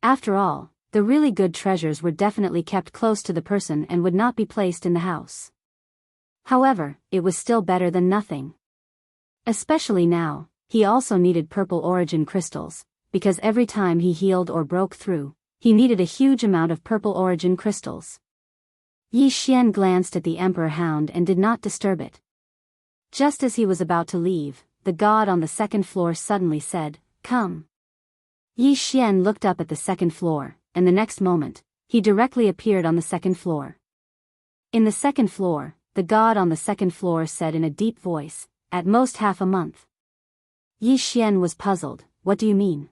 After all, the really good treasures were definitely kept close to the person and would not be placed in the house. However, it was still better than nothing. Especially now, he also needed purple origin crystals, because every time he healed or broke through, he needed a huge amount of purple origin crystals. Yi Xian glanced at the emperor hound and did not disturb it. Just as he was about to leave, the god on the second floor suddenly said, "Come." Yi Xian looked up at the second floor, and the next moment, he directly appeared on the second floor. In the second floor, the god on the second floor said in a deep voice, "At most half a month." Yi Xian was puzzled. "What do you mean?"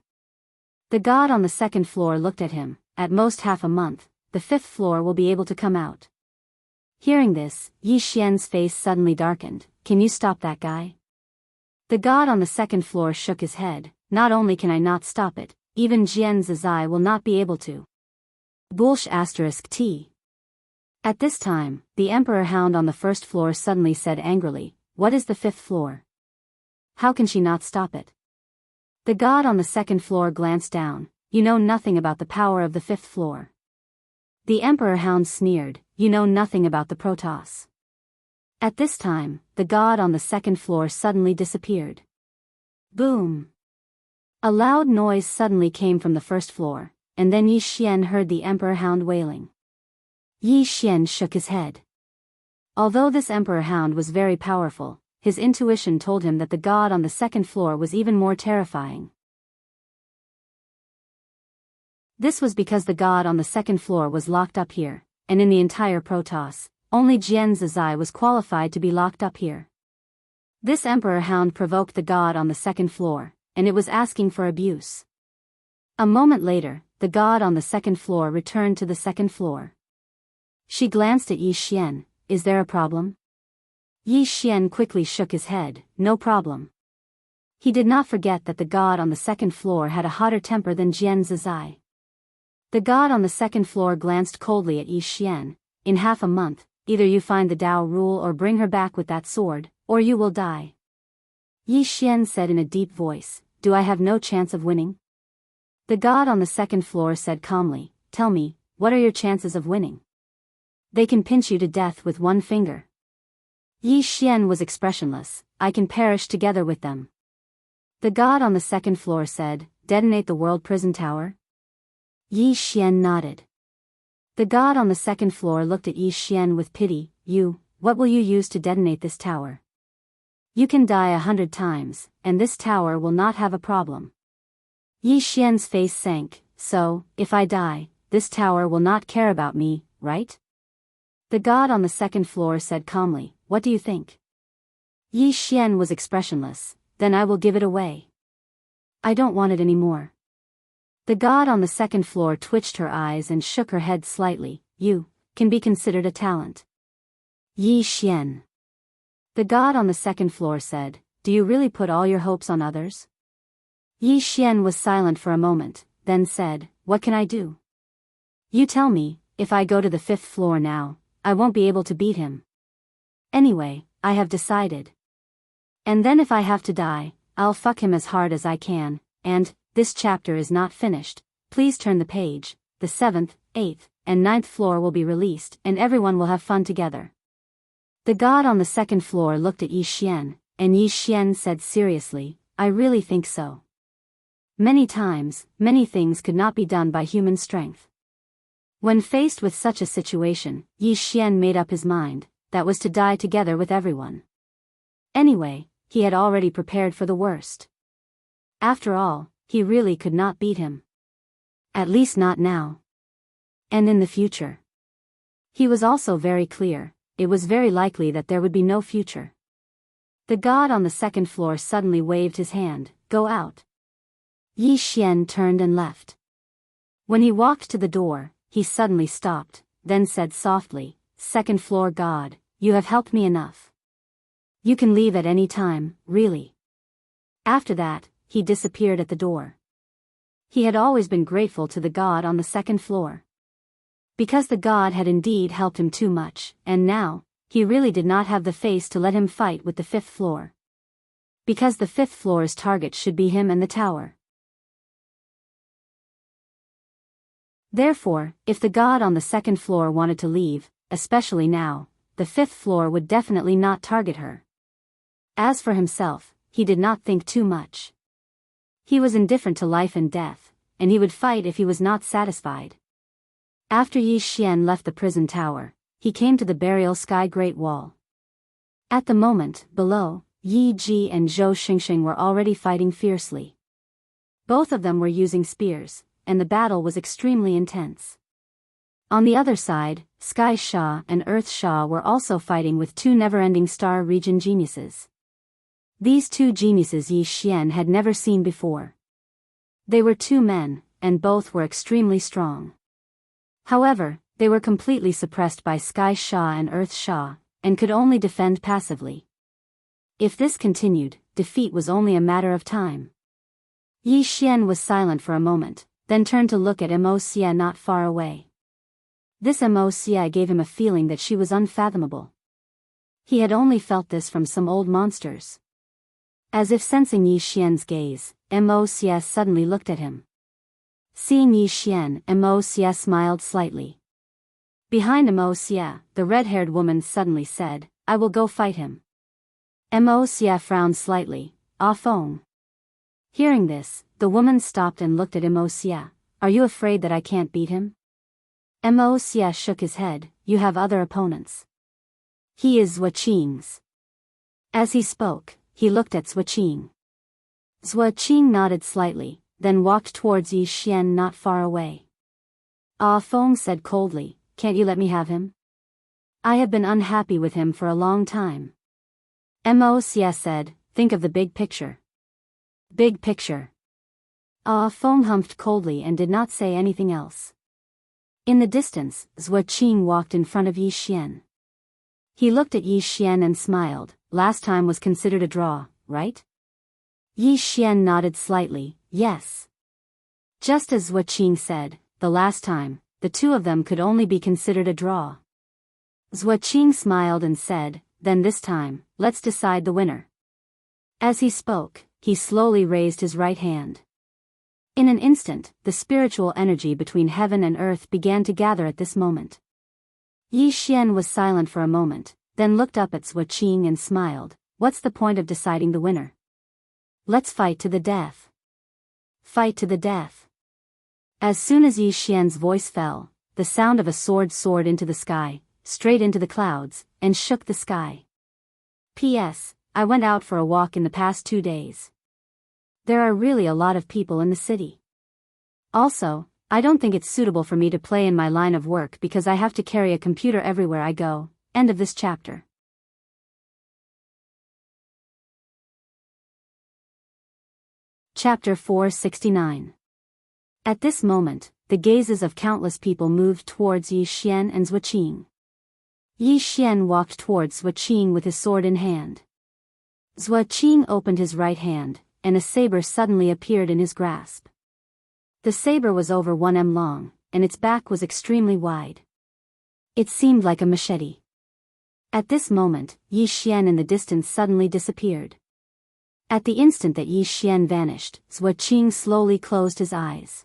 The god on the second floor looked at him. "At most half a month, the fifth floor will be able to come out." Hearing this, Yi Xian's face suddenly darkened. "Can you stop that guy?" The god on the second floor shook his head. "Not only can I not stop it, even Jian Zizai will not be able to." *T. At this time, the emperor hound on the first floor suddenly said angrily, "What is the fifth floor? How can she not stop it?" The god on the second floor glanced down. "You know nothing about the power of the fifth floor." The emperor hound sneered, "You know nothing about the Protoss." At this time, the god on the second floor suddenly disappeared. Boom! A loud noise suddenly came from the first floor, and then Yi Xian heard the emperor hound wailing. Yi Xian shook his head. Although this emperor hound was very powerful, his intuition told him that the god on the second floor was even more terrifying. This was because the god on the second floor was locked up here, and in the entire Protoss, only Jian Zizai was qualified to be locked up here. This emperor hound provoked the god on the second floor, and it was asking for abuse. A moment later, the god on the second floor returned to the second floor. She glanced at Yi Xian. "Is there a problem?" Yi Xian quickly shook his head. "No problem." He did not forget that the god on the second floor had a hotter temper than Jian Zizai. The god on the second floor glanced coldly at Yi Xian. "In half a month, either you find the Dao rule or bring her back with that sword, or you will die." Yi Xian said in a deep voice, "Do I have no chance of winning?" The god on the second floor said calmly, "Tell me, what are your chances of winning? They can pinch you to death with one finger." Yi Xian was expressionless. "I can perish together with them." The god on the second floor said, "Detonate the world prison tower?" Yi Xian nodded. The god on the second floor looked at Yi Xian with pity. What will you use to detonate this tower? You can die 100 times, and this tower will not have a problem." Yi Xian's face sank. "So, if I die, this tower will not care about me, right?" The god on the second floor said calmly, "What do you think?" Yi Xian was expressionless. "Then I will give it away. I don't want it anymore." The god on the second floor twitched her eyes and shook her head slightly. "You can be considered a talent." Yi Xian. The god on the second floor said, "Do you really put all your hopes on others?" Yi Xian was silent for a moment, then said, "What can I do?" "You tell me. If I go to the fifth floor now, I won't be able to beat him. Anyway, I have decided. And then if I have to die, I'll fuck him as hard as I can, and this chapter is not finished. Please turn the page. The 7th, 8th, and 9th floor will be released and everyone will have fun together." The god on the second floor looked at Yi Xian, and Yi Xian said seriously, "I really think so. Many times, many things could not be done by human strength." When faced with such a situation, Yi Xian made up his mind, that was to die together with everyone. Anyway, he had already prepared for the worst. After all, he really could not beat him. At least not now. And in the future. He was also very clear, it was very likely that there would be no future. The god on the second floor suddenly waved his hand, "Go out." Yi Xian turned and left. When he walked to the door, he suddenly stopped, then said softly, "Second floor god, you have helped me enough. You can leave at any time, really." After that, he disappeared at the door. He had always been grateful to the god on the second floor. Because the god had indeed helped him too much, and now, he really did not have the face to let him fight with the fifth floor. Because the fifth floor's target should be him and the tower. Therefore, if the god on the second floor wanted to leave, especially now, the fifth floor would definitely not target her. As for himself, he did not think too much. He was indifferent to life and death, and he would fight if he was not satisfied. After Yi Xian left the prison tower, he came to the burial sky Great Wall. At the moment, below, Yi Ji and Zhou Xingxing were already fighting fiercely. Both of them were using spears, and the battle was extremely intense. On the other side, Sky Sha and Earth Sha were also fighting with two never-ending star region geniuses. These two geniuses Yi Xian had never seen before. They were two men, and both were extremely strong. However, they were completely suppressed by Sky Sha and Earth Sha, and could only defend passively. If this continued, defeat was only a matter of time. Yi Xian was silent for a moment, then turned to look at Xia not far away. This Xia gave him a feeling that she was unfathomable. He had only felt this from some old monsters. As if sensing Yi Xian's gaze, Xia suddenly looked at him. Seeing Yi Xian, Xia smiled slightly. Behind Xia, the red-haired woman suddenly said, "I will go fight him." Xia frowned slightly, "Ah Feng." Hearing this, the woman stopped and looked at Xia. "Are you afraid that I can't beat him?" Xia shook his head, "You have other opponents. He is Zhuo. As he spoke, he looked at Zhuo. Zhuo nodded slightly, then walked towards Yi Xian not far away. Ah Feng said coldly, "Can't you let me have him? I have been unhappy with him for a long time." Xia said, "Think of the big picture." Big picture. Ah Feng humphed coldly and did not say anything else. In the distance, Zhuo walked in front of Yi Xian. He looked at Yi Xian and smiled. "Last time was considered a draw, right?" Yi Xian nodded slightly, "Yes." Just as Zhuo said, the last time, the two of them could only be considered a draw. Zhuo smiled and said, "Then this time, let's decide the winner." As he spoke, he slowly raised his right hand. In an instant, the spiritual energy between heaven and earth began to gather at this moment. Yi Xian was silent for a moment, then looked up at Zhuo and smiled. "What's the point of deciding the winner? Let's fight to the death." Fight to the death. As soon as Yi Xian's voice fell, the sound of a sword soared into the sky, straight into the clouds, and shook the sky. P.S. I went out for a walk in the past 2 days. There are really a lot of people in the city. Also, I don't think it's suitable for me to play in my line of work because I have to carry a computer everywhere I go. End of this chapter. Chapter 469. At this moment, the gazes of countless people moved towards Yi Xian and Zhuo. Yi Xian walked towards Zhuo with his sword in hand. Zhuo opened his right hand, and a saber suddenly appeared in his grasp. The saber was over 1 m long, and its back was extremely wide. It seemed like a machete. At this moment, Yi Xian in the distance suddenly disappeared. At the instant that Yi Xian vanished, Zhuo slowly closed his eyes.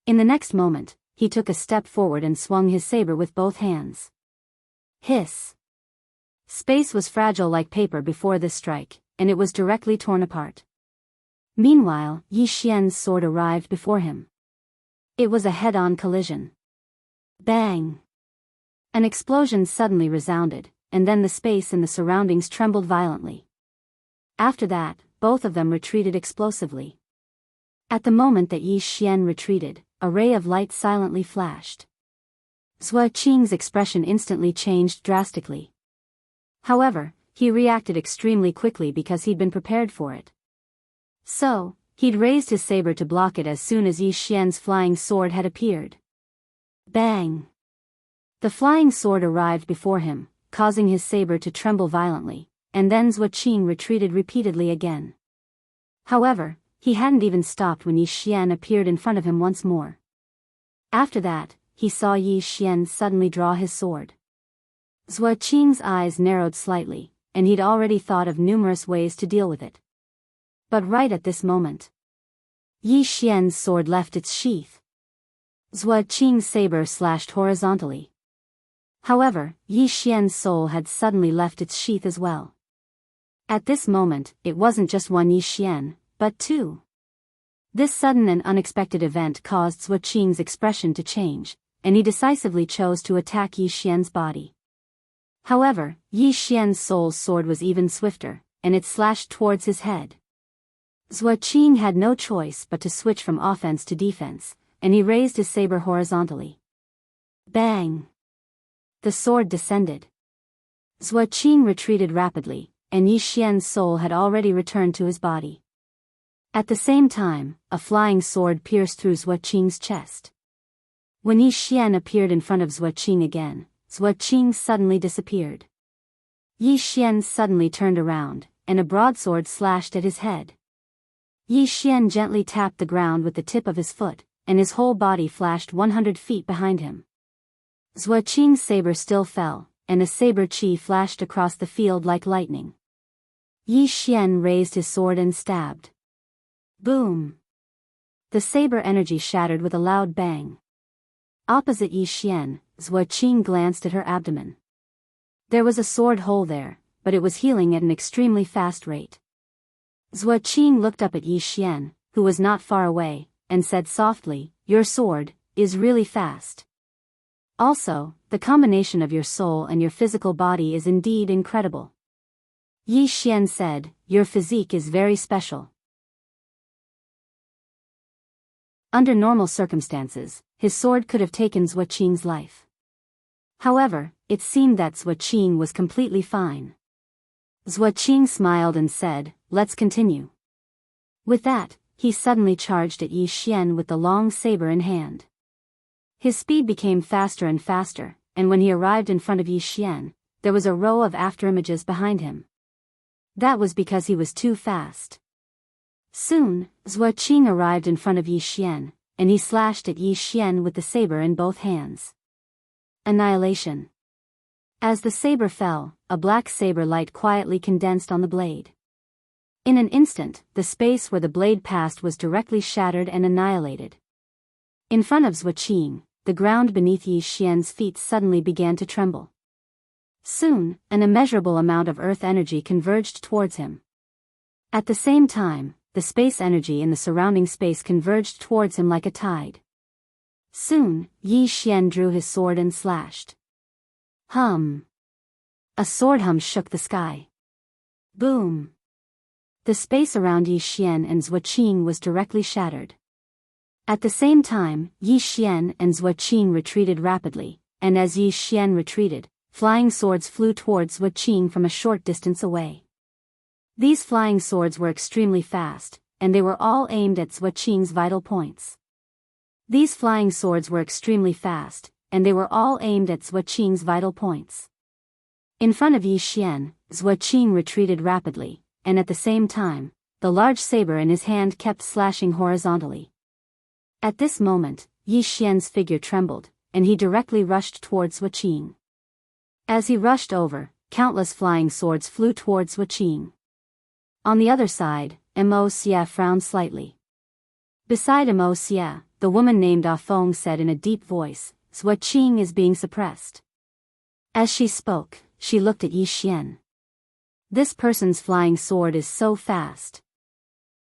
In the next moment, he took a step forward and swung his saber with both hands. Hiss! Space was fragile like paper before this strike, and it was directly torn apart. Meanwhile, Yi Xian's sword arrived before him. It was a head-on collision. Bang! An explosion suddenly resounded, and then the space in the surroundings trembled violently. After that, both of them retreated explosively. At the moment that Yi Xian retreated, a ray of light silently flashed. Zhuo Qing's expression instantly changed drastically. However, he reacted extremely quickly because he'd been prepared for it. So, he'd raised his saber to block it as soon as Yi Xian's flying sword had appeared. Bang! The flying sword arrived before him, causing his saber to tremble violently, and then Zhuo Qing retreated repeatedly again. However, he hadn't even stopped when Yi Xian appeared in front of him once more. After that, he saw Yi Xian suddenly draw his sword. Zhuo Qing's eyes narrowed slightly, and he'd already thought of numerous ways to deal with it. But right at this moment, Yi Xian's sword left its sheath. Zhuo Qing's saber slashed horizontally. However, Yi Xian's soul had suddenly left its sheath as well. At this moment, it wasn't just one Yi Xian, but two. This sudden and unexpected event caused Zhuo Qing's expression to change, and he decisively chose to attack Yi Xian's body. However, Yi Xian's soul's sword was even swifter, and it slashed towards his head. Zhuo Qing had no choice but to switch from offense to defense, and he raised his saber horizontally. Bang! The sword descended. Zhuo Qing retreated rapidly, and Yi Xian's soul had already returned to his body. At the same time, a flying sword pierced through Zhuo Qing's chest. When Yi Xian appeared in front of Zhuo Qing again, Zhuo Qing suddenly disappeared. Yi Xian suddenly turned around, and a broadsword slashed at his head. Yi Xian gently tapped the ground with the tip of his foot, and his whole body flashed 100 feet behind him. Zhuo Qing's saber still fell, and a saber chi flashed across the field like lightning. Yi Xian raised his sword and stabbed. Boom! The saber energy shattered with a loud bang. Opposite Yi Xian, Zhuo Qing glanced at her abdomen. There was a sword hole there, but it was healing at an extremely fast rate. Zhuo Qing looked up at Yi Xian, who was not far away, and said softly, "Your sword is really fast. Also, the combination of your soul and your physical body is indeed incredible." Yi Xian said, "Your physique is very special." Under normal circumstances, his sword could have taken Zhuo Qing's life. However, it seemed that Zhuo Qing was completely fine. Zhuo Qing smiled and said, "Let's continue." With that, he suddenly charged at Yi Xian with the long saber in hand. His speed became faster and faster, and when he arrived in front of Yi Xian, there was a row of afterimages behind him. That was because he was too fast. Soon, Zhuo Qing arrived in front of Yi Xian, and he slashed at Yi Xian with the saber in both hands. Annihilation. As the saber fell, a black saber light quietly condensed on the blade. In an instant, the space where the blade passed was directly shattered and annihilated. In front of Zhuo Qing, the ground beneath Yi Xian's feet suddenly began to tremble. Soon, an immeasurable amount of earth energy converged towards him. At the same time, the space energy in the surrounding space converged towards him like a tide. Soon, Yi Xian drew his sword and slashed. Hum! A sword hum shook the sky. Boom! The space around Yi Xian and Zhuo Qing was directly shattered. At the same time, Yi Xian and Zhuo Qing retreated rapidly, and as Yi Xian retreated, flying swords flew towards Zhuo Qing from a short distance away. These flying swords were extremely fast, and they were all aimed at Zhuo Qing's vital points. These flying swords were extremely fast, and they were all aimed at Zhuo Qing's vital points. In front of Yi Xian, Zhuo Qing retreated rapidly, and at the same time, the large saber in his hand kept slashing horizontally. At this moment, Yi Xian's figure trembled, and he directly rushed towards Zhuo Qing. As he rushed over, countless flying swords flew towards Zhuo Qing. On the other side, Mo Xia frowned slightly. Beside Mo Xia, the woman named Ah Feng said in a deep voice, "Zhuo Qing is being suppressed." As she spoke, she looked at Yi Xian. "This person's flying sword is so fast."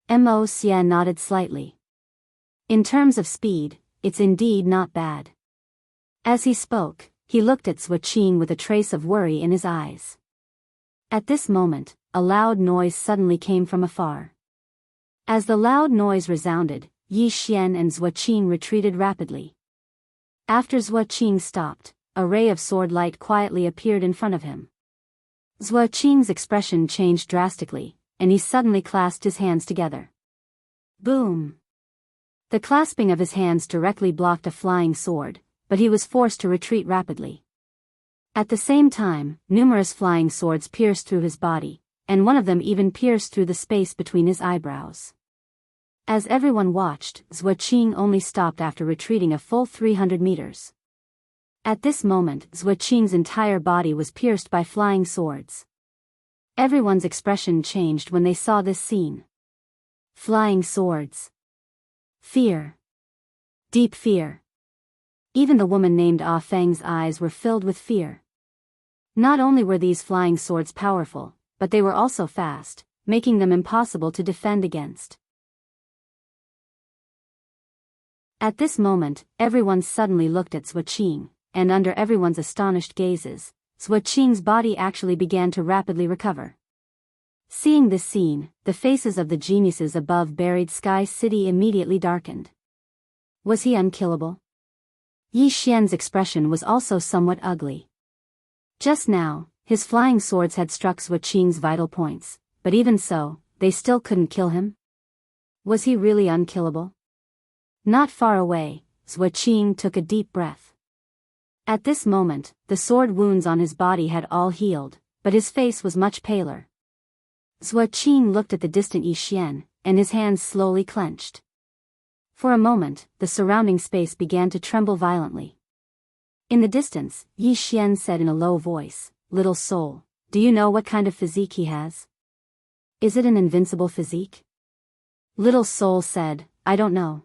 Mo Xia nodded slightly. "In terms of speed, it's indeed not bad." As he spoke, he looked at Zhuo Qing with a trace of worry in his eyes. At this moment, a loud noise suddenly came from afar. As the loud noise resounded, Yi Xian and Zhuo Qing retreated rapidly. After Zhuo Qing stopped, a ray of sword light quietly appeared in front of him. Zhuo Qing's expression changed drastically, and he suddenly clasped his hands together. Boom! The clasping of his hands directly blocked a flying sword, but he was forced to retreat rapidly. At the same time, numerous flying swords pierced through his body, and one of them even pierced through the space between his eyebrows. As everyone watched, Zhuo Qing only stopped after retreating a full 300 meters. At this moment, Zhuo Qing's entire body was pierced by flying swords. Everyone's expression changed when they saw this scene. Flying swords. Fear. Deep fear. Even the woman named Ah Feng's eyes were filled with fear. Not only were these flying swords powerful, but they were also fast, making them impossible to defend against. At this moment, everyone suddenly looked at Zhuo Qing, and under everyone's astonished gazes, Zhuo Qing's body actually began to rapidly recover. Seeing this scene, the faces of the geniuses above Buried Sky City immediately darkened. Was he unkillable? Yi Xian's expression was also somewhat ugly. Just now, his flying swords had struck Zhuo Qing's vital points, but even so, they still couldn't kill him. Was he really unkillable? Not far away, Zhuo Qing took a deep breath. At this moment, the sword wounds on his body had all healed, but his face was much paler. Zhuo Qing looked at the distant Yi Xian, and his hands slowly clenched. For a moment, the surrounding space began to tremble violently. In the distance, Yi Xian said in a low voice, "Little soul, do you know what kind of physique he has? Is it an invincible physique?" Little soul said, "I don't know."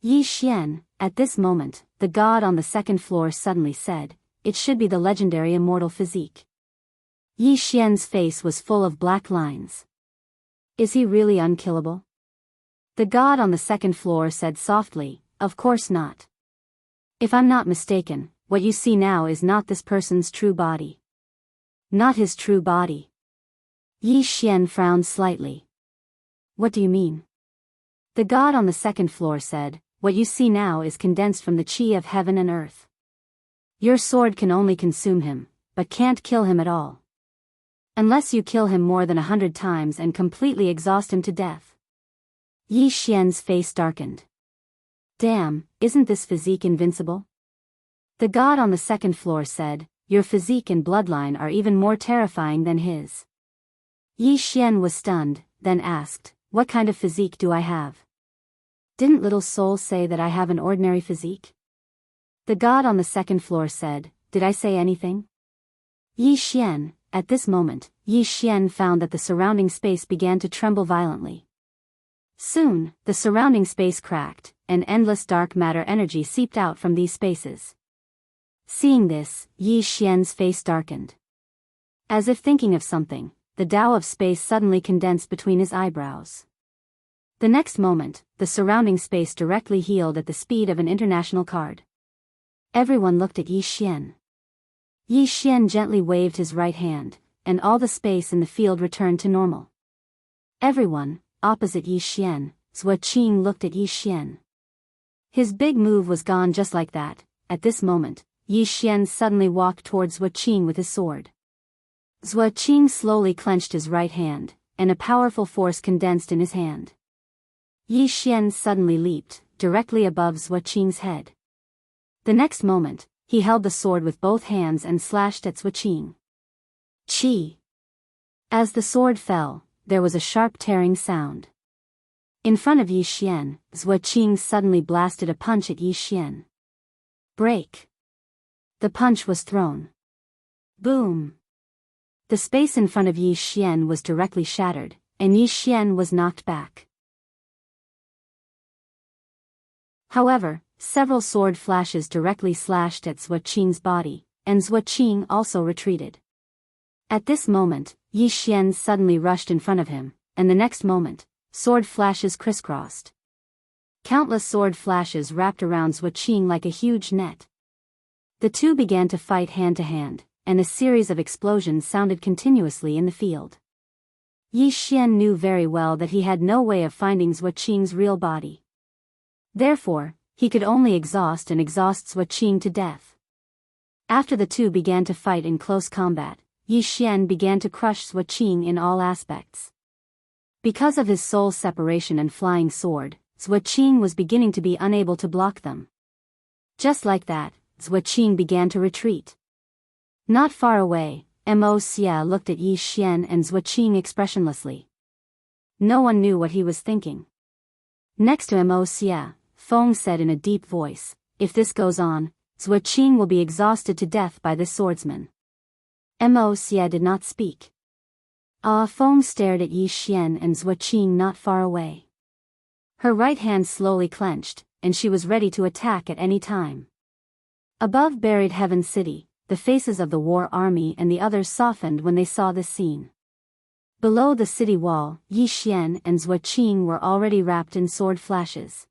Yi Xian, at this moment, the god on the second floor suddenly said, "It should be the legendary immortal physique." Yi Xian's face was full of black lines. Is he really unkillable? The god on the second floor said softly, "Of course not. If I'm not mistaken, what you see now is not this person's true body." Not his true body. Yi Xian frowned slightly. What do you mean? The god on the second floor said, "What you see now is condensed from the chi of heaven and earth. Your sword can only consume him, but can't kill him at all. Unless you kill him more than 100 times and completely exhaust him to death." Yi Xian's face darkened. Damn, isn't this physique invincible? The god on the second floor said, "Your physique and bloodline are even more terrifying than his." Yi Xian was stunned, then asked, "What kind of physique do I have? Didn't Little Soul say that I have an ordinary physique?" The god on the second floor said, "Did I say anything?" Yi Xian, at this moment, Yi Xian found that the surrounding space began to tremble violently. Soon, the surrounding space cracked, and endless dark matter energy seeped out from these spaces. Seeing this, Yi Xian's face darkened. As if thinking of something, the Tao of space suddenly condensed between his eyebrows. The next moment, the surrounding space directly healed at the speed of an international card. Everyone looked at Yi Xian. Yi Xian gently waved his right hand, and all the space in the field returned to normal. Everyone, opposite Yi Xian, Zhuo Qing looked at Yi Xian. His big move was gone just like that. At this moment, Yi Xian suddenly walked towards Zhuo Qing with his sword. Zhuo Qing slowly clenched his right hand, and a powerful force condensed in his hand. Yi Xian suddenly leaped, directly above Zhuo Qing's head. The next moment, he held the sword with both hands and slashed at Zhuo Qing. Chi! As the sword fell, there was a sharp tearing sound. In front of Yi Xian, Zhuo Qing suddenly blasted a punch at Yi Xian. Break! The punch was thrown. Boom! The space in front of Yi Xian was directly shattered, and Yi Xian was knocked back. However, several sword flashes directly slashed at Zhuo Qing's body, and Zhuo Qing also retreated. At this moment, Yi Xian suddenly rushed in front of him, and the next moment, sword flashes crisscrossed. Countless sword flashes wrapped around Zhuo Qing like a huge net. The two began to fight hand to hand, and a series of explosions sounded continuously in the field. Yi Xian knew very well that he had no way of finding Zhua Qing's real body. Therefore, he could only exhaust Zhua Qing to death. After the two began to fight in close combat, Yi Xian began to crush Zhua Qing in all aspects. Because of his soul separation and flying sword, Zhua Qing was beginning to be unable to block them. Just like that, Zhua Qing began to retreat. Not far away, Mo Xia looked at Yi Xian and Zhua Qing expressionlessly. No one knew what he was thinking. Next to Mo Xia, Feng said in a deep voice, "If this goes on, Zhua Qing will be exhausted to death by this swordsman." Mo Xia did not speak. Feng stared at Yi Xian and Zhua Qing not far away. Her right hand slowly clenched, and she was ready to attack at any time. Above buried Heaven City, the faces of the war army and the others softened when they saw this scene. Below the city wall, Yi Xian and Zhua Qing were already wrapped in sword flashes.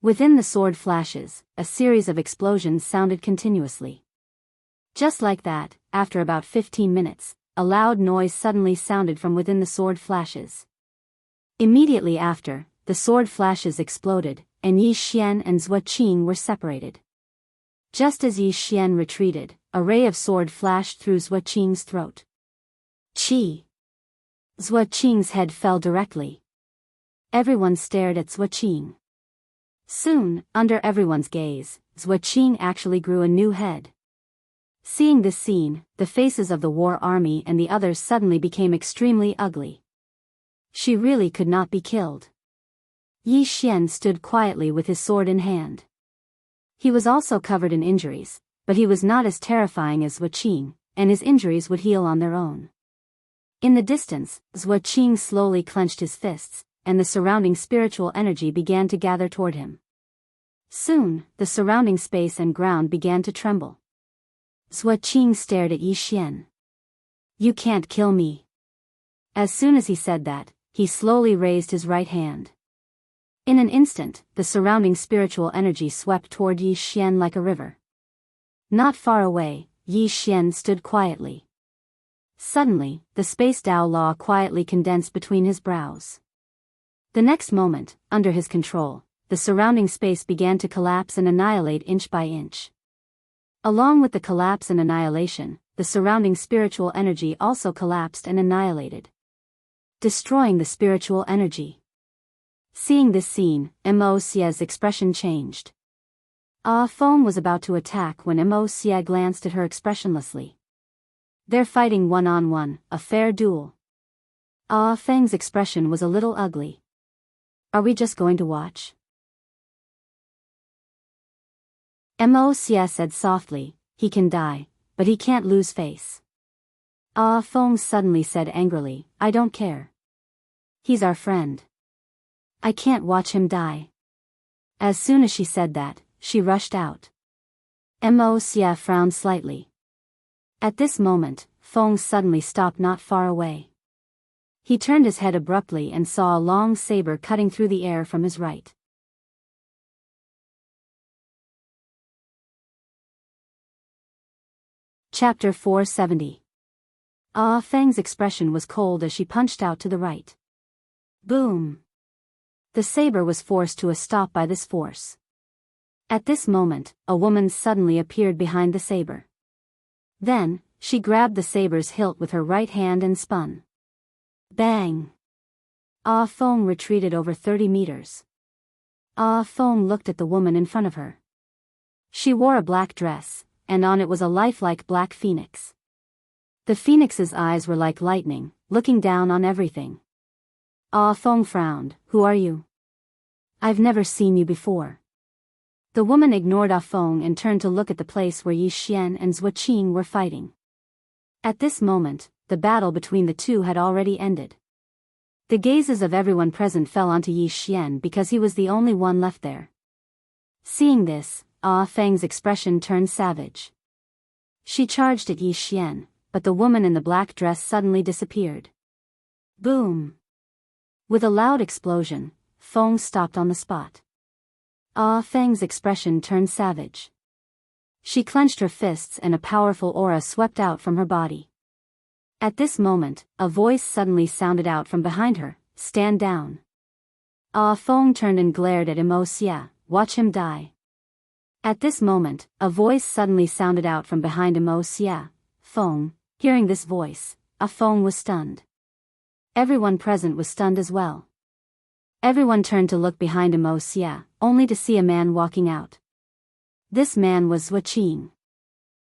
Within the sword flashes, a series of explosions sounded continuously. Just like that, after about 15 minutes, a loud noise suddenly sounded from within the sword flashes. Immediately after, the sword flashes exploded, and Yi Xian and Zhua Qing were separated. Just as Yi Xian retreated, a ray of sword flashed through Zhua Qing's throat. Chi! Zhua Qing's head fell directly. Everyone stared at Zhua Qing. Soon, under everyone's gaze, Zhua Qing actually grew a new head. Seeing this scene, the faces of the war army and the others suddenly became extremely ugly. She really could not be killed. Yi Xian stood quietly with his sword in hand. He was also covered in injuries, but he was not as terrifying as Zhua Qing, and his injuries would heal on their own. In the distance, Zhua Qing slowly clenched his fists, and the surrounding spiritual energy began to gather toward him. Soon, the surrounding space and ground began to tremble. Zhua Qing stared at Yi Xian. "You can't kill me." As soon as he said that, he slowly raised his right hand. In an instant, the surrounding spiritual energy swept toward Yi Xian like a river. Not far away, Yi Xian stood quietly. Suddenly, the space Tao law quietly condensed between his brows. The next moment, under his control, the surrounding space began to collapse and annihilate inch by inch. Along with the collapse and annihilation, the surrounding spiritual energy also collapsed and annihilated, destroying the spiritual energy. Seeing this scene, Mo Xia's expression changed. Feng was about to attack when Mo Xia glanced at her expressionlessly. "They're fighting one-on-one, a fair duel." Feng's expression was a little ugly. "Are we just going to watch?" Mo Xia said softly, "He can die, but he can't lose face." Feng suddenly said angrily, "I don't care. He's our friend. I can't watch him die." As soon as she said that, she rushed out. Mo Xia frowned slightly. At this moment, Feng suddenly stopped not far away. He turned his head abruptly and saw a long saber cutting through the air from his right. Chapter 470. Feng's expression was cold as she punched out to the right. Boom! The saber was forced to a stop by this force. At this moment, a woman suddenly appeared behind the saber. Then, she grabbed the saber's hilt with her right hand and spun. Bang! Feng retreated over 30 meters. Feng looked at the woman in front of her. She wore a black dress, and on it was a lifelike black phoenix. The phoenix's eyes were like lightning, looking down on everything. Feng frowned. "Who are you? I've never seen you before." The woman ignored Feng and turned to look at the place where Yi Xian and Zhua Qing were fighting. At this moment, the battle between the two had already ended. The gazes of everyone present fell onto Yi Xian because he was the only one left there. Seeing this, Feng's expression turned savage. She charged at Yi Xian, but the woman in the black dress suddenly disappeared. Boom! With a loud explosion, Feng stopped on the spot. Feng's expression turned savage. She clenched her fists and a powerful aura swept out from her body. At this moment, a voice suddenly sounded out from behind her, "Stand down." Ah Feng turned and glared at Wuxia, "Watch him die." At this moment, a voice suddenly sounded out from behind Wuxia. Feng. Hearing this voice, Ah Feng was stunned. Everyone present was stunned as well. Everyone turned to look behind Wuxia, only to see a man walking out. This man was Wuqing.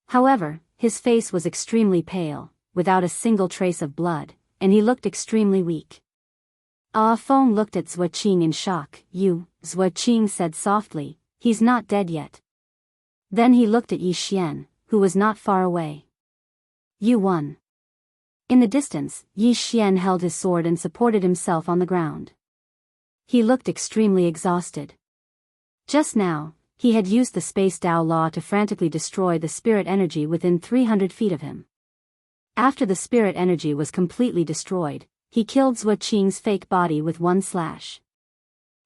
However, his face was extremely pale, without a single trace of blood, and he looked extremely weak. Ah Feng looked at Wuqing in shock. Wuqing said softly, "He's not dead yet." Then he looked at Yi Xian, who was not far away. "You won." In the distance, Yi Xian held his sword and supported himself on the ground. He looked extremely exhausted. Just now, he had used the Space Dao Law to frantically destroy the spirit energy within 300 feet of him. After the spirit energy was completely destroyed, he killed Wuqing's fake body with one slash.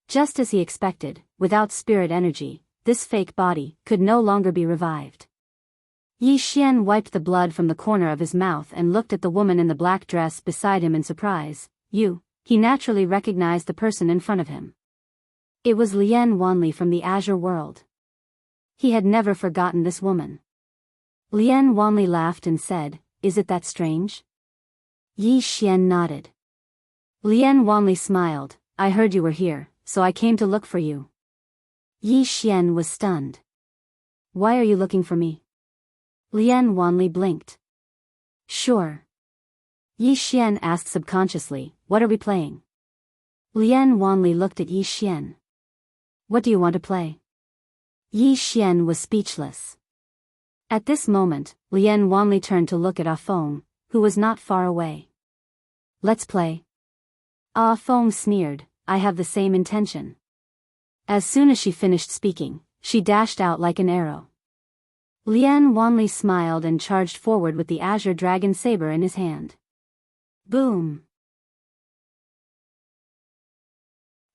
Just as he expected, without spirit energy, this fake body could no longer be revived. Yi Xian wiped the blood from the corner of his mouth and looked at the woman in the black dress beside him in surprise. He naturally recognized the person in front of him. It was Lian Wanli from the Azure world. He had never forgotten this woman. Lian Wanli laughed and said, "Is it that strange?" Yi Xian nodded. Lian Wanli smiled, "I heard you were here, so I came to look for you." Yi Xian was stunned. "Why are you looking for me?" Lian Wanli blinked. "Sure." Yi Xian asked subconsciously, "What are we playing?" Lian Wanli looked at Yi Xian. "What do you want to play?" Yi Xian was speechless. At this moment, Lian Wanli turned to look at Ah Feng, who was not far away. "Let's play." Ah Feng sneered, "I have the same intention." As soon as she finished speaking, she dashed out like an arrow. Lian Wanli smiled and charged forward with the azure dragon saber in his hand. Boom!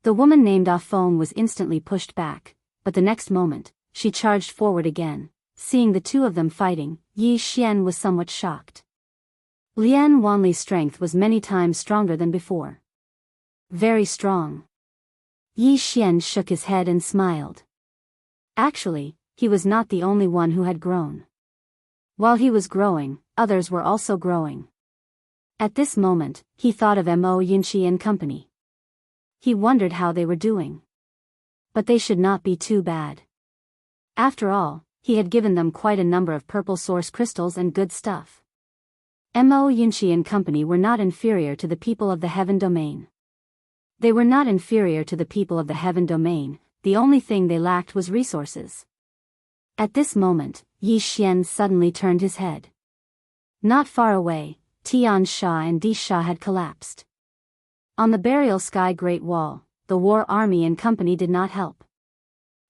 The woman named Ah Feng was instantly pushed back, but the next moment, she charged forward again. Seeing the two of them fighting, Yi Xian was somewhat shocked. Lian Wanli's strength was many times stronger than before. Very strong. Yi Xian shook his head and smiled. Actually, he was not the only one who had grown. While he was growing, others were also growing. At this moment, he thought of Mo Yunqi and company. He wondered how they were doing. But they should not be too bad. After all, he had given them quite a number of purple source crystals and good stuff. Mo Yunqi and company were not inferior to the people of the heaven domain. They were not inferior to the people of the heaven domain, the only thing they lacked was resources. At this moment, Yi Xian suddenly turned his head. Not far away, Tian Sha and Di Sha had collapsed. On the burial sky Great Wall, the war army and company did not help.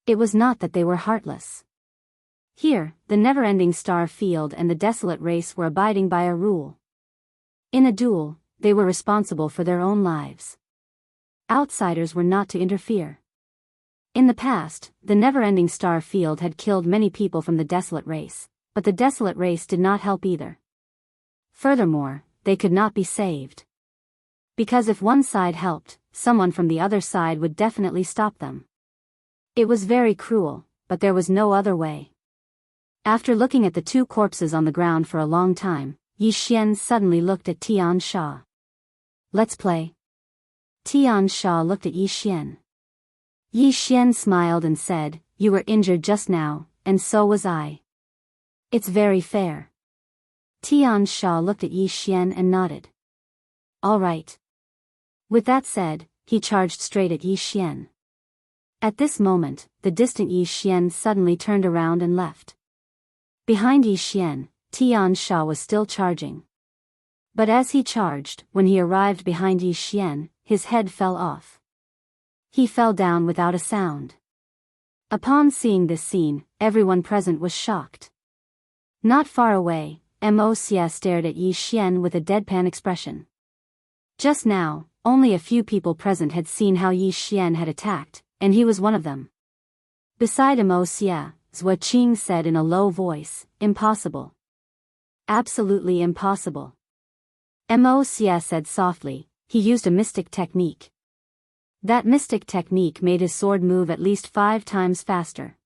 It was not that they were heartless. Here, the never-ending star field and the desolate race were abiding by a rule. In a duel, they were responsible for their own lives. Outsiders were not to interfere. In the past, the never-ending star field had killed many people from the desolate race, but the desolate race did not help either. Furthermore, they could not be saved. Because if one side helped, someone from the other side would definitely stop them. It was very cruel, but there was no other way. After looking at the two corpses on the ground for a long time, Yi Xian suddenly looked at Tian Sha. "Let's play." Tian Sha looked at Yi Xian. Yi Xian smiled and said, "You were injured just now, and so was I. It's very fair." Tian Sha looked at Yi Xian and nodded. "All right." With that said, he charged straight at Yi Xian. At this moment, the distant Yi Xian suddenly turned around and left. Behind Yi Xian, Tian Sha was still charging. But as he charged, when he arrived behind Yi Xian, his head fell off. He fell down without a sound. Upon seeing this scene, everyone present was shocked. Not far away, Mo Xia stared at Yi Xian with a deadpan expression. Just now, only a few people present had seen how Yi Xian had attacked, and he was one of them. Beside Mo Xia, Wuqing said in a low voice, "Impossible. Absolutely impossible." Wuxia said softly, he used a mystic technique. That mystic technique made his sword move at least 5 times faster.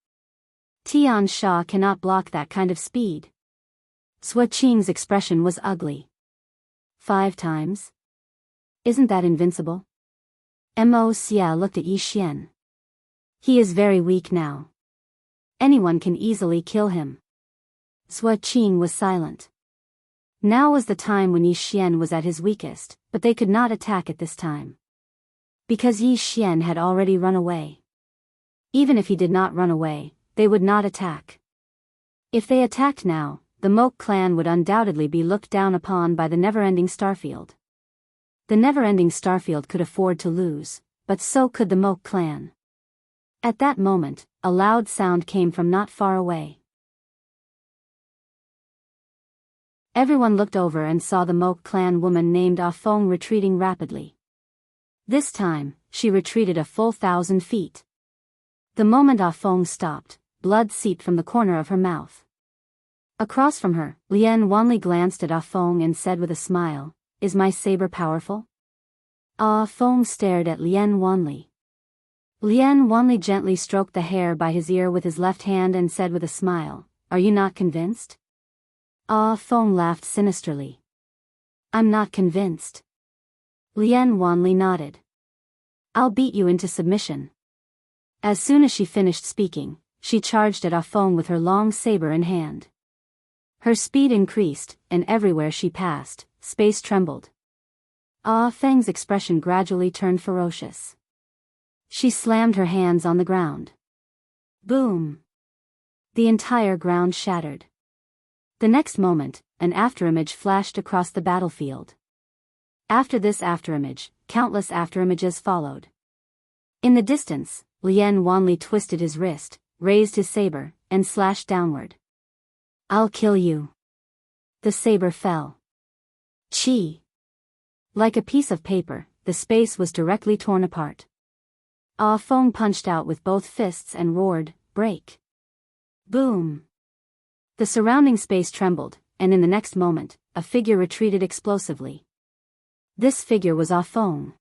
Tian Sha cannot block that kind of speed. Sua Qing's expression was ugly. 5 times? Isn't that invincible? Wuxia looked at Yi Xian. He is very weak now. Anyone can easily kill him. Sua Qing was silent. Now was the time when Yi Xian was at his weakest, but they could not attack at this time. Because Yi Xian had already run away. Even if he did not run away, they would not attack. If they attacked now, the Moke clan would undoubtedly be looked down upon by the never-ending Starfield. The never-ending Starfield could afford to lose, but so could the Moke clan. At that moment, a loud sound came from not far away. Everyone looked over and saw the Moke clan woman named Ah Feng retreating rapidly. This time, she retreated a full 1,000 feet. The moment Ah Feng stopped, blood seeped from the corner of her mouth. Across from her, Lian Wanli glanced at Ah Feng and said with a smile, "Is my saber powerful?" Ah Feng stared at Lian Wanli. Lian Wanli gently stroked the hair by his ear with his left hand and said with a smile, "Are you not convinced?" Ah Feng laughed sinisterly. "I'm not convinced." Lian Wanli nodded. "I'll beat you into submission." As soon as she finished speaking, she charged at Ah Feng with her long saber in hand. Her speed increased, and everywhere she passed, space trembled. Ah Feng's expression gradually turned ferocious. She slammed her hands on the ground. Boom! The entire ground shattered. The next moment, an afterimage flashed across the battlefield. After this afterimage, countless afterimages followed. In the distance, Lian Wanli twisted his wrist, raised his saber, and slashed downward. "I'll kill you." The saber fell. Chi! Like a piece of paper, the space was directly torn apart. Ah Feng punched out with both fists and roared, "Break!" Boom! The surrounding space trembled, and in the next moment, a figure retreated explosively. This figure was Ah Feng.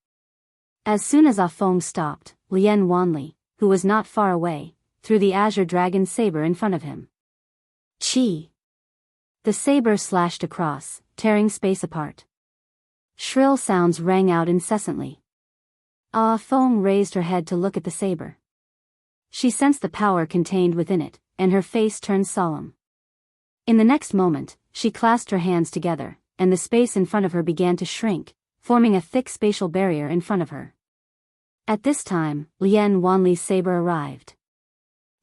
As soon as Ah Feng stopped, Lian Wanli, who was not far away, threw the azure dragon saber in front of him. Chi! The saber slashed across, tearing space apart. Shrill sounds rang out incessantly. Ah Feng raised her head to look at the saber. She sensed the power contained within it, and her face turned solemn. In the next moment, she clasped her hands together, and the space in front of her began to shrink, forming a thick spatial barrier in front of her. At this time, Lian Wanli's saber arrived.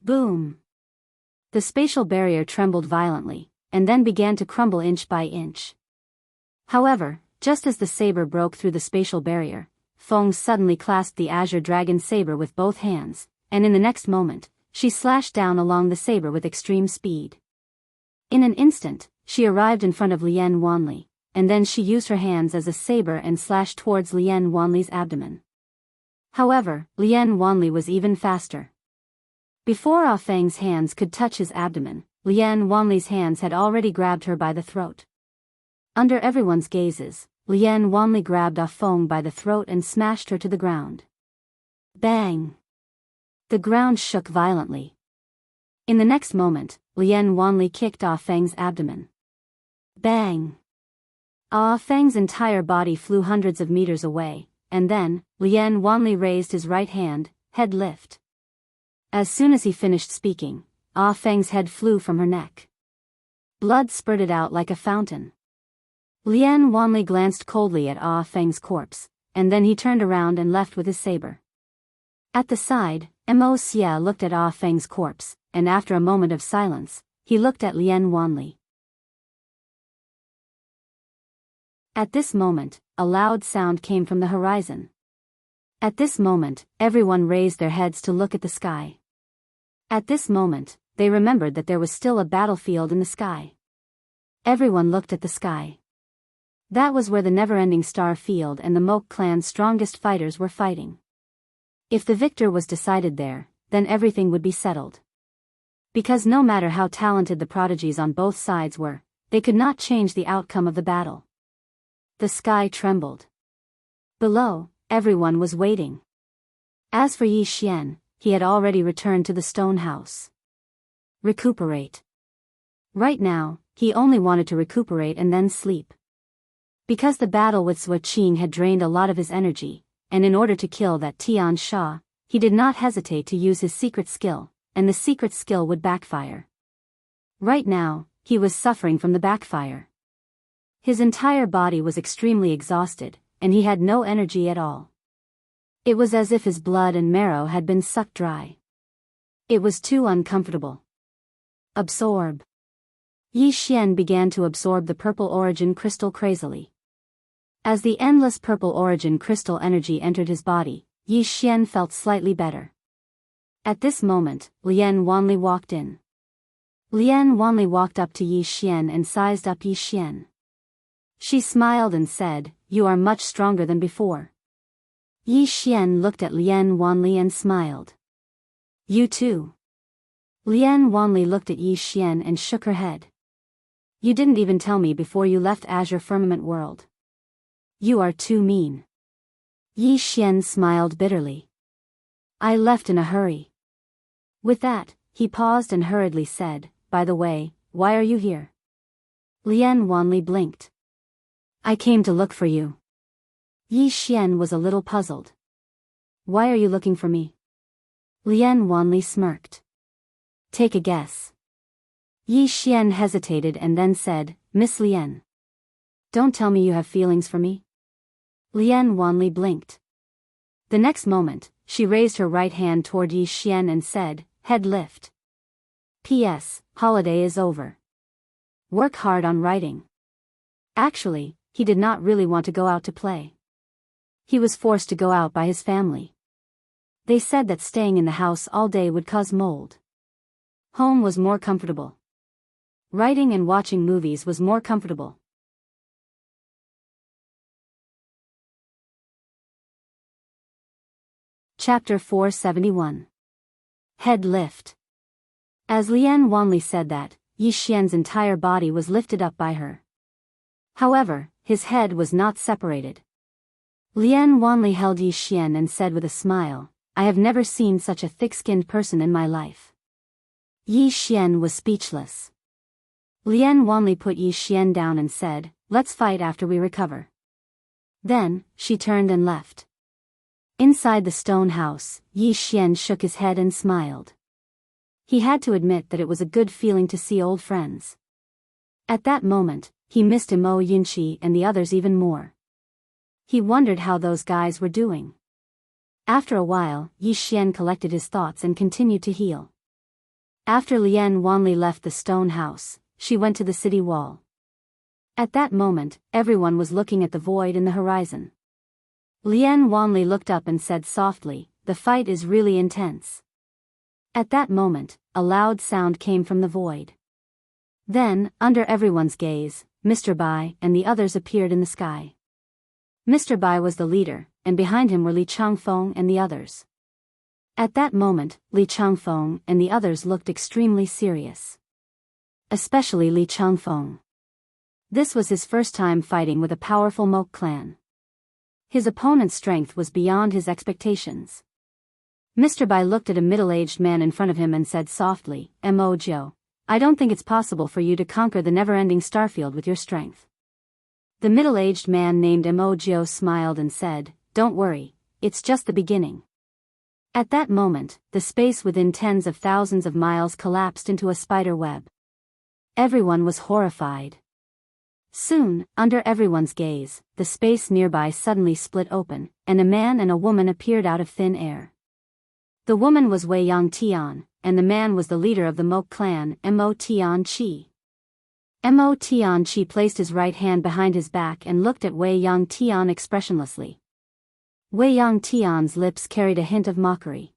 Boom! The spatial barrier trembled violently, and then began to crumble inch by inch. However, just as the saber broke through the spatial barrier, Feng suddenly clasped the azure dragon saber with both hands, and in the next moment, she slashed down along the saber with extreme speed. In an instant, she arrived in front of Lian Wanli, and then she used her hands as a saber and slashed towards Lian Wanli's abdomen. However, Lian Wanli was even faster. Before Ah Feng's hands could touch his abdomen, Lian Wanli's hands had already grabbed her by the throat. Under everyone's gazes, Lian Wanli grabbed Ah Feng by the throat and smashed her to the ground. Bang! The ground shook violently. In the next moment, Lian Wanli kicked Ah Feng's abdomen. Bang! Ah Feng's entire body flew hundreds of meters away, and then, Lian Wanli raised his right hand, head lift. As soon as he finished speaking, Ah Feng's head flew from her neck. Blood spurted out like a fountain. Lian Wanli glanced coldly at Ah Feng's corpse, and then he turned around and left with his saber. At the side, Mo Xia looked at Ah Feng's corpse, and after a moment of silence, he looked at Lian Wanli. At this moment, a loud sound came from the horizon. At this moment, everyone raised their heads to look at the sky. At this moment, they remembered that there was still a battlefield in the sky. Everyone looked at the sky. That was where the never-ending star field and the Moke clan's strongest fighters were fighting. If the victor was decided there, then everything would be settled. Because no matter how talented the prodigies on both sides were, they could not change the outcome of the battle. The sky trembled. Below, everyone was waiting. As for Yi Xian, he had already returned to the stone house. Recuperate. Right now, he only wanted to recuperate and then sleep. Because the battle with Sua Qing had drained a lot of his energy, and in order to kill that Tian Sha, he did not hesitate to use his secret skill, and the secret skill would backfire. Right now, he was suffering from the backfire. His entire body was extremely exhausted, and he had no energy at all. It was as if his blood and marrow had been sucked dry. It was too uncomfortable. Absorb. Yi Xian began to absorb the purple origin crystal crazily. As the endless purple origin crystal energy entered his body, Yi Xian felt slightly better. At this moment, Lian Wanli walked in. Lian Wanli walked up to Yi Xian and sized up Yi Xian. She smiled and said, "You are much stronger than before." Yi Xian looked at Lian Wanli and smiled. "You too." Lian Wanli looked at Yi Xian and shook her head. "You didn't even tell me before you left Azure Firmament World. You are too mean." Yi Xian smiled bitterly. "I left in a hurry." With that, he paused and hurriedly said, "By the way, why are you here?" Lian Wanli blinked. "I came to look for you." Yi Xian was a little puzzled. "Why are you looking for me?" Lian Wanli smirked. "Take a guess." Yi Xian hesitated and then said, "Miss Lian. Don't tell me you have feelings for me." Lian Wanli blinked. The next moment, she raised her right hand toward Yi Xian and said, "Head lift. P.S. Holiday is over. Work hard on writing." Actually, he did not really want to go out to play. He was forced to go out by his family. They said that staying in the house all day would cause mold. Home was more comfortable. Writing and watching movies was more comfortable. Chapter 471. Head lift. As Lian Wanli said that, Yi Xian's entire body was lifted up by her. However, his head was not separated. Lian Wanli held Yi Xian and said with a smile, "I have never seen such a thick-skinned person in my life." Yi Xian was speechless. Lian Wanli put Yi Xian down and said, "Let's fight after we recover." Then, she turned and left. Inside the stone house, Yi Xian shook his head and smiled. He had to admit that it was a good feeling to see old friends. At that moment, he missed Mo Yunqi and the others even more. He wondered how those guys were doing. After a while, Yi Xian collected his thoughts and continued to heal. After Lian Wanli left the stone house, she went to the city wall. At that moment, everyone was looking at the void in the horizon. Lian Wanli looked up and said softly, "The fight is really intense." At that moment, a loud sound came from the void. Then, under everyone's gaze, Mr. Bai and the others appeared in the sky. Mr. Bai was the leader, and behind him were Li Changfeng and the others. At that moment, Li Changfeng and the others looked extremely serious. Especially Li Changfeng. This was his first time fighting with a powerful Mok clan. His opponent's strength was beyond his expectations. Mr. Bai looked at a middle-aged man in front of him and said softly, "Mo Jiao, I don't think it's possible for you to conquer the never-ending starfield with your strength." The middle-aged man named Mo Jiao smiled and said, "Don't worry, it's just the beginning." At that moment, the space within tens of thousands of miles collapsed into a spider web. Everyone was horrified. Soon, under everyone's gaze, the space nearby suddenly split open, and a man and a woman appeared out of thin air. The woman was Wei Yang Tian, and the man was the leader of the Mok clan, Mo Tian Chi. Mo Tian Chi placed his right hand behind his back and looked at Wei Yang Tian expressionlessly. Wei Yang Tian's lips carried a hint of mockery.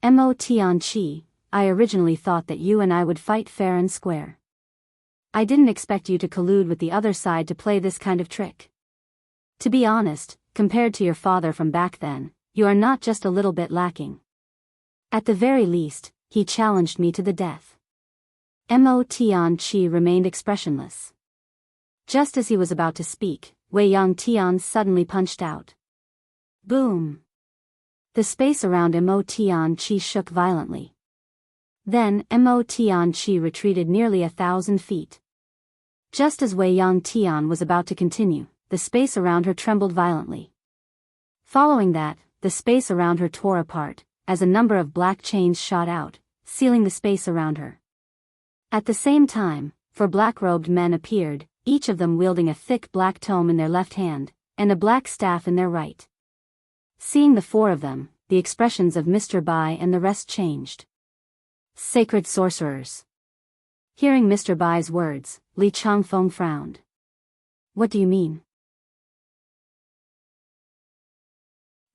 Mo Tian Chi, I originally thought that you and I would fight fair and square. I didn't expect you to collude with the other side to play this kind of trick. To be honest, compared to your father from back then, you are not just a little bit lacking. At the very least, he challenged me to the death. Mo Tian Chi remained expressionless. Just as he was about to speak, Wei Yang Tian suddenly punched out. Boom! The space around Mo Tian Chi shook violently. Then, Mo Tian Chi retreated nearly 1,000 feet. Just as Wei Yang Tian was about to continue, the space around her trembled violently. Following that, the space around her tore apart, as a number of black chains shot out, sealing the space around her. At the same time, 4 black-robed men appeared, each of them wielding a thick black tome in their left hand, and a black staff in their right. Seeing the 4 of them, the expressions of Mr. Bai and the rest changed. Sacred sorcerers. Hearing Mr. Bai's words, Li Changfeng frowned. What do you mean?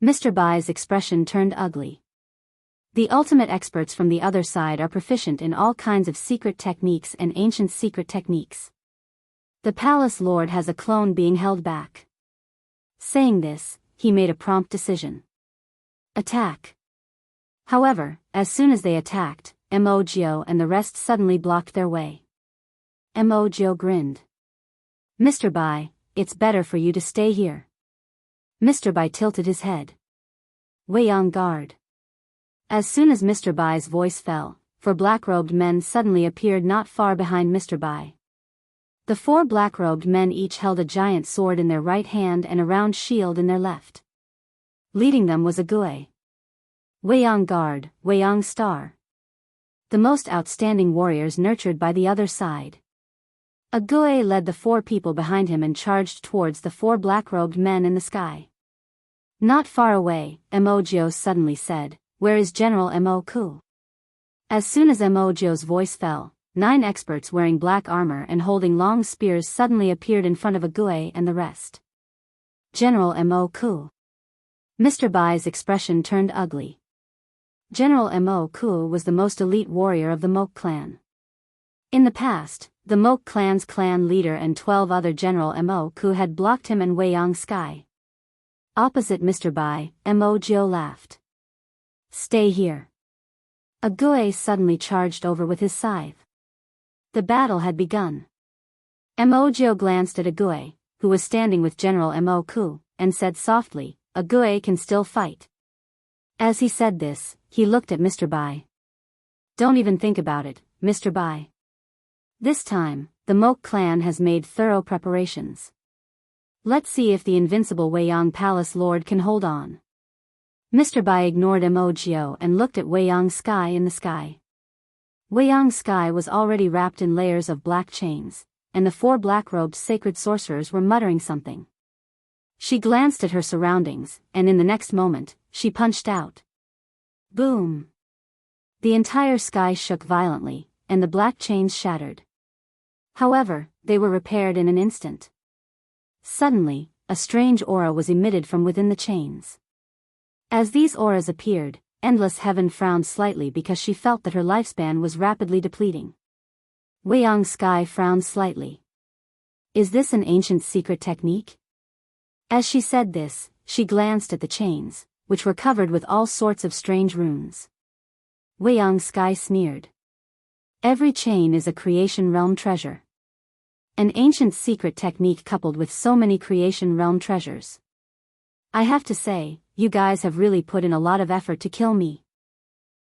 Mr. Bai's expression turned ugly. The ultimate experts from the other side are proficient in all kinds of secret techniques and ancient secret techniques. The palace lord has a clone being held back. Saying this, he made a prompt decision. Attack. However, as soon as they attacked, Mo Jiao and the rest suddenly blocked their way. Mo Jiao grinned. Mr. Bai, it's better for you to stay here. Mr. Bai tilted his head. Wei Yang guard. As soon as Mr. Bai's voice fell, 4 black-robed men suddenly appeared not far behind Mr. Bai. The 4 black-robed men each held a giant sword in their right hand and a round shield in their left. Leading them was a Gui. Wei Yang guard, Wei Yang star. The most outstanding warriors nurtured by the other side. A Gui led the 4 people behind him and charged towards the 4 black-robed men in the sky. Not far away, Mo Jiao suddenly said, "Where is General Mo Ku?" As soon as Mo Jiao's voice fell, 9 experts wearing black armor and holding long spears suddenly appeared in front of a Gui and the rest. General Mo Ku. Mr. Bai's expression turned ugly. General Mo Ku was the most elite warrior of the Mok clan. In the past, the Mok clan's clan leader and 12 other General Mo Ku had blocked him and Wei Yang Sky. Opposite Mr. Bai, Mo Jiao laughed. Stay here. A Gui suddenly charged over with his scythe. The battle had begun. Mo Jiao glanced at a Gui, who was standing with General Mo Ku, and said softly, "A Gui can still fight." As he said this, he looked at Mr. Bai. Don't even think about it, Mr. Bai. This time, the Mok clan has made thorough preparations. Let's see if the invincible Wei Yang Palace Lord can hold on. Mr. Bai ignored Mo Jiao and looked at Wei Yang Sky in the sky. Wei Yang Sky was already wrapped in layers of black chains, and the 4 black-robed sacred sorcerers were muttering something. She glanced at her surroundings, and in the next moment, she punched out. Boom! The entire sky shook violently, and the black chains shattered. However, they were repaired in an instant. Suddenly, a strange aura was emitted from within the chains. As these auras appeared, Endless Heaven frowned slightly because she felt that her lifespan was rapidly depleting. Wei Yang Sky frowned slightly. Is this an ancient secret technique? As she said this, she glanced at the chains, which were covered with all sorts of strange runes. Wei Yang Sky sneered. Every chain is a creation realm treasure. An ancient secret technique coupled with so many creation realm treasures. I have to say, you guys have really put in a lot of effort to kill me.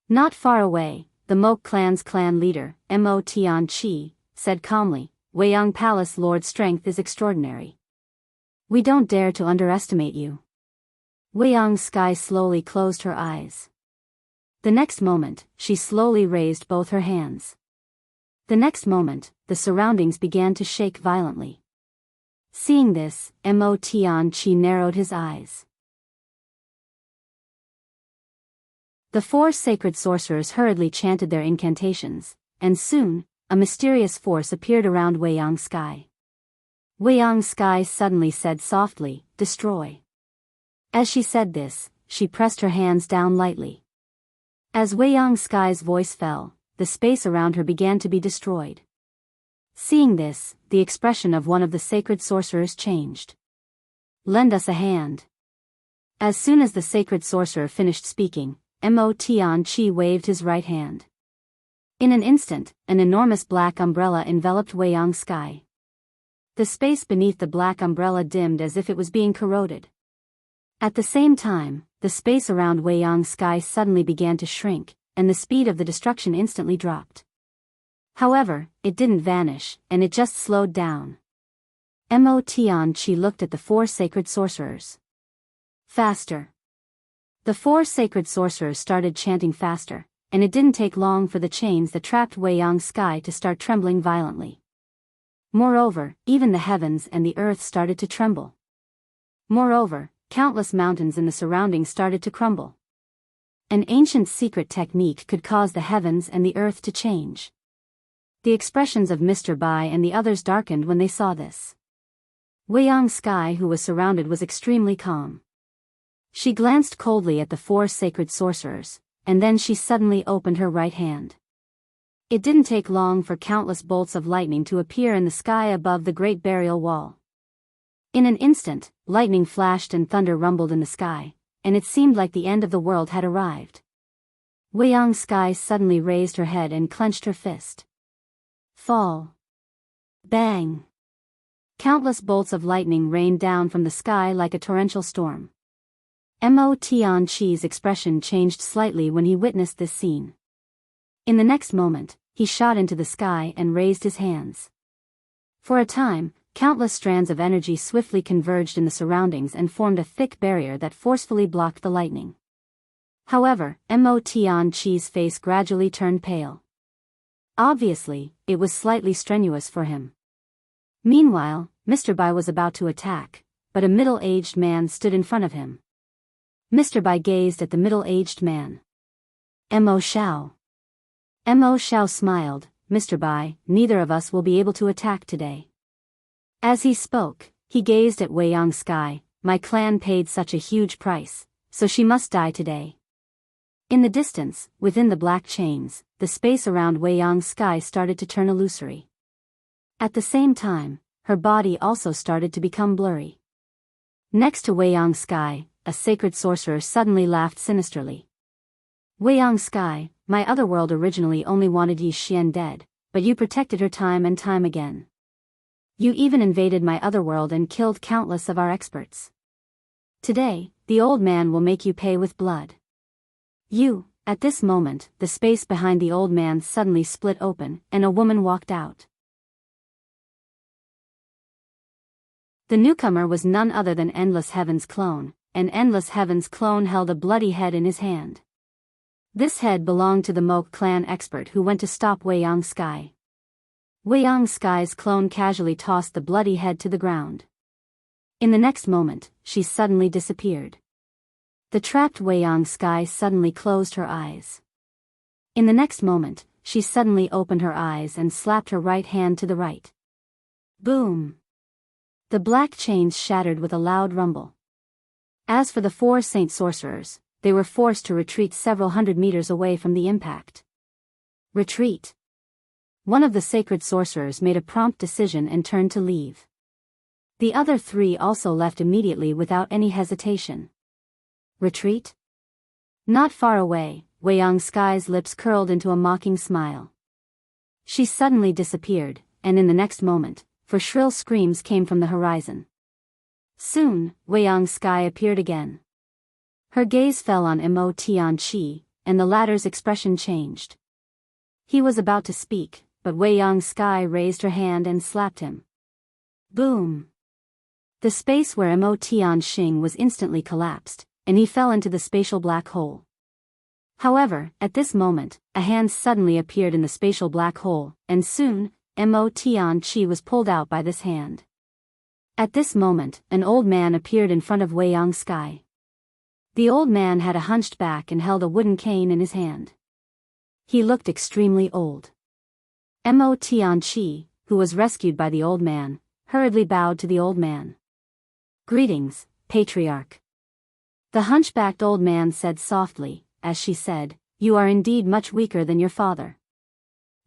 Not far away, the Mok clan's clan leader, Mo Tian Chi, said calmly, Wei Yang Palace Lord's strength is extraordinary. We don't dare to underestimate you. Wei Yang Sky slowly closed her eyes. The next moment, she slowly raised both her hands. The next moment, the surroundings began to shake violently. Seeing this, Mo Tian Chi narrowed his eyes. The 4 sacred sorcerers hurriedly chanted their incantations, and soon, a mysterious force appeared around Wei Yang Sky. Wei Yang Sky suddenly said softly, "Destroy." As she said this, she pressed her hands down lightly. As Wei Yang Sky's voice fell, the space around her began to be destroyed. Seeing this, the expression of one of the sacred sorcerers changed. Lend us a hand. As soon as the sacred sorcerer finished speaking, Mo Tian Chi waved his right hand. In an instant, an enormous black umbrella enveloped Wei Yang Sky. The space beneath the black umbrella dimmed as if it was being corroded. At the same time, the space around Wei Yang's sky suddenly began to shrink, and the speed of the destruction instantly dropped. However, it didn't vanish, and it just slowed down. Mo Tianqi looked at the four sacred sorcerers. Faster. The four sacred sorcerers started chanting faster, and it didn't take long for the chains that trapped Wei Yang's sky to start trembling violently. Moreover, even the heavens and the earth started to tremble. Moreover, countless mountains in the surroundings started to crumble. An ancient secret technique could cause the heavens and the earth to change. The expressions of Mr. Bai and the others darkened when they saw this. Wei Yang's sky, who was surrounded, was extremely calm. She glanced coldly at the four sacred sorcerers, and then she suddenly opened her right hand. It didn't take long for countless bolts of lightning to appear in the sky above the great burial wall. In an instant, lightning flashed and thunder rumbled in the sky, and it seemed like the end of the world had arrived. Wei Yang's sky suddenly raised her head and clenched her fist. Fall. Bang. Countless bolts of lightning rained down from the sky like a torrential storm. Mo Tianqi's expression changed slightly when he witnessed this scene. In the next moment, he shot into the sky and raised his hands. For a time, countless strands of energy swiftly converged in the surroundings and formed a thick barrier that forcefully blocked the lightning. However, Mo Tianqi's face gradually turned pale. Obviously, it was slightly strenuous for him. Meanwhile, Mr. Bai was about to attack, but a middle-aged man stood in front of him. Mr. Bai gazed at the middle-aged man. Mo Xiao. Mo Xiao smiled. Mr. Bai, neither of us will be able to attack today. As he spoke, he gazed at Wei Yang's sky. My clan paid such a huge price, so she must die today. In the distance, within the black chains, the space around Wei Yang's sky started to turn illusory. At the same time, her body also started to become blurry. Next to Wei Yang's sky, a sacred sorcerer suddenly laughed sinisterly. Wei Yang's sky, my other world originally only wanted Yi Xian dead, but you protected her time and time again. You even invaded my other world and killed countless of our experts. Today, the old man will make you pay with blood. At this moment, the space behind the old man suddenly split open, and a woman walked out. The newcomer was none other than Endless Heaven's clone, and Endless Heaven's clone held a bloody head in his hand. This head belonged to the Moke clan expert who went to stop Wei Yang's sky. Wei Yang's sky's clone casually tossed the bloody head to the ground. In the next moment, she suddenly disappeared. The trapped Wei Yang's sky suddenly closed her eyes. In the next moment, she suddenly opened her eyes and slapped her right hand to the right. Boom! The black chains shattered with a loud rumble. As for the four saint sorcerers, they were forced to retreat several hundred meters away from the impact. Retreat. One of the sacred sorcerers made a prompt decision and turned to leave. The other three also left immediately without any hesitation. Retreat? Not far away, Wei Yang's sky's lips curled into a mocking smile. She suddenly disappeared, and in the next moment, shrill screams came from the horizon. Soon, Wei Yang's sky appeared again. Her gaze fell on Mo Tianqi, and the latter's expression changed. He was about to speak, but Wei Yang's sky raised her hand and slapped him. Boom! The space where Mo Tianqi was instantly collapsed, and he fell into the spatial black hole. However, at this moment, a hand suddenly appeared in the spatial black hole, and soon, Mo Tianqi was pulled out by this hand. At this moment, an old man appeared in front of Wei Yang's sky. The old man had a hunched back and held a wooden cane in his hand. He looked extremely old. Mo Tianqi, who was rescued by the old man, hurriedly bowed to the old man. Greetings, Patriarch. The hunchbacked old man said softly, as she said, You are indeed much weaker than your father.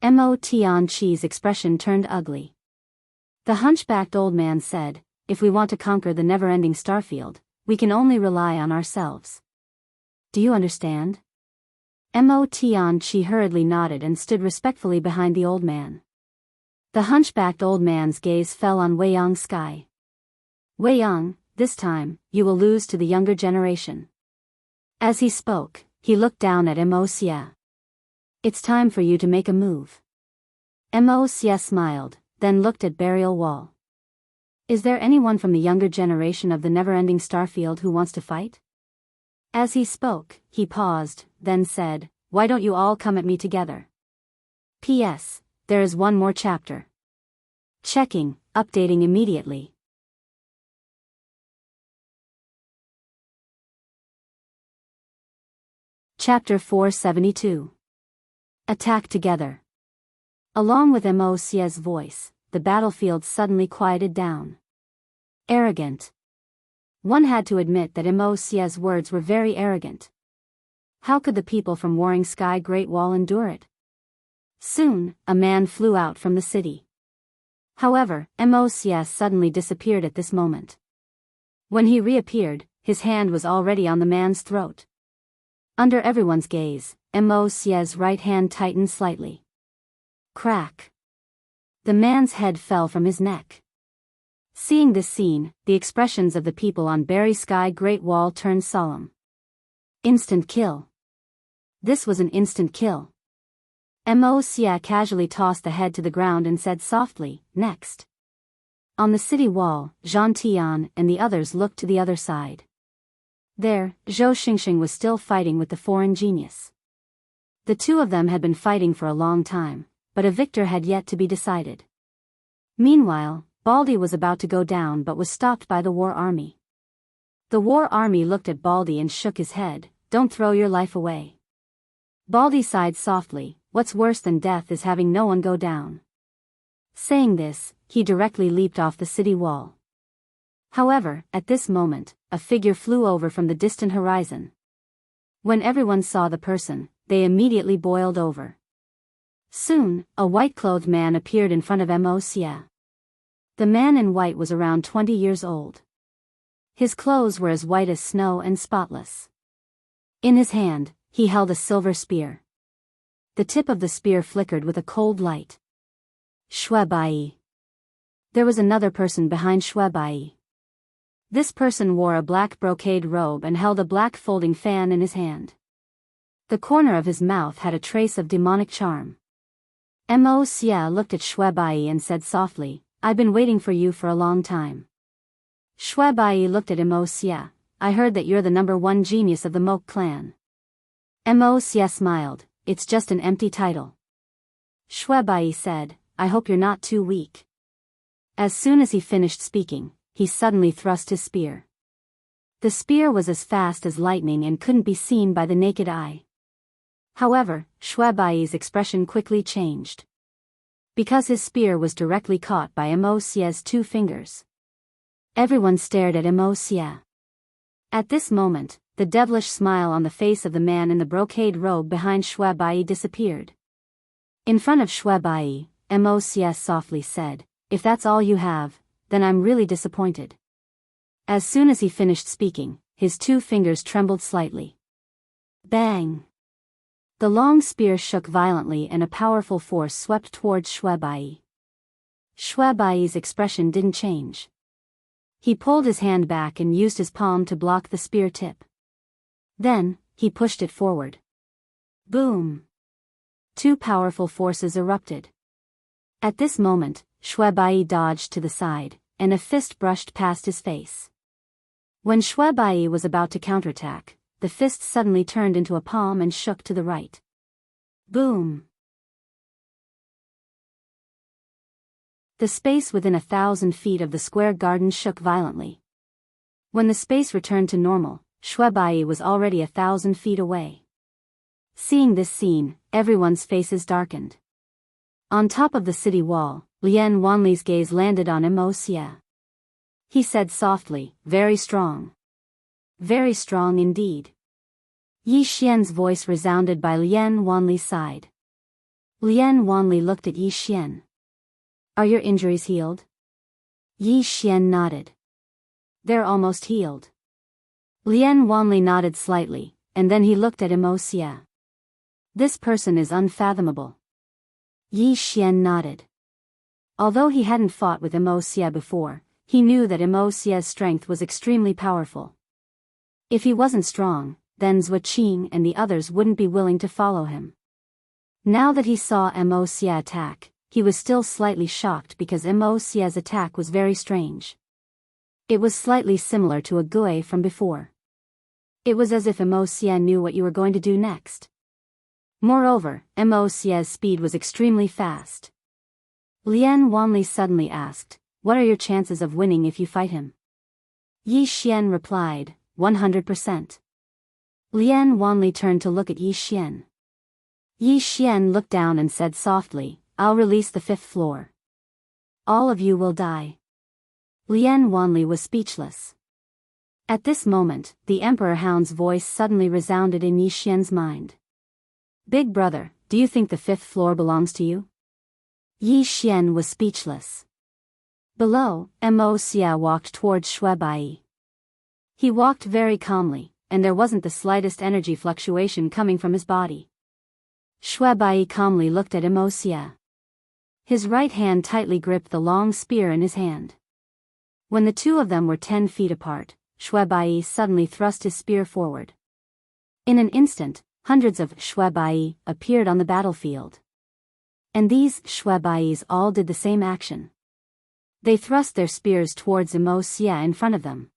Mo Tianqi's expression turned ugly. The hunchbacked old man said, If we want to conquer the never-ending starfield, we can only rely on ourselves. Do you understand? Mo Tianqi hurriedly nodded and stood respectfully behind the old man. The hunchbacked old man's gaze fell on Wei Yang's sky. Wei Yang, this time, you will lose to the younger generation. As he spoke, he looked down at Mo Xie. It's time for you to make a move. Mo Xie smiled, then looked at Burial Wall. Is there anyone from the younger generation of the never-ending Starfield who wants to fight? As he spoke, he paused, then said, why don't you all come at me together? P.S. There is one more chapter. Checking, updating immediately. Chapter 472. Attack together. Along with Mo Xie's voice, the battlefield suddenly quieted down. Arrogant. One had to admit that Mo Xie's words were very arrogant. How could the people from Warring Sky Great Wall endure it? Soon, a man flew out from the city. However, Mo Xie suddenly disappeared at this moment. When he reappeared, his hand was already on the man's throat. Under everyone's gaze, Mo Xie's right hand tightened slightly. Crack. The man's head fell from his neck. Seeing this scene, the expressions of the people on Berry Sky Great Wall turned solemn. Instant kill. This was an instant kill. Mo Xie casually tossed the head to the ground and said softly, next. On the city wall, Zhang Tian and the others looked to the other side. There, Zhou Xingxing was still fighting with the foreign genius. The two of them had been fighting for a long time, but a victor had yet to be decided. Meanwhile, Baldy was about to go down but was stopped by the war army. The war army looked at Baldy and shook his head, don't throw your life away. Baldy sighed softly, what's worse than death is having no one go down. Saying this, he directly leaped off the city wall. However, at this moment, a figure flew over from the distant horizon. When everyone saw the person, they immediately boiled over. Soon, a white-clothed man appeared in front of Mo Xie. The man in white was around 20 years old. His clothes were as white as snow and spotless. In his hand, he held a silver spear. The tip of the spear flickered with a cold light. Shui Bai. There was another person behind Shui Bai. This person wore a black brocade robe and held a black folding fan in his hand. The corner of his mouth had a trace of demonic charm. Mo Xie looked at Shui Bai and said softly, I've been waiting for you for a long time. Shui Bai looked at Mo Xie, I heard that you're the #1 genius of the Moke clan. Mo Xie smiled, it's just an empty title. Shui Bai said, I hope you're not too weak. As soon as he finished speaking, he suddenly thrust his spear. The spear was as fast as lightning and couldn't be seen by the naked eye. However, Shui Bai's expression quickly changed. Because his spear was directly caught by Mo Xie's 2 fingers. Everyone stared at Mo Xie. At this moment, the devilish smile on the face of the man in the brocade robe behind Shui Bai disappeared. In front of Shui Bai, Mo Xie softly said, if that's all you have, then I'm really disappointed. As soon as he finished speaking, his 2 fingers trembled slightly. Bang! The long spear shook violently and a powerful force swept towards Shui Bai. Shui Bai's expression didn't change. He pulled his hand back and used his palm to block the spear tip. Then, he pushed it forward. Boom! 2 powerful forces erupted. At this moment, Shui Bai dodged to the side, and a fist brushed past his face. When Shui Bai was about to counterattack, the fist suddenly turned into a palm and shook to the right. Boom! The space within 1,000 feet of the square garden shook violently. When the space returned to normal, Shui Bai was already 1,000 feet away. Seeing this scene, everyone's faces darkened. On top of the city wall, Lian Wanli's gaze landed on Mo Xie. He said softly, very strong. Very strong indeed. Yi Xian's voice resounded by Lian Wanli's side. Lian Wanli looked at Yi Xian. Are your injuries healed? Yi Xian nodded. They're almost healed. Lian Wanli nodded slightly, and then he looked at Mo Xie. This person is unfathomable. Yi Xian nodded. Although he hadn't fought with Wuxia before, he knew that Wuxia's strength was extremely powerful. If he wasn't strong, then Zhou Qing and the others wouldn't be willing to follow him. Now that he saw Wuxia attack, he was still slightly shocked because Wuxia's attack was very strange. It was slightly similar to a gui from before. It was as if Wuxia knew what you were going to do next. Moreover, Wuxia's speed was extremely fast. Lian Wanli suddenly asked, "What are your chances of winning if you fight him?" Yi Xian replied, 100%. Lian Wanli turned to look at Yi Xian. Yi Xian looked down and said softly, "I'll release the 5th floor. All of you will die." Lian Wanli was speechless. At this moment, the Emperor Hound's voice suddenly resounded in Yi Xian's mind. "Big brother, do you think the 5th floor belongs to you?" Yi Xian was speechless. Below, Wuxia walked towards Shui Bai. He walked very calmly, and there wasn't the slightest energy fluctuation coming from his body. Shui Bai calmly looked at Wuxia. His right hand tightly gripped the long spear in his hand. When the two of them were 10 feet apart, Shui Bai suddenly thrust his spear forward. In an instant, hundreds of Shui Bai appeared on the battlefield. And these Shui Bais all did the same action. They thrust their spears towards Wuxia in front of them.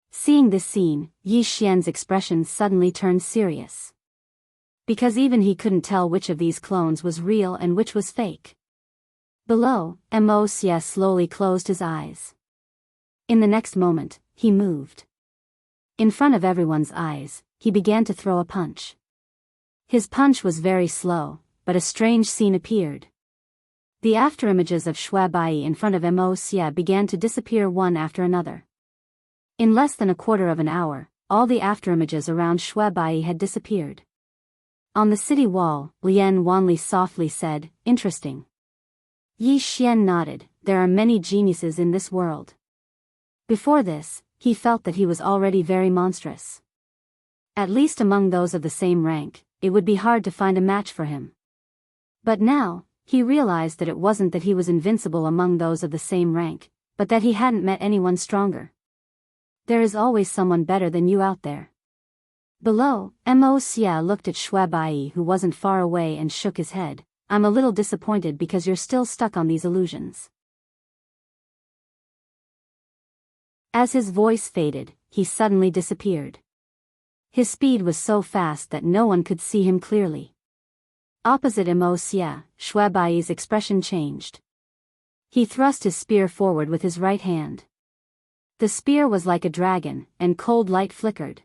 Seeing this scene, Yi Xian's expression suddenly turned serious. Because even he couldn't tell which of these clones was real and which was fake. Below, Wuxia slowly closed his eyes. In the next moment, he moved. In front of everyone's eyes, he began to throw a punch. His punch was very slow, but a strange scene appeared. The afterimages of Shui Bai in front of Wuxia began to disappear one after another. In less than a quarter of an hour, all the afterimages around Shui Bai had disappeared. On the city wall, Lian Wanli softly said, "Interesting." Yi Xian nodded, "There are many geniuses in this world." Before this, he felt that he was already very monstrous. At least among those of the same rank, it would be hard to find a match for him. But now, he realized that it wasn't that he was invincible among those of the same rank, but that he hadn't met anyone stronger. There is always someone better than you out there. Below, Wuxia looked at Shui Bai who wasn't far away and shook his head. "I'm a little disappointed because you're still stuck on these illusions." As his voice faded, he suddenly disappeared. His speed was so fast that no one could see him clearly. Opposite Wuxia, Shui Bai's expression changed. He thrust his spear forward with his right hand. The spear was like a dragon, and cold light flickered.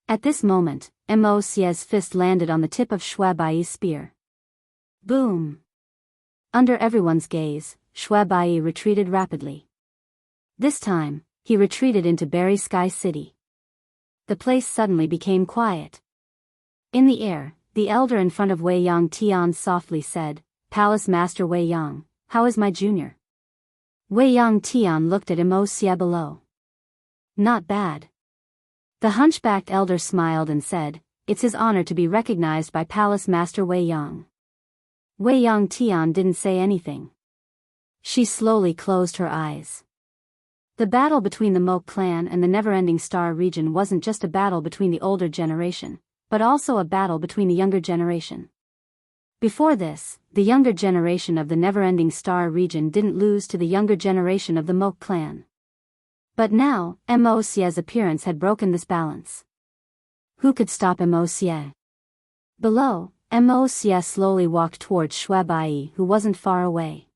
At this moment, Wuxia's fist landed on the tip of Shui Bai's spear. Boom! Under everyone's gaze, Shui Bai retreated rapidly. This time, he retreated into Berry Sky City. The place suddenly became quiet. In the air, the elder in front of Wei Yang Tian softly said, "Palace Master Wei Yang, how is my junior?" Wei Yang Tian looked at Wuxia below. "Not bad." The hunchbacked elder smiled and said, "It's his honor to be recognized by Palace Master Wei Yang." Wei Yang Tian didn't say anything. She slowly closed her eyes. The battle between the Moke clan and the Never-Ending Star region wasn't just a battle between the older generation, but also a battle between the younger generation. Before this, the younger generation of the Never-Ending Star region didn't lose to the younger generation of the Moke clan. But now, Wuxia's appearance had broken this balance. Who could stop Wuxia? Below, Wuxia slowly walked towards Shui Bai who wasn't far away.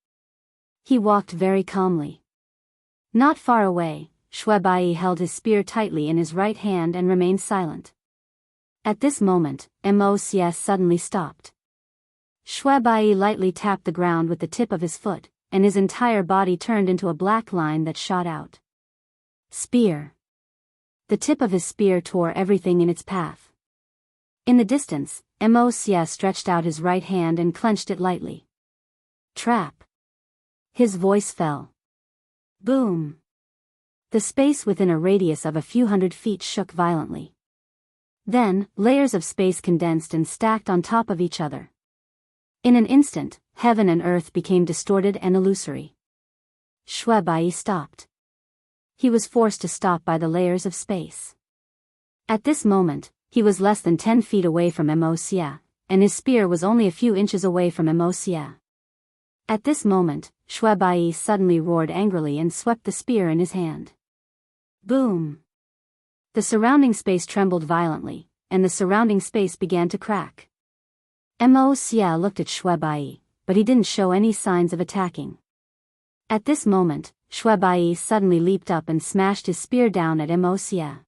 He walked very calmly. Not far away, Shui Bai held his spear tightly in his right hand and remained silent. At this moment, Wuxia suddenly stopped. Shui Bai lightly tapped the ground with the tip of his foot, and his entire body turned into a black line that shot out. Spear. The tip of his spear tore everything in its path. In the distance, Wuxia stretched out his right hand and clenched it lightly. Trap. His voice fell. Boom. The space within a radius of a few hundred feet shook violently. Then, layers of space condensed and stacked on top of each other. In an instant, heaven and earth became distorted and illusory. Shui Bai stopped. He was forced to stop by the layers of space. At this moment, he was less than 10 feet away from Wuxia, and his spear was only a few inches away from Wuxia. At this moment, Shui Bai suddenly roared angrily and swept the spear in his hand. Boom! The surrounding space trembled violently, and the surrounding space began to crack. Wuxia looked at Shui Bai, but he didn't show any signs of attacking. At this moment, Shui Bai suddenly leaped up and smashed his spear down at Wuxia.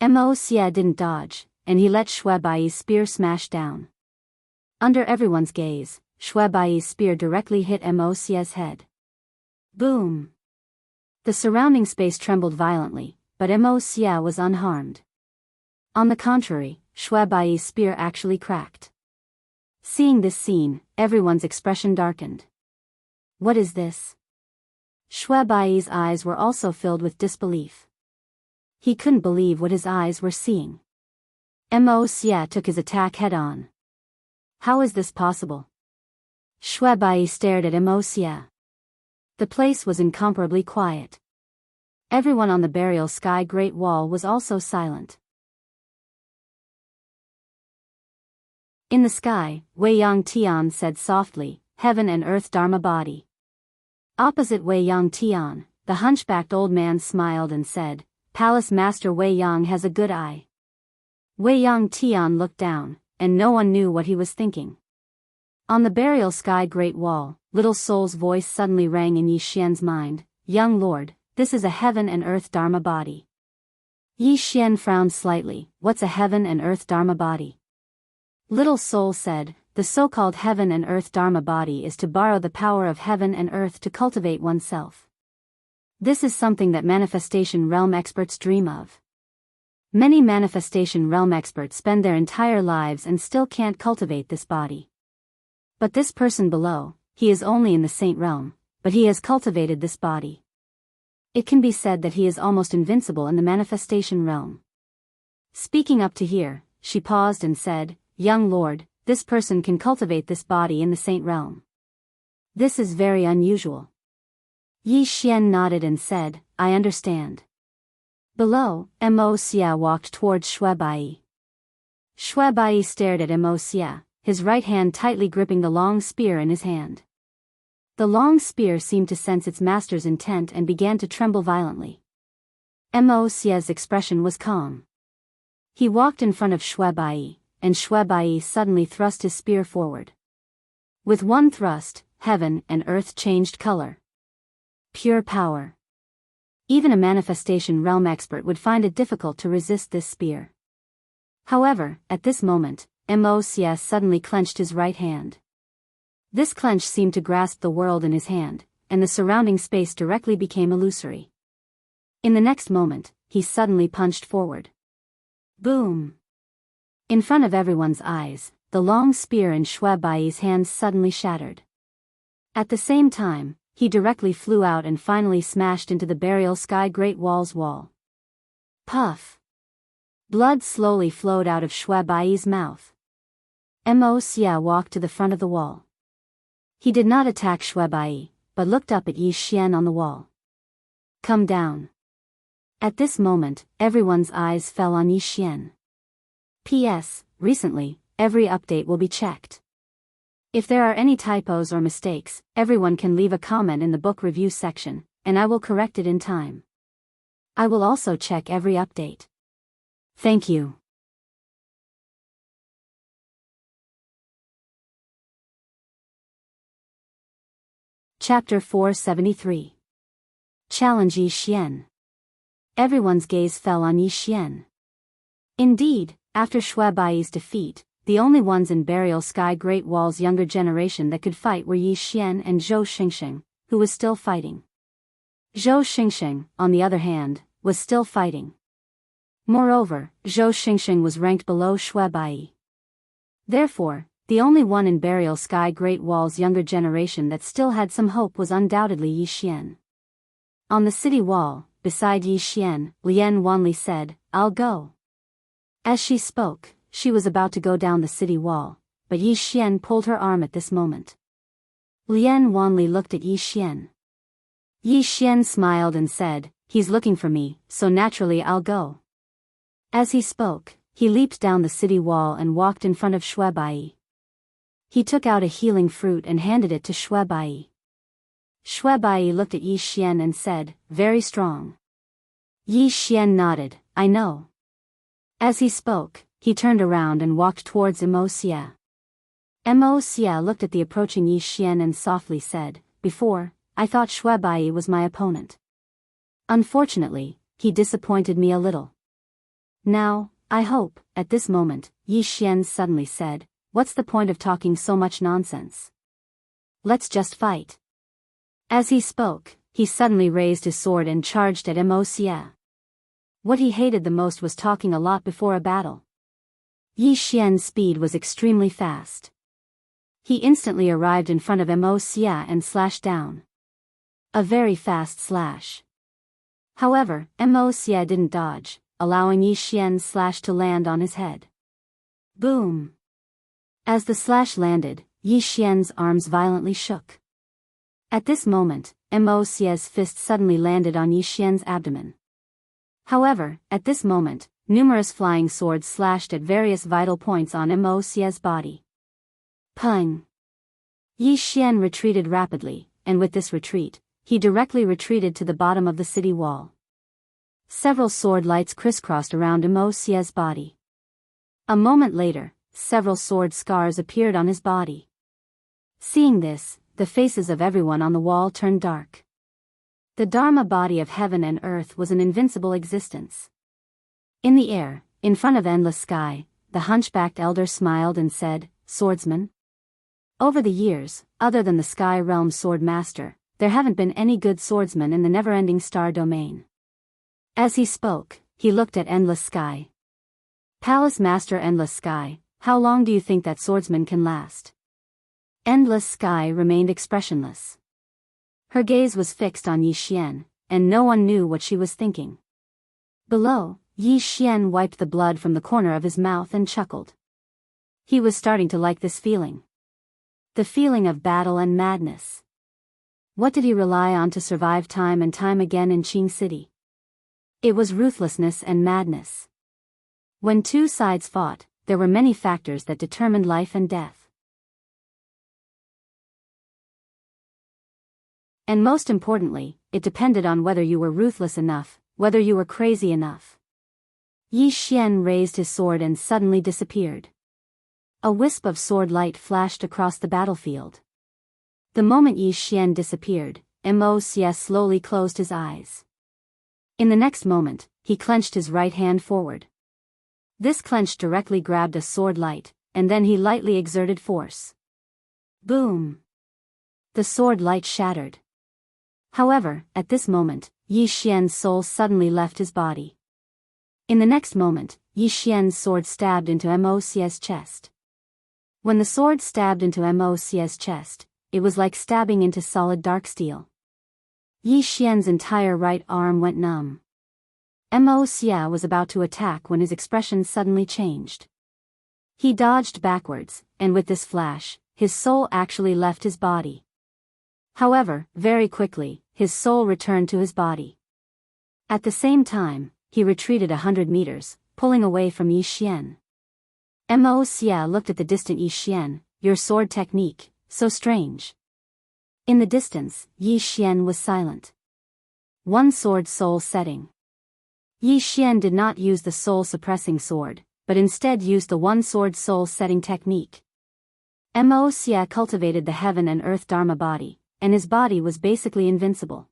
Wuxia didn't dodge, and he let Shui Bai's spear smash down. Under everyone's gaze, Shui Bai's spear directly hit Wuxia's head. Boom! The surrounding space trembled violently, but Wuxia was unharmed. On the contrary, Shui Bai's spear actually cracked. Seeing this scene, everyone's expression darkened. What is this? Shui Bai's eyes were also filled with disbelief. He couldn't believe what his eyes were seeing. Wuxia took his attack head-on. How is this possible? Shui Bai stared at Wuxia. The place was incomparably quiet. Everyone on the burial sky Great Wall was also silent. In the sky, Wei Yang Tian said softly, "Heaven and earth Dharma body." Opposite Wei Yang Tian, the hunchbacked old man smiled and said, "Palace Master Wei Yang has a good eye." Wei Yang Tian looked down, and no one knew what he was thinking. On the burial sky Great Wall, Little Soul's voice suddenly rang in Yi Xian's mind, "Young lord, this is a heaven and earth Dharma body." Yi Xian frowned slightly. "What's a heaven and earth Dharma body?" Little Soul said, "The so-called heaven and earth Dharma body is to borrow the power of heaven and earth to cultivate oneself. This is something that manifestation realm experts dream of. Many manifestation realm experts spend their entire lives and still can't cultivate this body. But this person below, he is only in the saint realm, but he has cultivated this body. It can be said that he is almost invincible in the manifestation realm." Speaking up to here, she paused and said, "Young lord, this person can cultivate this body in the saint realm. This is very unusual." Yi Xian nodded and said, "I understand." Below, Wuxia walked towards Shui Bai. Shui Bai stared at Wuxia, his right hand tightly gripping the long spear in his hand. The long spear seemed to sense its master's intent and began to tremble violently. Wuxia's expression was calm. He walked in front of Shui Bai, and Shui Bai suddenly thrust his spear forward. With one thrust, heaven and earth changed color. Pure power. Even a manifestation realm expert would find it difficult to resist this spear. However, at this moment, Wuxia suddenly clenched his right hand. This clench seemed to grasp the world in his hand, and the surrounding space directly became illusory. In the next moment, he suddenly punched forward. Boom! In front of everyone's eyes, the long spear in Shui Bai's hands suddenly shattered. At the same time, he directly flew out and finally smashed into the burial sky Great Wall's wall. Puff! Blood slowly flowed out of Shui Bai's mouth. Wuxia walked to the front of the wall. He did not attack Shui Bai, but looked up at Yi Xian on the wall. "Come down." At this moment, everyone's eyes fell on Yi Xian. P.S. Recently, every update will be checked. If there are any typos or mistakes, everyone can leave a comment in the book review section, and I will correct it in time. I will also check every update. Thank you. Chapter 473. Challenge Yi Xian. Everyone's gaze fell on Yi Xian. Indeed, after Shui Bai's defeat, the only ones in Burial Sky Great Wall's younger generation that could fight were Yi Xian and Zhou Xingxing, who was still fighting. Zhou Xingxing, on the other hand, was still fighting. Moreover, Zhou Xingxing was ranked below Shui Bai. Therefore, the only one in Burial Sky Great Wall's younger generation that still had some hope was undoubtedly Yi Xian. On the city wall, beside Yi Xian, Lian Wanli said, "I'll go." As she spoke, she was about to go down the city wall, but Yi Xian pulled her arm at this moment. Lian Wanli looked at Yi Xian. Yi Xian smiled and said, "He's looking for me, so naturally I'll go." As he spoke, he leaped down the city wall and walked in front of Shuebai. He took out a healing fruit and handed it to Shuebai. Shuebai looked at Yi Xian and said, "Very strong." Yi Xian nodded, "I know." As he spoke, he turned around and walked towards Immortal. Immortal looked at the approaching Yi Xian and softly said, "Before, I thought Shuebai was my opponent. Unfortunately, he disappointed me a little. Now, I hope." At this moment, Yi Xian suddenly said, "What's the point of talking so much nonsense? Let's just fight." As he spoke, he suddenly raised his sword and charged at Immortal. What he hated the most was talking a lot before a battle. Yi Xian's speed was extremely fast. He instantly arrived in front of Immortal and slashed down. A very fast slash. However, Immortal didn't dodge, allowing Yi Xian's slash to land on his head. Boom! As the slash landed, Yi Xian's arms violently shook. At this moment, Immortal's fist suddenly landed on Yi Xian's abdomen. However, at this moment, numerous flying swords slashed at various vital points on Immortal's body. Pung! Yi Xian retreated rapidly, and with this retreat, he directly retreated to the bottom of the city wall. Several sword lights crisscrossed around Immortal's body. A moment later, several sword scars appeared on his body. Seeing this, the faces of everyone on the wall turned dark. The Dharma body of heaven and earth was an invincible existence. In the air, in front of endless sky, the hunchbacked elder smiled and said, "Swordsman? Over the years, other than the Sky Realm Sword Master, there haven't been any good swordsmen in the never-ending star domain." As he spoke, he looked at Endless Sky. "Palace Master Endless Sky, how long do you think that swordsman can last?" Endless Sky remained expressionless. Her gaze was fixed on Yi Xian, and no one knew what she was thinking. Below, Yi Xian wiped the blood from the corner of his mouth and chuckled. He was starting to like this feeling. The feeling of battle and madness. What did he rely on to survive time and time again in Qing City? It was ruthlessness and madness. When two sides fought, there were many factors that determined life and death. And most importantly, it depended on whether you were ruthless enough, whether you were crazy enough. Yi Xian raised his sword and suddenly disappeared. A wisp of sword light flashed across the battlefield. The moment Yi Xian disappeared, Mo Xie slowly closed his eyes. In the next moment, he clenched his right hand forward. This clench directly grabbed a sword light, and then he lightly exerted force. Boom! The sword light shattered. However, at this moment, Yi Xian's soul suddenly left his body. In the next moment, Yi Xian's sword stabbed into Mo Xie's chest. When the sword stabbed into Mo Xie's chest, it was like stabbing into solid dark steel. Yi Xian's entire right arm went numb. Mo Xie was about to attack when his expression suddenly changed. He dodged backwards, and with this flash, his soul actually left his body. However, very quickly, his soul returned to his body. At the same time, he retreated 100 meters, pulling away from Yi Xian. Mo Xie looked at the distant Yi Xian. "Your sword technique, so strange." In the distance, Yi Xian was silent. One sword soul setting. Yi Xian did not use the soul-suppressing sword, but instead used the one-sword soul-setting technique. Mo Xie cultivated the heaven and earth Dharma body, and his body was basically invincible.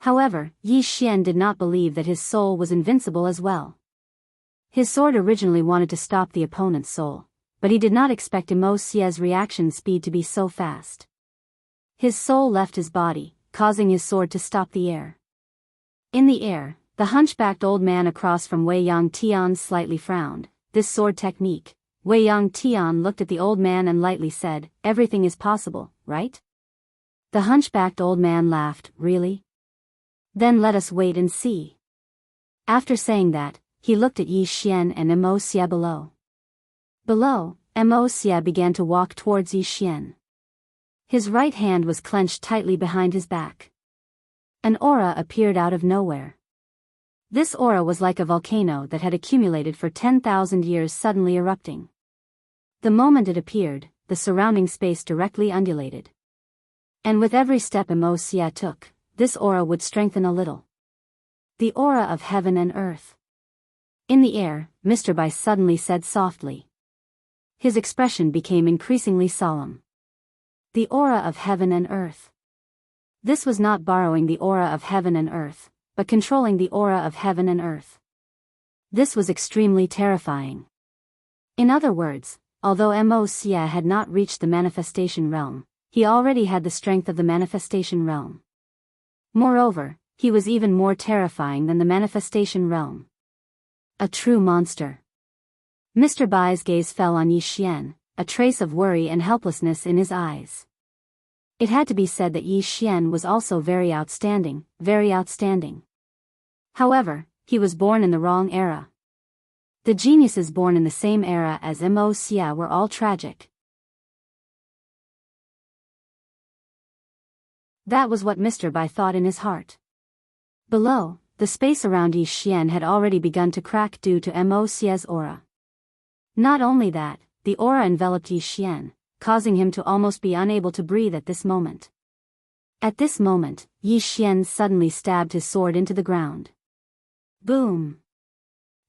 However, Yi Xian did not believe that his soul was invincible as well. His sword originally wanted to stop the opponent's soul, but he did not expect Mo Xie's reaction speed to be so fast. His soul left his body, causing his sword to stop the air. In the air, the hunchbacked old man across from Wei Yang Tian slightly frowned. "This sword technique." Wei Yang Tian looked at the old man and lightly said, "Everything is possible, right?" The hunchbacked old man laughed. "Really? Then let us wait and see." After saying that, he looked at Yi Xian and Mo Xie below. Below, Mo Xia began to walk towards Yi Xian. His right hand was clenched tightly behind his back. An aura appeared out of nowhere. This aura was like a volcano that had accumulated for 10,000 years suddenly erupting. The moment it appeared, the surrounding space directly undulated. And with every step Mo Xia took, this aura would strengthen a little. The aura of heaven and earth. In the air, Mr. Bai suddenly said softly. His expression became increasingly solemn. The aura of heaven and earth. This was not borrowing the aura of heaven and earth, but controlling the aura of heaven and earth. This was extremely terrifying. In other words, although Mo Xia had not reached the manifestation realm, he already had the strength of the manifestation realm. Moreover, he was even more terrifying than the manifestation realm. A true monster. Mr. Bai's gaze fell on Yi Xian, a trace of worry and helplessness in his eyes. It had to be said that Yi Xian was also very outstanding, very outstanding. However, he was born in the wrong era. The geniuses born in the same era as Mo Xia were all tragic. That was what Mr. Bai thought in his heart. Below, the space around Yi Xian had already begun to crack due to Mo Xia's aura. Not only that, the aura enveloped Yi Xian, causing him to almost be unable to breathe at this moment. At this moment, Yi Xian suddenly stabbed his sword into the ground. Boom!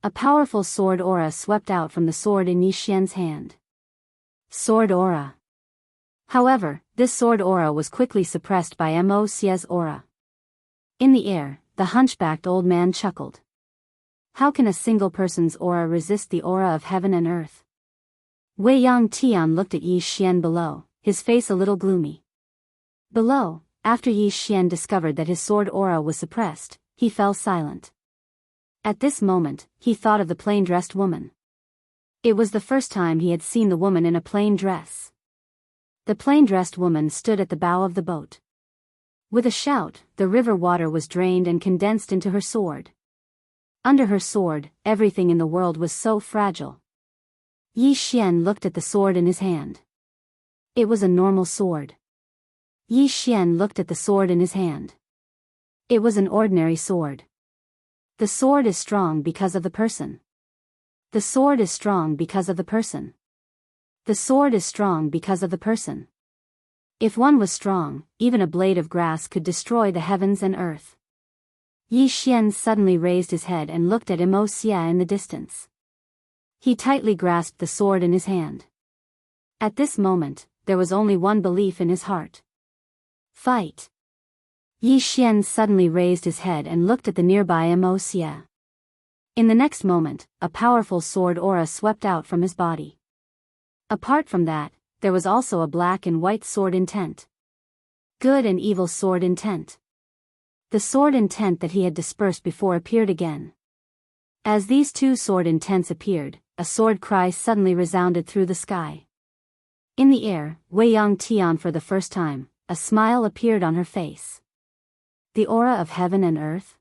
A powerful sword aura swept out from the sword in Yi Xian's hand. Sword aura. However, this sword aura was quickly suppressed by Mo Xia's aura. In the air, the hunchbacked old man chuckled. How can a single person's aura resist the aura of heaven and earth? Wei Yang Tian looked at Yi Xian below, his face a little gloomy. Below, after Yi Xian discovered that his sword aura was suppressed, he fell silent. At this moment, he thought of the plain-dressed woman. It was the first time he had seen the woman in a plain dress. The plain-dressed woman stood at the bow of the boat. With a shout, the river water was drained and condensed into her sword. Under her sword, everything in the world was so fragile. Yi Xian looked at the sword in his hand. It was a normal sword. Yi Xian looked at the sword in his hand. It was an ordinary sword. The sword is strong because of the person. The sword is strong because of the person. The sword is strong because of the person. If one was strong, even a blade of grass could destroy the heavens and earth. Yi Xian suddenly raised his head and looked at Mo Xia in the distance. He tightly grasped the sword in his hand. At this moment, there was only one belief in his heart. Fight! Yi Xian suddenly raised his head and looked at the nearby Mo Xia. In the next moment, a powerful sword aura swept out from his body. Apart from that, there was also a black and white sword intent. Good and evil sword intent. The sword intent that he had dispersed before appeared again. As these two sword intents appeared, a sword cry suddenly resounded through the sky. In the air, Wei Yang Tian for the first time, a smile appeared on her face. The aura of heaven and earth?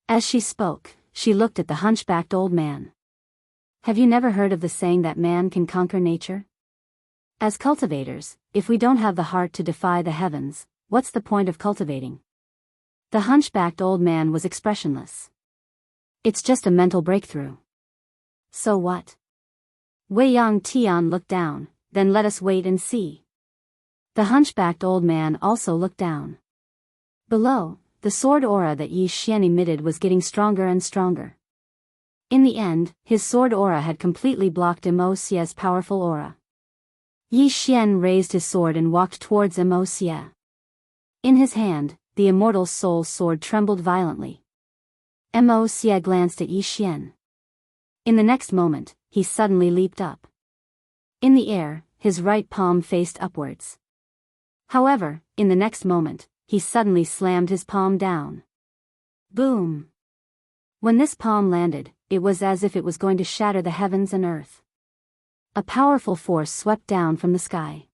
As she spoke, she looked at the hunchbacked old man. Have you never heard of the saying that man can conquer nature? As cultivators, if we don't have the heart to defy the heavens, what's the point of cultivating? The hunchbacked old man was expressionless. It's just a mental breakthrough. So what? Wei Yang Tian looked down, then let us wait and see. The hunchbacked old man also looked down. Below, the sword aura that Yi Xian emitted was getting stronger and stronger. In the end, his sword aura had completely blocked Mo Xia's powerful aura. Yi Xian raised his sword and walked towards Mo Xia. In his hand, the Immortal Soul sword trembled violently. Mo Xia glanced at Yi Xian. In the next moment, he suddenly leaped up. In the air, his right palm faced upwards. However, in the next moment, he suddenly slammed his palm down. Boom! When this palm landed, it was as if it was going to shatter the heavens and earth. A powerful force swept down from the sky.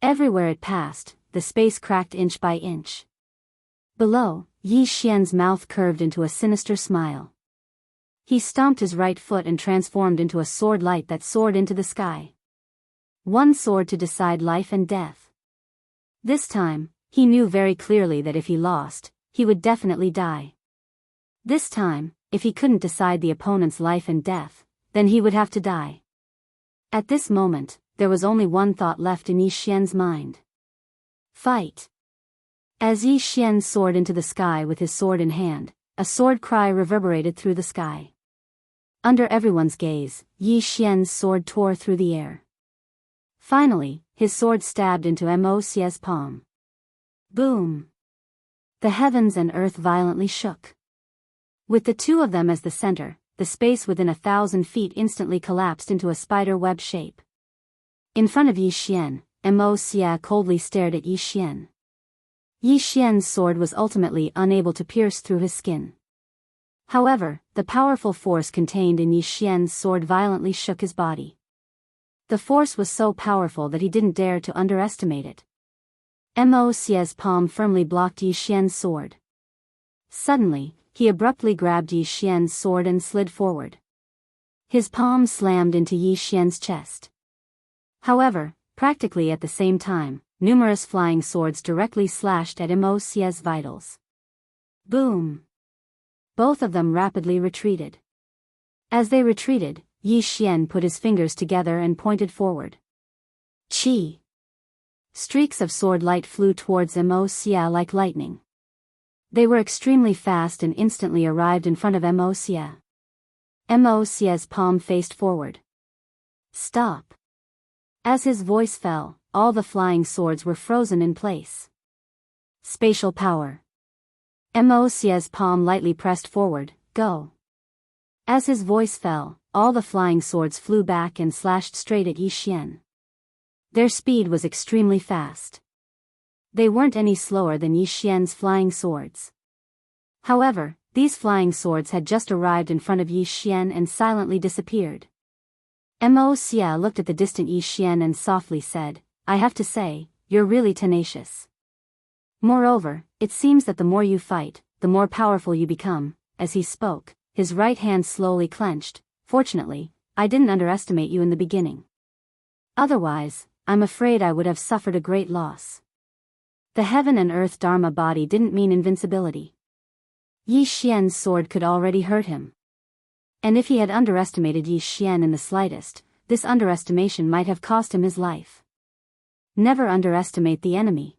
Everywhere it passed, the space cracked inch by inch. Below, Yi Xian's mouth curved into a sinister smile. He stomped his right foot and transformed into a sword light that soared into the sky. One sword to decide life and death. This time, he knew very clearly that if he lost, he would definitely die. This time, if he couldn't decide the opponent's life and death, then he would have to die. At this moment, there was only one thought left in Yi Xian's mind. Fight. As Yi Xian soared into the sky with his sword in hand, a sword cry reverberated through the sky. Under everyone's gaze, Yi Xian's sword tore through the air. Finally, his sword stabbed into Mo Xie's palm. Boom! The heavens and earth violently shook. With the two of them as the center, the space within 1,000 feet instantly collapsed into a spider web shape. In front of Yi Xian, Mo Xie coldly stared at Yi Xian. Yi Xian's sword was ultimately unable to pierce through his skin. However, the powerful force contained in Yi Xian's sword violently shook his body. The force was so powerful that he didn't dare to underestimate it. Mo Xie's palm firmly blocked Yi Xian's sword. Suddenly, he abruptly grabbed Yi Xian's sword and slid forward. His palm slammed into Yi Xian's chest. However, practically at the same time, numerous flying swords directly slashed at Mo Xie's vitals. Boom! Both of them rapidly retreated. As they retreated, Yi Xian put his fingers together and pointed forward. Chi! Streaks of sword light flew towards Mo Xie like lightning. They were extremely fast and instantly arrived in front of Mo Xie. Mo Xie's palm faced forward. Stop! As his voice fell, all the flying swords were frozen in place. Spatial power. Mo Xie's palm lightly pressed forward, go. As his voice fell, all the flying swords flew back and slashed straight at Yi Xian. Their speed was extremely fast. They weren't any slower than Yi Xian's flying swords. However, these flying swords had just arrived in front of Yi Xian and silently disappeared. Mo Xie looked at the distant Yi Xian and softly said, I have to say, you're really tenacious. Moreover, it seems that the more you fight, the more powerful you become. As he spoke, his right hand slowly clenched. Fortunately, I didn't underestimate you in the beginning. Otherwise, I'm afraid I would have suffered a great loss. The heaven and earth Dharma body didn't mean invincibility. Yi Xian's sword could already hurt him. And if he had underestimated Yi Xian in the slightest, this underestimation might have cost him his life. Never underestimate the enemy.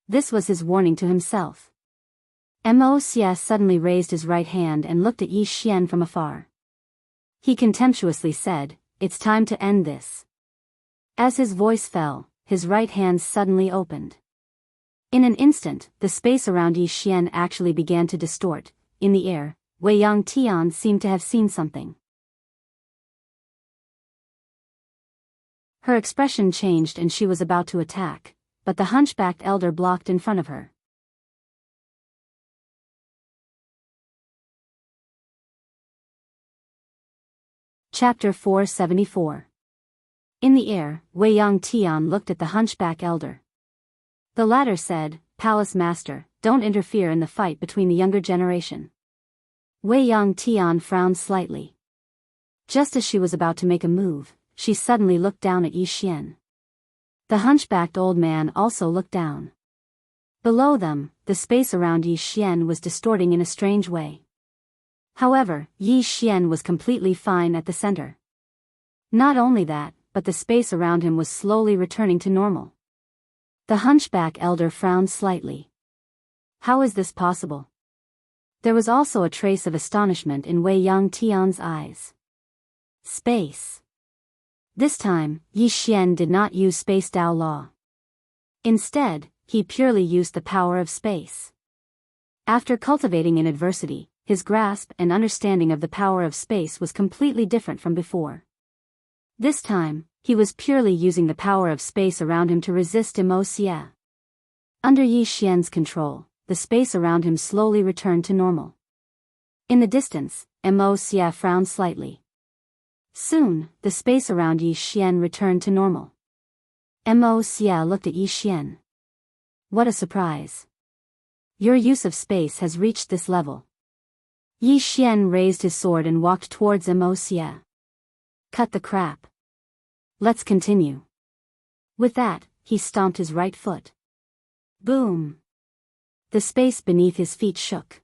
This was his warning to himself. Mo Xie suddenly raised his right hand and looked at Yi Xian from afar. He contemptuously said, it's time to end this. As his voice fell, his right hand suddenly opened. In an instant, the space around Yi Xian actually began to distort. In the air, Wei Yang Tian seemed to have seen something. Her expression changed and she was about to attack, but the hunchbacked elder blocked in front of her. Chapter 474. In the air, Wei Yang Tian looked at the hunchback elder. The latter said, Palace Master, don't interfere in the fight between the younger generation. Wei Yang Tian frowned slightly. Just as she was about to make a move, she suddenly looked down at Yi Xian. The hunchbacked old man also looked down. Below them, the space around Yi Xian was distorting in a strange way. However, Yi Xian was completely fine at the center. Not only that, but the space around him was slowly returning to normal. The hunchback elder frowned slightly. How is this possible? There was also a trace of astonishment in Wei Yang Tian's eyes. Space. This time, Yi Xian did not use Space Dao Law. Instead, he purely used the power of space. After cultivating in adversity, his grasp and understanding of the power of space was completely different from before. This time, he was purely using the power of space around him to resist Mo Xie. Under Yi Xian's control, the space around him slowly returned to normal. In the distance, Mo Xie frowned slightly. Soon, the space around Yi Xian returned to normal. Mo Xie looked at Yi Xian. What a surprise. Your use of space has reached this level. Yi Xian raised his sword and walked towards Wuxia. Cut the crap. Let's continue. With that, he stomped his right foot. Boom! The space beneath his feet shook.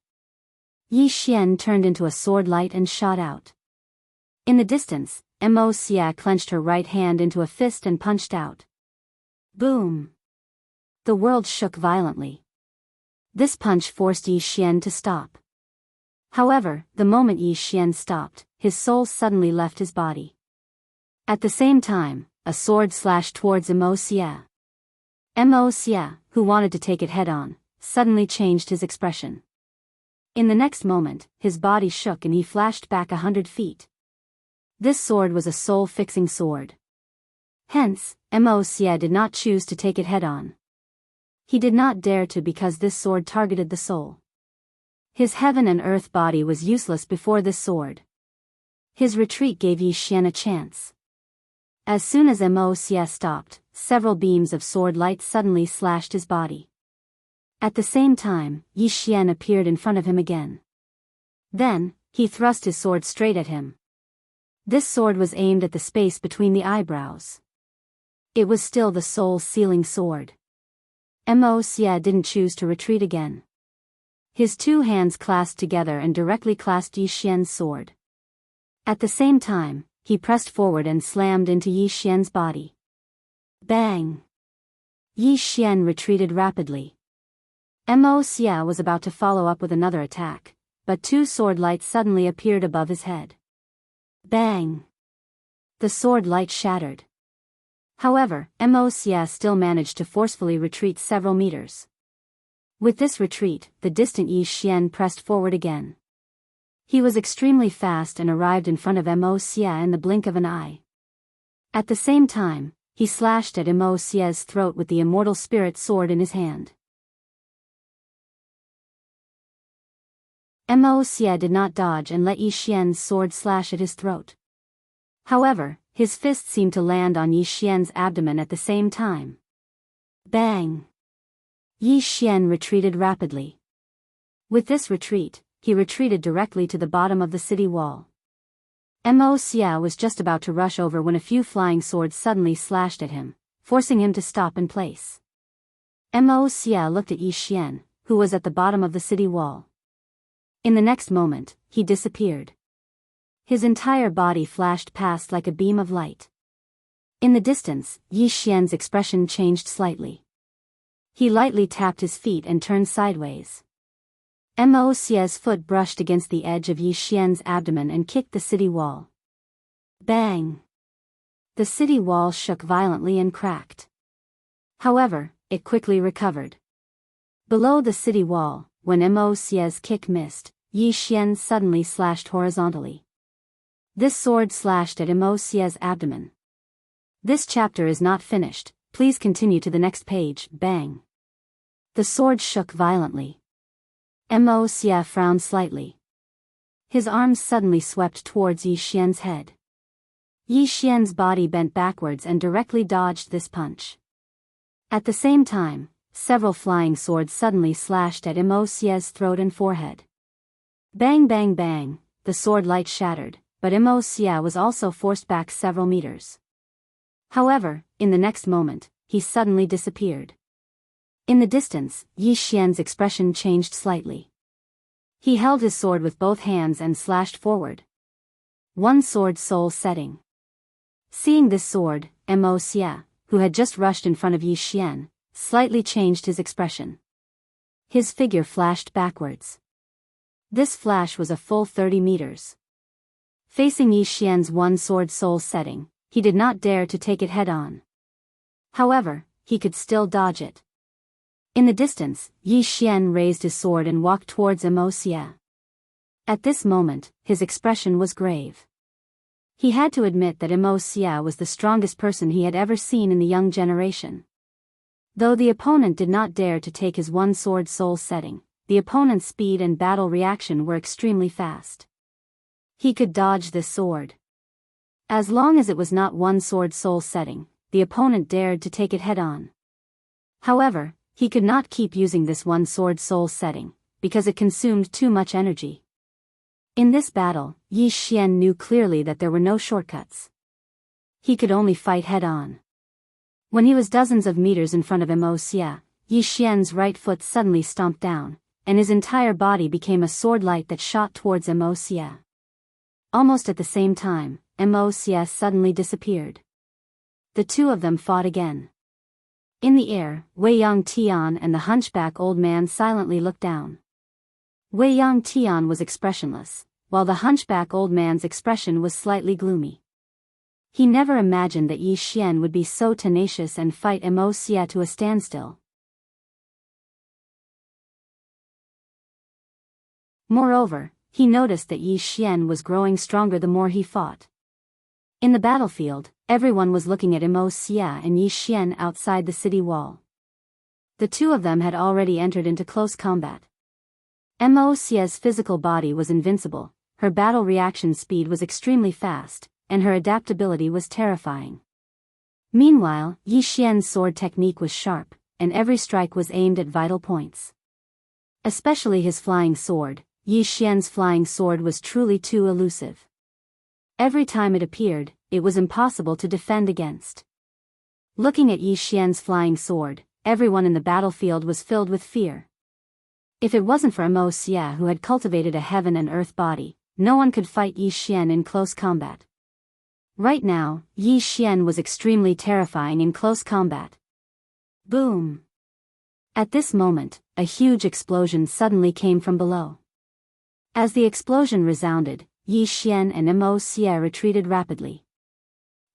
Yi Xian turned into a sword light and shot out. In the distance, Wuxia clenched her right hand into a fist and punched out. Boom! The world shook violently. This punch forced Yi Xian to stop. However, the moment Yi Xian stopped, his soul suddenly left his body. At the same time, a sword slashed towards Wuxia. Wuxia, who wanted to take it head-on, suddenly changed his expression. In the next moment, his body shook and he flashed back 100 feet. This sword was a soul-fixing sword. Hence, Wuxia did not choose to take it head-on. He did not dare to because this sword targeted the soul. His heaven and earth body was useless before this sword. His retreat gave Yi Xian a chance. As soon as Wuxia stopped, several beams of sword light suddenly slashed his body. At the same time, Yi Xian appeared in front of him again. Then, he thrust his sword straight at him. This sword was aimed at the space between the eyebrows. It was still the soul-sealing sword. Wuxia didn't choose to retreat again. His two hands clasped together and directly clasped Yi Xian's sword. At the same time, he pressed forward and slammed into Yi Xian's body. Bang! Yi Xian retreated rapidly. Wuxia was about to follow up with another attack, but two sword lights suddenly appeared above his head. Bang! The sword light shattered. However, Wuxia still managed to forcefully retreat several meters. With this retreat, the distant Yi Xian pressed forward again. He was extremely fast and arrived in front of Wuxia in the blink of an eye. At the same time, he slashed at Wuxia's throat with the Immortal Spirit sword in his hand. Wuxia did not dodge and let Yi Xian's sword slash at his throat. However, his fist seemed to land on Yi Xian's abdomen at the same time. Bang! Yi Xian retreated rapidly. With this retreat, he retreated directly to the bottom of the city wall. Wuxia was just about to rush over when a few flying swords suddenly slashed at him, forcing him to stop in place. Wuxia looked at Yi Xian, who was at the bottom of the city wall. In the next moment, he disappeared. His entire body flashed past like a beam of light. In the distance, Yi Xian's expression changed slightly. He lightly tapped his feet and turned sideways. Wuxia's foot brushed against the edge of Yi Xian's abdomen and kicked the city wall. Bang! The city wall shook violently and cracked. However, it quickly recovered. Below the city wall, when Wuxia's kick missed, Yi Xian suddenly slashed horizontally. This sword slashed at Wuxia's abdomen. This chapter is not finished, please continue to the next page. Bang! The sword shook violently. Wuxia frowned slightly. His arms suddenly swept towards Yi Xian's head. Yi Xian's body bent backwards and directly dodged this punch. At the same time, several flying swords suddenly slashed at Wuxia's throat and forehead. Bang bang bang, the sword light shattered, but Wuxia was also forced back several meters. However, in the next moment, he suddenly disappeared. In the distance, Yi Xian's expression changed slightly. He held his sword with both hands and slashed forward. One sword soul setting. Seeing this sword, Wuxia, who had just rushed in front of Yi Xian, slightly changed his expression. His figure flashed backwards. This flash was a full 30 meters. Facing Yi Xian's one sword soul setting, he did not dare to take it head-on. However, he could still dodge it. In the distance, Yi Xian raised his sword and walked towards Wuxia. At this moment, his expression was grave. He had to admit that Wuxia was the strongest person he had ever seen in the young generation. Though the opponent did not dare to take his one sword soul setting, the opponent's speed and battle reaction were extremely fast. He could dodge this sword. As long as it was not one sword soul setting, the opponent dared to take it head-on. However, he could not keep using this one sword soul setting, because it consumed too much energy. In this battle, Yi Xian knew clearly that there were no shortcuts. He could only fight head-on. When he was dozens of meters in front of Wuxia, Yi Xian's right foot suddenly stomped down, and his entire body became a sword light that shot towards Wuxia. Almost at the same time, Wuxia suddenly disappeared. The two of them fought again. In the air, Wei Yang Tian and the hunchback old man silently looked down. Wei Yang Tian was expressionless, while the hunchback old man's expression was slightly gloomy. He never imagined that Yi Xian would be so tenacious and fight Wuxia to a standstill. Moreover, he noticed that Yi Xian was growing stronger the more he fought. In the battlefield, everyone was looking at Wuxia and Yi Xian outside the city wall. The two of them had already entered into close combat. Wuxia's physical body was invincible, her battle reaction speed was extremely fast, and her adaptability was terrifying. Meanwhile, Yi Xian's sword technique was sharp, and every strike was aimed at vital points. Especially his flying sword. Yi Xian's flying sword was truly too elusive. Every time it appeared, it was impossible to defend against. Looking at Yi Xian's flying sword, everyone in the battlefield was filled with fear. If it wasn't for Wuxia who had cultivated a heaven and earth body, no one could fight Yi Xian in close combat. Right now, Yi Xian was extremely terrifying in close combat. Boom! At this moment, a huge explosion suddenly came from below. As the explosion resounded, Yi Xian and Wuxia retreated rapidly.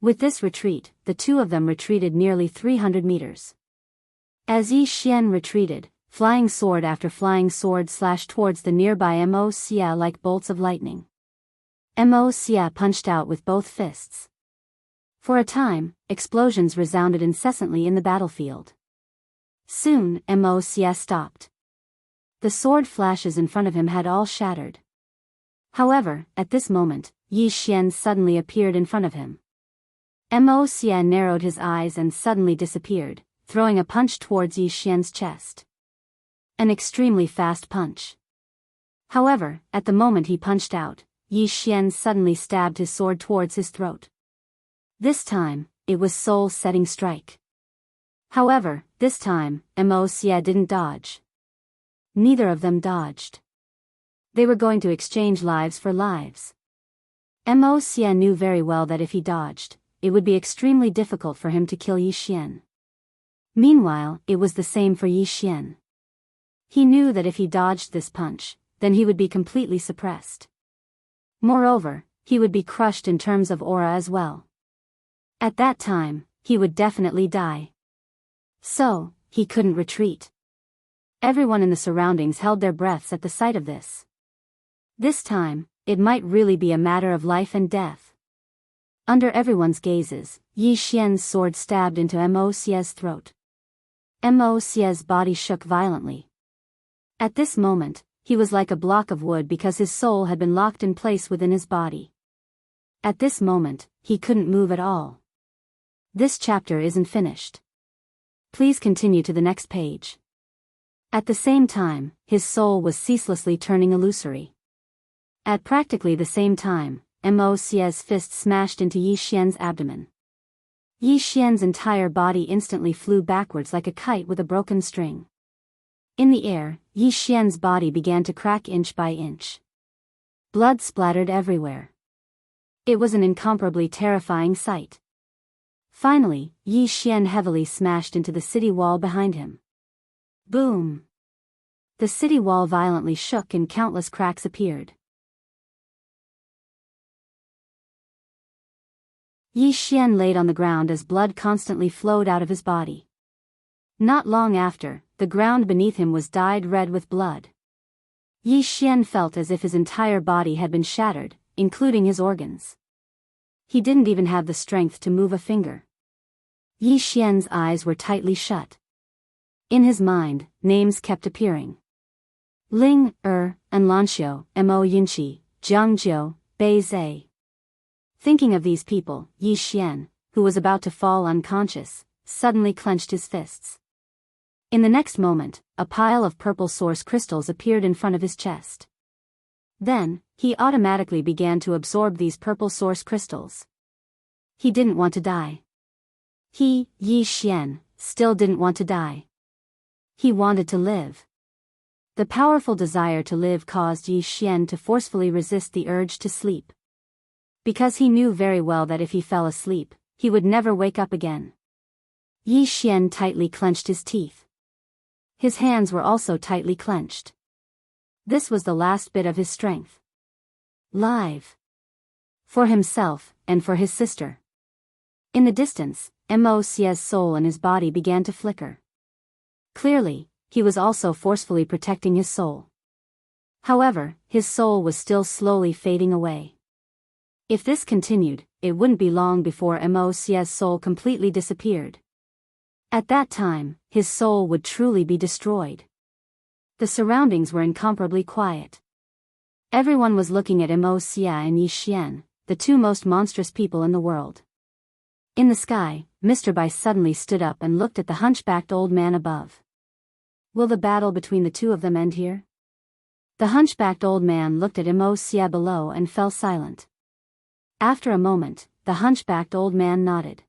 With this retreat, the two of them retreated nearly 300 meters. As Yi Xian retreated, flying sword after flying sword slashed towards the nearby Wuxia like bolts of lightning. Wuxia punched out with both fists. For a time, explosions resounded incessantly in the battlefield. Soon, Wuxia stopped. The sword flashes in front of him had all shattered. However, at this moment, Yi Xian suddenly appeared in front of him. Wuxia narrowed his eyes and suddenly disappeared, throwing a punch towards Yi Xian's chest. An extremely fast punch. However, at the moment he punched out, Yi Xian suddenly stabbed his sword towards his throat. This time, it was soul-setting strike. However, this time, Wuxia didn't dodge. Neither of them dodged. They were going to exchange lives for lives. Wuxia knew very well that if he dodged, it would be extremely difficult for him to kill Yi Xian. Meanwhile, it was the same for Yi Xian. He knew that if he dodged this punch, then he would be completely suppressed. Moreover, he would be crushed in terms of aura as well. At that time, he would definitely die. So, he couldn't retreat. Everyone in the surroundings held their breaths at the sight of this. This time, it might really be a matter of life and death. Under everyone's gazes, Yi Xian's sword stabbed into Wuxia's throat. Wuxia's body shook violently. At this moment, he was like a block of wood because his soul had been locked in place within his body. At this moment, he couldn't move at all. This chapter isn't finished. Please continue to the next page. At the same time, his soul was ceaselessly turning illusory. At practically the same time, Wuxia's fist smashed into Yi Xian's abdomen. Yi Xian's entire body instantly flew backwards like a kite with a broken string. In the air, Yi Xian's body began to crack inch by inch. Blood splattered everywhere. It was an incomparably terrifying sight. Finally, Yi Xian heavily smashed into the city wall behind him. Boom! The city wall violently shook and countless cracks appeared. Yi Xian laid on the ground as blood constantly flowed out of his body. Not long after, the ground beneath him was dyed red with blood. Yi Xian felt as if his entire body had been shattered, including his organs. He didn't even have the strength to move a finger. Yi Xian's eyes were tightly shut. In his mind, names kept appearing. Ling, and Lanxiu, Mo Yinqi, Jianghu, Bei Zai. Thinking of these people, Yi Xian, who was about to fall unconscious, suddenly clenched his fists. In the next moment, a pile of purple source crystals appeared in front of his chest. Then, he automatically began to absorb these purple source crystals. He didn't want to die. He, Yi Xian, still didn't want to die. He wanted to live. The powerful desire to live caused Yi Xian to forcefully resist the urge to sleep. Because he knew very well that if he fell asleep, he would never wake up again. Yi Xian tightly clenched his teeth. His hands were also tightly clenched. This was the last bit of his strength. Live. For himself, and for his sister. In the distance, Mo's soul and his body began to flicker. Clearly, he was also forcefully protecting his soul. However, his soul was still slowly fading away. If this continued, it wouldn't be long before Mo's soul completely disappeared. At that time, his soul would truly be destroyed. The surroundings were incomparably quiet. Everyone was looking at Mo Xia and Yi Xian, the two most monstrous people in the world. In the sky, Mr. Bai suddenly stood up and looked at the hunchbacked old man above. Will the battle between the two of them end here? The hunchbacked old man looked at Mo Xia below and fell silent. After a moment, the hunchbacked old man nodded.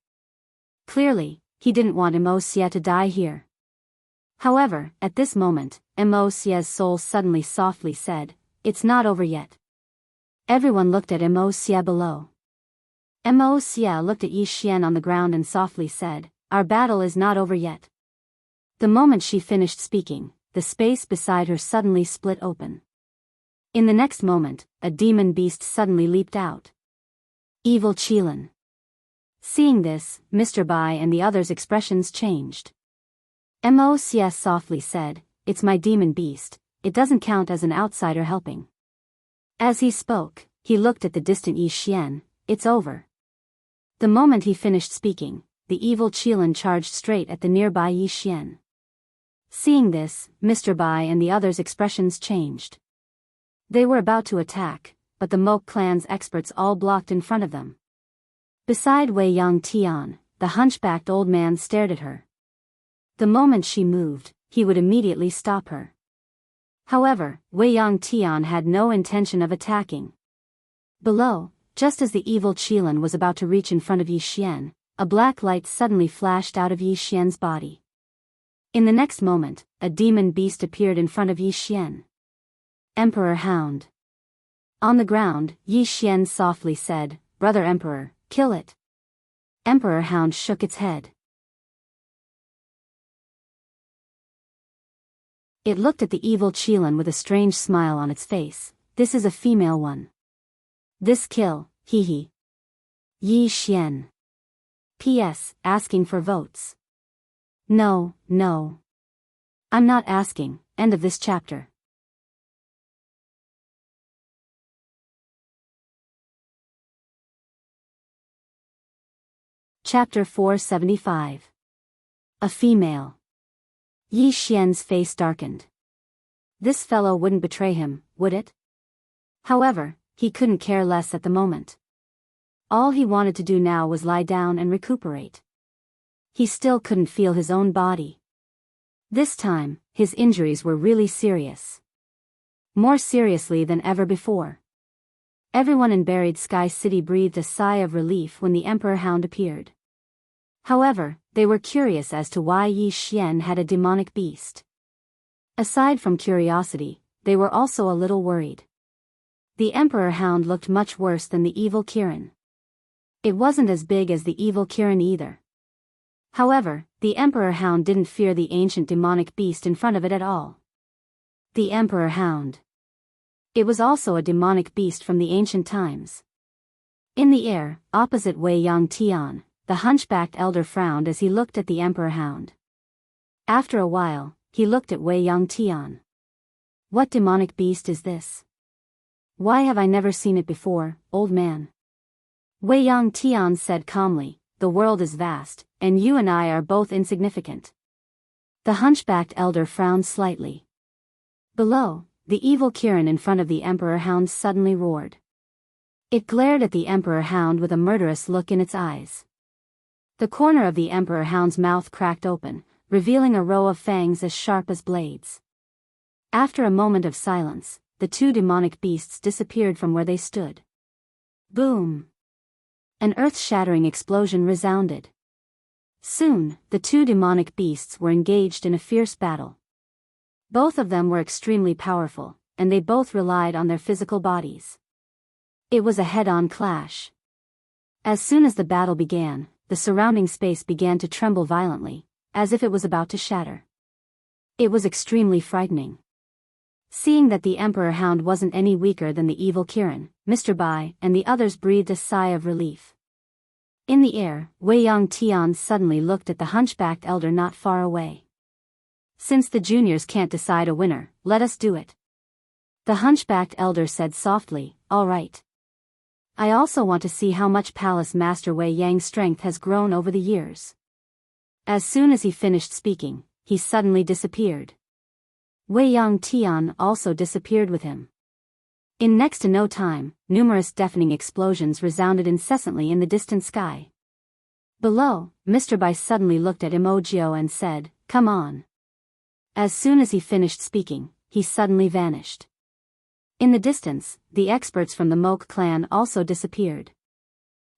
Clearly, he didn't want Mo Xia to die here. However, at this moment, Mo Xia's soul suddenly softly said, "It's not over yet." Everyone looked at Mo Xia below. Mo Xia looked at Yi Xian on the ground and softly said, "Our battle is not over yet." The moment she finished speaking, the space beside her suddenly split open. In the next moment, a demon beast suddenly leaped out. Evil Qilin. Seeing this, Mr. Bai and the others' expressions changed. Mo Xia softly said, "It's my demon beast, it doesn't count as an outsider helping." As he spoke, he looked at the distant Yi Xian. "It's over." The moment he finished speaking, the evil Qilin charged straight at the nearby Yi Xian. Seeing this, Mr. Bai and the others' expressions changed. They were about to attack, but the Mok clan's experts all blocked in front of them. Beside Wei Yang Tian, the hunchbacked old man stared at her. The moment she moved, he would immediately stop her. However, Wei Yang Tian had no intention of attacking. Below, just as the evil Qilin was about to reach in front of Yi Xian, a black light suddenly flashed out of Yi Xian's body. In the next moment, a demon beast appeared in front of Yi Xian. Emperor Hound. On the ground, Yi Xian softly said, "Brother Emperor, kill it." Emperor Hound shook its head. It looked at the evil Qilin with a strange smile on its face. "This is a female one. This kill, hee. Yi Xian. P.S. Asking for votes. No. I'm not asking." End of this chapter. Chapter 475. A female. Yi Xian's face darkened. This fellow wouldn't betray him, would it? However, he couldn't care less at the moment. All he wanted to do now was lie down and recuperate. He still couldn't feel his own body. This time, his injuries were really serious. More seriously than ever before. Everyone in Buried Sky City breathed a sigh of relief when the Emperor Hound appeared. However, they were curious as to why Yi Xian had a demonic beast. Aside from curiosity, they were also a little worried. The Emperor Hound looked much worse than the evil Kirin. It wasn't as big as the evil Kirin either. However, the Emperor Hound didn't fear the ancient demonic beast in front of it at all. The Emperor Hound. It was also a demonic beast from the ancient times. In the air, opposite Wei Yang Tian, the hunchbacked elder frowned as he looked at the Emperor Hound. After a while, he looked at Wei Yang Tian. "What demonic beast is this? Why have I never seen it before, old man?" Wei Yang Tian said calmly, "The world is vast, and you and I are both insignificant." The hunchbacked elder frowned slightly. Below, the evil Kirin in front of the Emperor Hound suddenly roared. It glared at the Emperor Hound with a murderous look in its eyes. The corner of the Emperor Hound's mouth cracked open, revealing a row of fangs as sharp as blades. After a moment of silence, the two demonic beasts disappeared from where they stood. Boom! An earth-shattering explosion resounded. Soon, the two demonic beasts were engaged in a fierce battle. Both of them were extremely powerful, and they both relied on their physical bodies. It was a head-on clash. As soon as the battle began, the surrounding space began to tremble violently, as if it was about to shatter. It was extremely frightening. Seeing that the Emperor Hound wasn't any weaker than the evil Kirin, Mr. Bai and the others breathed a sigh of relief. In the air, Wei Yang Tian suddenly looked at the hunchbacked elder not far away. "Since the juniors can't decide a winner, let us do it." The hunchbacked elder said softly, "All right. I also want to see how much Palace Master Wei Yang's strength has grown over the years." As soon as he finished speaking, he suddenly disappeared. Wei Yang Tian also disappeared with him. In next to no time, numerous deafening explosions resounded incessantly in the distant sky. Below, Mr. Bai suddenly looked at Imogio and said, "Come on." As soon as he finished speaking, he suddenly vanished. In the distance, the experts from the Moke clan also disappeared.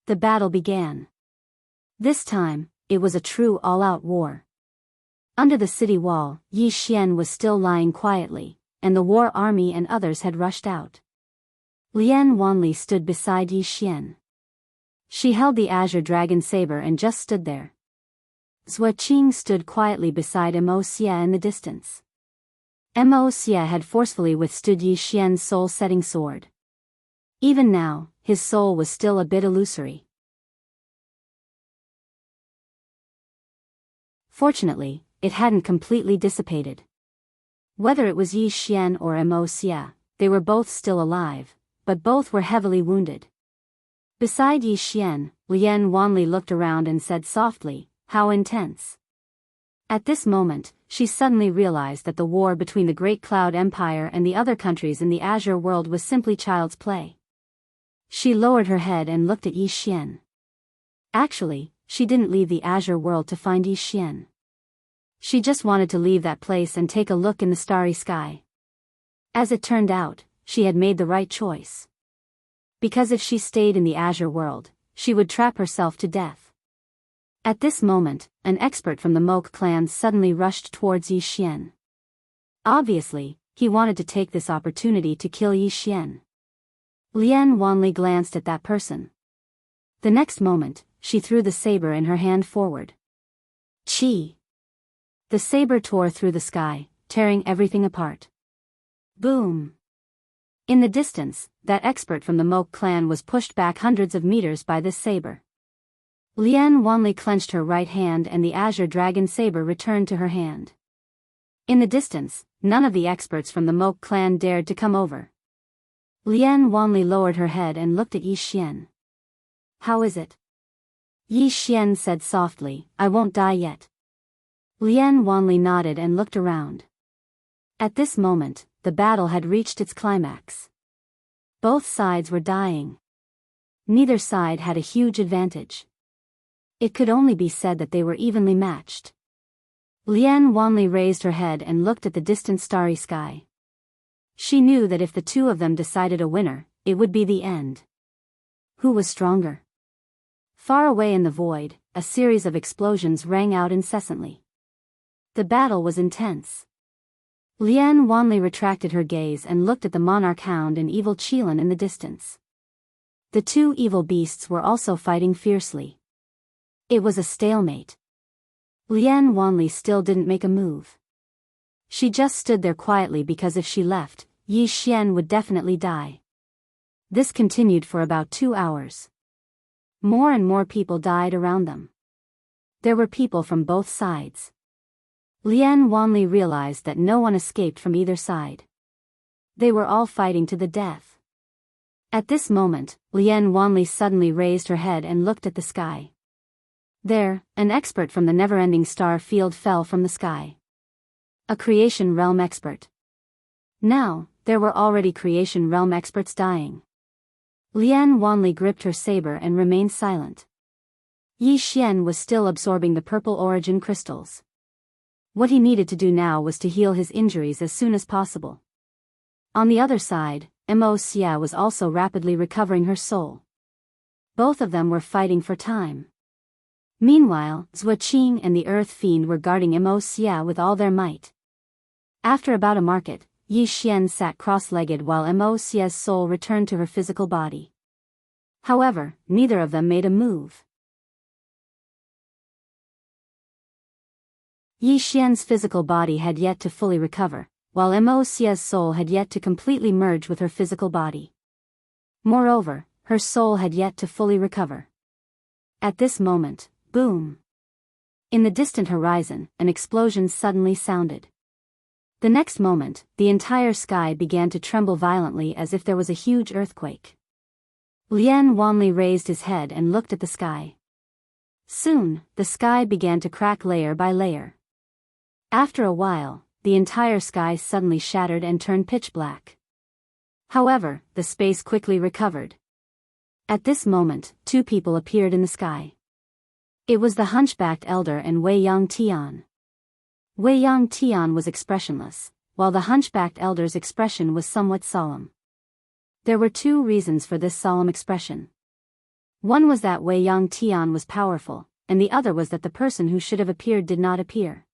The battle began. This time, it was a true all-out war. Under the city wall, Yi Xian was still lying quietly, and the war army and others had rushed out. Lian Wanli stood beside Yi Xian. She held the azure dragon saber and just stood there. Zhua Qing stood quietly beside Mo Xia in the distance. Mo Xia had forcefully withstood Yi Xian's soul-setting sword. Even now, his soul was still a bit illusory. Fortunately, it hadn't completely dissipated. Whether it was Yi Xian or Mo Xia, they were both still alive, but both were heavily wounded. Beside Yi Xian, Lian Wanli looked around and said softly, "How intense." At this moment, she suddenly realized that the war between the Great Cloud Empire and the other countries in the Azure world was simply child's play. She lowered her head and looked at Yi Xian. Actually, she didn't leave the Azure world to find Yi Xian. She just wanted to leave that place and take a look in the starry sky. As it turned out, she had made the right choice. Because if she stayed in the Azure world, she would trap herself to death. At this moment, an expert from the Moke clan suddenly rushed towards Yi Xian. Obviously, he wanted to take this opportunity to kill Yi Xian. Lian Wanli glanced at that person. The next moment, she threw the saber in her hand forward. Chi! The saber tore through the sky, tearing everything apart. Boom! In the distance, that expert from the Moke clan was pushed back hundreds of meters by this saber. Lian Wanli clenched her right hand and the azure dragon saber returned to her hand. In the distance, none of the experts from the Moke clan dared to come over. Lian Wanli lowered her head and looked at Yi Xian. "How is it?" Yi Xian said softly, "I won't die yet." Lian Wanli nodded and looked around. At this moment, the battle had reached its climax. Both sides were dying. Neither side had a huge advantage. It could only be said that they were evenly matched. Lian Wanli raised her head and looked at the distant starry sky. She knew that if the two of them decided a winner, it would be the end. Who was stronger? Far away in the void, a series of explosions rang out incessantly. The battle was intense. Lian Wanli retracted her gaze and looked at the monarch hound and evil Qilin in the distance. The two evil beasts were also fighting fiercely. It was a stalemate. Lian Wanli still didn't make a move. She just stood there quietly because if she left, Yi Xian would definitely die. This continued for about 2 hours. More and more people died around them. There were people from both sides. Lian Wanli realized that no one escaped from either side. They were all fighting to the death. At this moment, Lian Wanli suddenly raised her head and looked at the sky. There, an expert from the never-ending star field fell from the sky. A creation realm expert. Now, there were already creation realm experts dying. Lian Wanli gripped her saber and remained silent. Yi Xian was still absorbing the purple origin crystals. What he needed to do now was to heal his injuries as soon as possible. On the other side, Wuxia was also rapidly recovering her soul. Both of them were fighting for time. Meanwhile, Zuoqing and the Earth Fiend were guarding Wuxia with all their might. After about a market, Yi Xian sat cross-legged while Wuxia's soul returned to her physical body. However, neither of them made a move. Yi Xian's physical body had yet to fully recover, while Wuxia's soul had yet to completely merge with her physical body. Moreover, her soul had yet to fully recover. At this moment, boom! In the distant horizon, an explosion suddenly sounded. The next moment, the entire sky began to tremble violently as if there was a huge earthquake. Lian Wanli raised his head and looked at the sky. Soon, the sky began to crack layer by layer. After a while, the entire sky suddenly shattered and turned pitch black. However, the space quickly recovered. At this moment, two people appeared in the sky. It was the hunchbacked elder and Wei Yang Tian. Wei Yang Tian was expressionless, while the hunchbacked elder's expression was somewhat solemn. There were two reasons for this solemn expression. One was that Wei Yang Tian was powerful, and the other was that the person who should have appeared did not appear.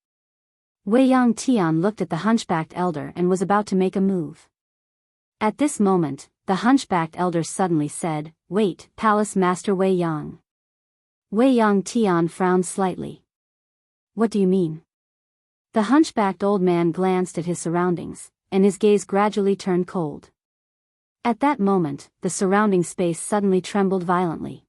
Wei Yang Tian looked at the hunchbacked elder and was about to make a move. At this moment, the hunchbacked elder suddenly said, "Wait, Palace Master Wei Yang." Wei Yang Tian frowned slightly. "What do you mean?" The hunchbacked old man glanced at his surroundings, and his gaze gradually turned cold. At that moment, the surrounding space suddenly trembled violently.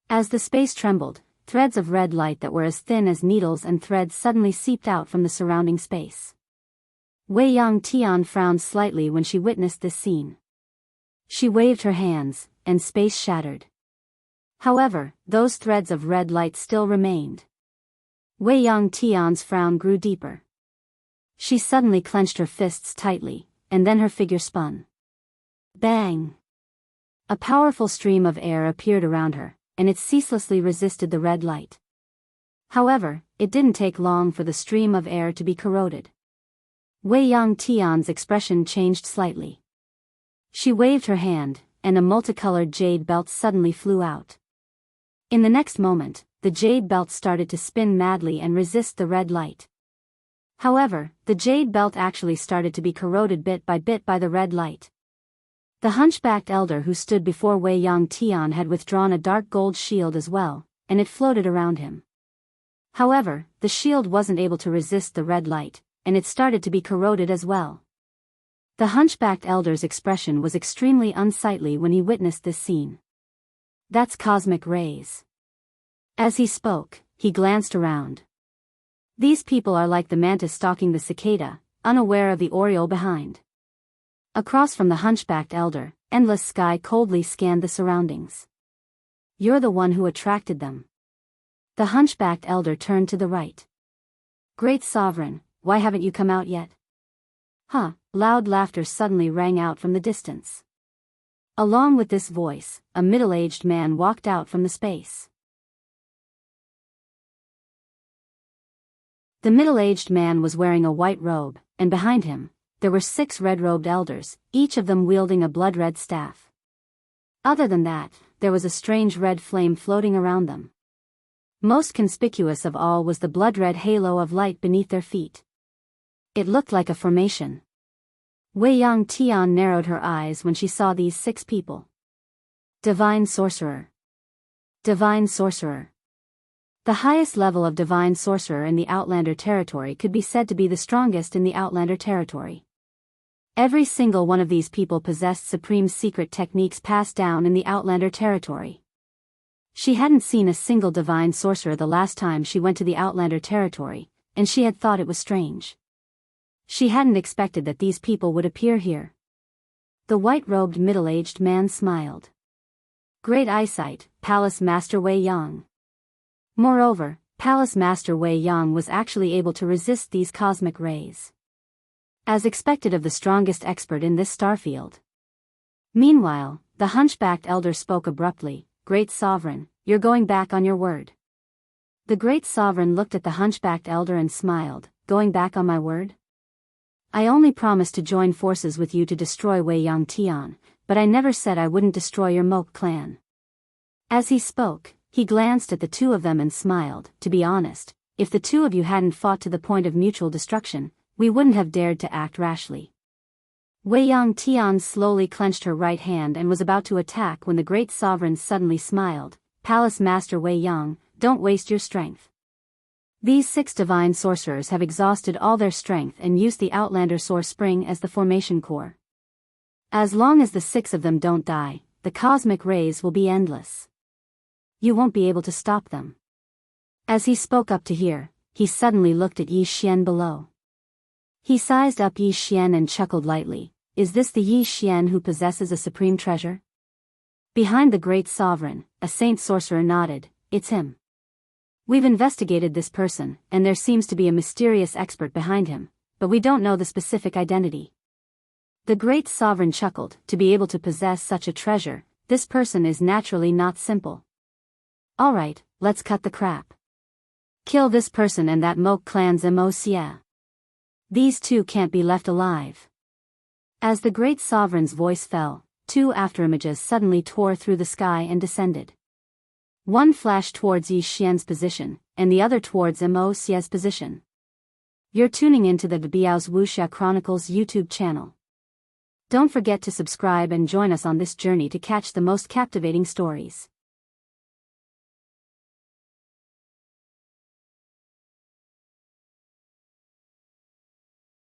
As the space trembled, threads of red light that were as thin as needles and threads suddenly seeped out from the surrounding space. Wei Yang Tian frowned slightly when she witnessed this scene. She waved her hands, and space shattered. However, those threads of red light still remained. Wei Yang Tian's frown grew deeper. She suddenly clenched her fists tightly, and then her figure spun. Bang! A powerful stream of air appeared around her, and it ceaselessly resisted the red light. However, it didn't take long for the stream of air to be corroded. Wei Yang Tian's expression changed slightly. She waved her hand, and a multicolored jade belt suddenly flew out. In the next moment, the jade belt started to spin madly and resist the red light. However, the jade belt actually started to be corroded bit by the red light. The hunchbacked elder who stood before Wei Yang Tian had withdrawn a dark gold shield as well, and it floated around him. However, the shield wasn't able to resist the red light, and it started to be corroded as well. The hunchbacked elder's expression was extremely unsightly when he witnessed this scene. "That's cosmic rays." As he spoke, he glanced around. These people are like the mantis stalking the cicada, unaware of the oriole behind. Across from the hunchbacked elder, endless sky coldly scanned the surroundings. "You're the one who attracted them." The hunchbacked elder turned to the right. "Great sovereign, why haven't you come out yet?" "Huh," loud laughter suddenly rang out from the distance. Along with this voice, a middle-aged man walked out from the space. The middle-aged man was wearing a white robe, and behind him, there were 6 red-robed elders, each of them wielding a blood-red staff. Other than that, there was a strange red flame floating around them. Most conspicuous of all was the blood-red halo of light beneath their feet. It looked like a formation. Wei Yang Tian narrowed her eyes when she saw these 6 people. Divine Sorcerer. Divine Sorcerer. The highest level of Divine Sorcerer in the Outlander territory could be said to be the strongest in the Outlander territory. Every single one of these people possessed supreme secret techniques passed down in the Outlander territory. She hadn't seen a single Divine Sorcerer the last time she went to the Outlander territory, and she had thought it was strange. She hadn't expected that these people would appear here. The white-robed middle-aged man smiled. "Great eyesight, Palace Master Wei Yang." Moreover, Palace Master Wei Yang was actually able to resist these cosmic rays. As expected of the strongest expert in this starfield. Meanwhile, the hunchbacked elder spoke abruptly, "Great Sovereign, you're going back on your word." The Great Sovereign looked at the hunchbacked elder and smiled, "Going back on my word?" I only promised to join forces with you to destroy Wei Yang Tian, but I never said I wouldn't destroy your Moke clan. As he spoke, he glanced at the two of them and smiled. To be honest, if the two of you hadn't fought to the point of mutual destruction, we wouldn't have dared to act rashly. Wei Yang Tian slowly clenched her right hand and was about to attack when the great sovereign suddenly smiled. Palace Master Wei Yang, don't waste your strength. These 6 divine sorcerers have exhausted all their strength and used the Outlander Source Spring as the formation core. As long as the 6 of them don't die, the cosmic rays will be endless. You won't be able to stop them. As he spoke up to hear, he suddenly looked at Yi Xian below. He sized up Yi Xian and chuckled lightly. Is this the Yi Xian who possesses a supreme treasure? Behind the great sovereign, a saint sorcerer nodded. It's him. We've investigated this person, and there seems to be a mysterious expert behind him, but we don't know the specific identity. The great sovereign chuckled. To be able to possess such a treasure, this person is naturally not simple. Alright, let's cut the crap. Kill this person and that Moke clan's MOCA. These 2 can't be left alive. As the great sovereign's voice fell, 2 afterimages suddenly tore through the sky and descended. One flashed towards Yi Xian's position, and the other towards MOCA's position. You're tuning into the Biyao's Wuxia Chronicles YouTube channel. Don't forget to subscribe and join us on this journey to catch the most captivating stories.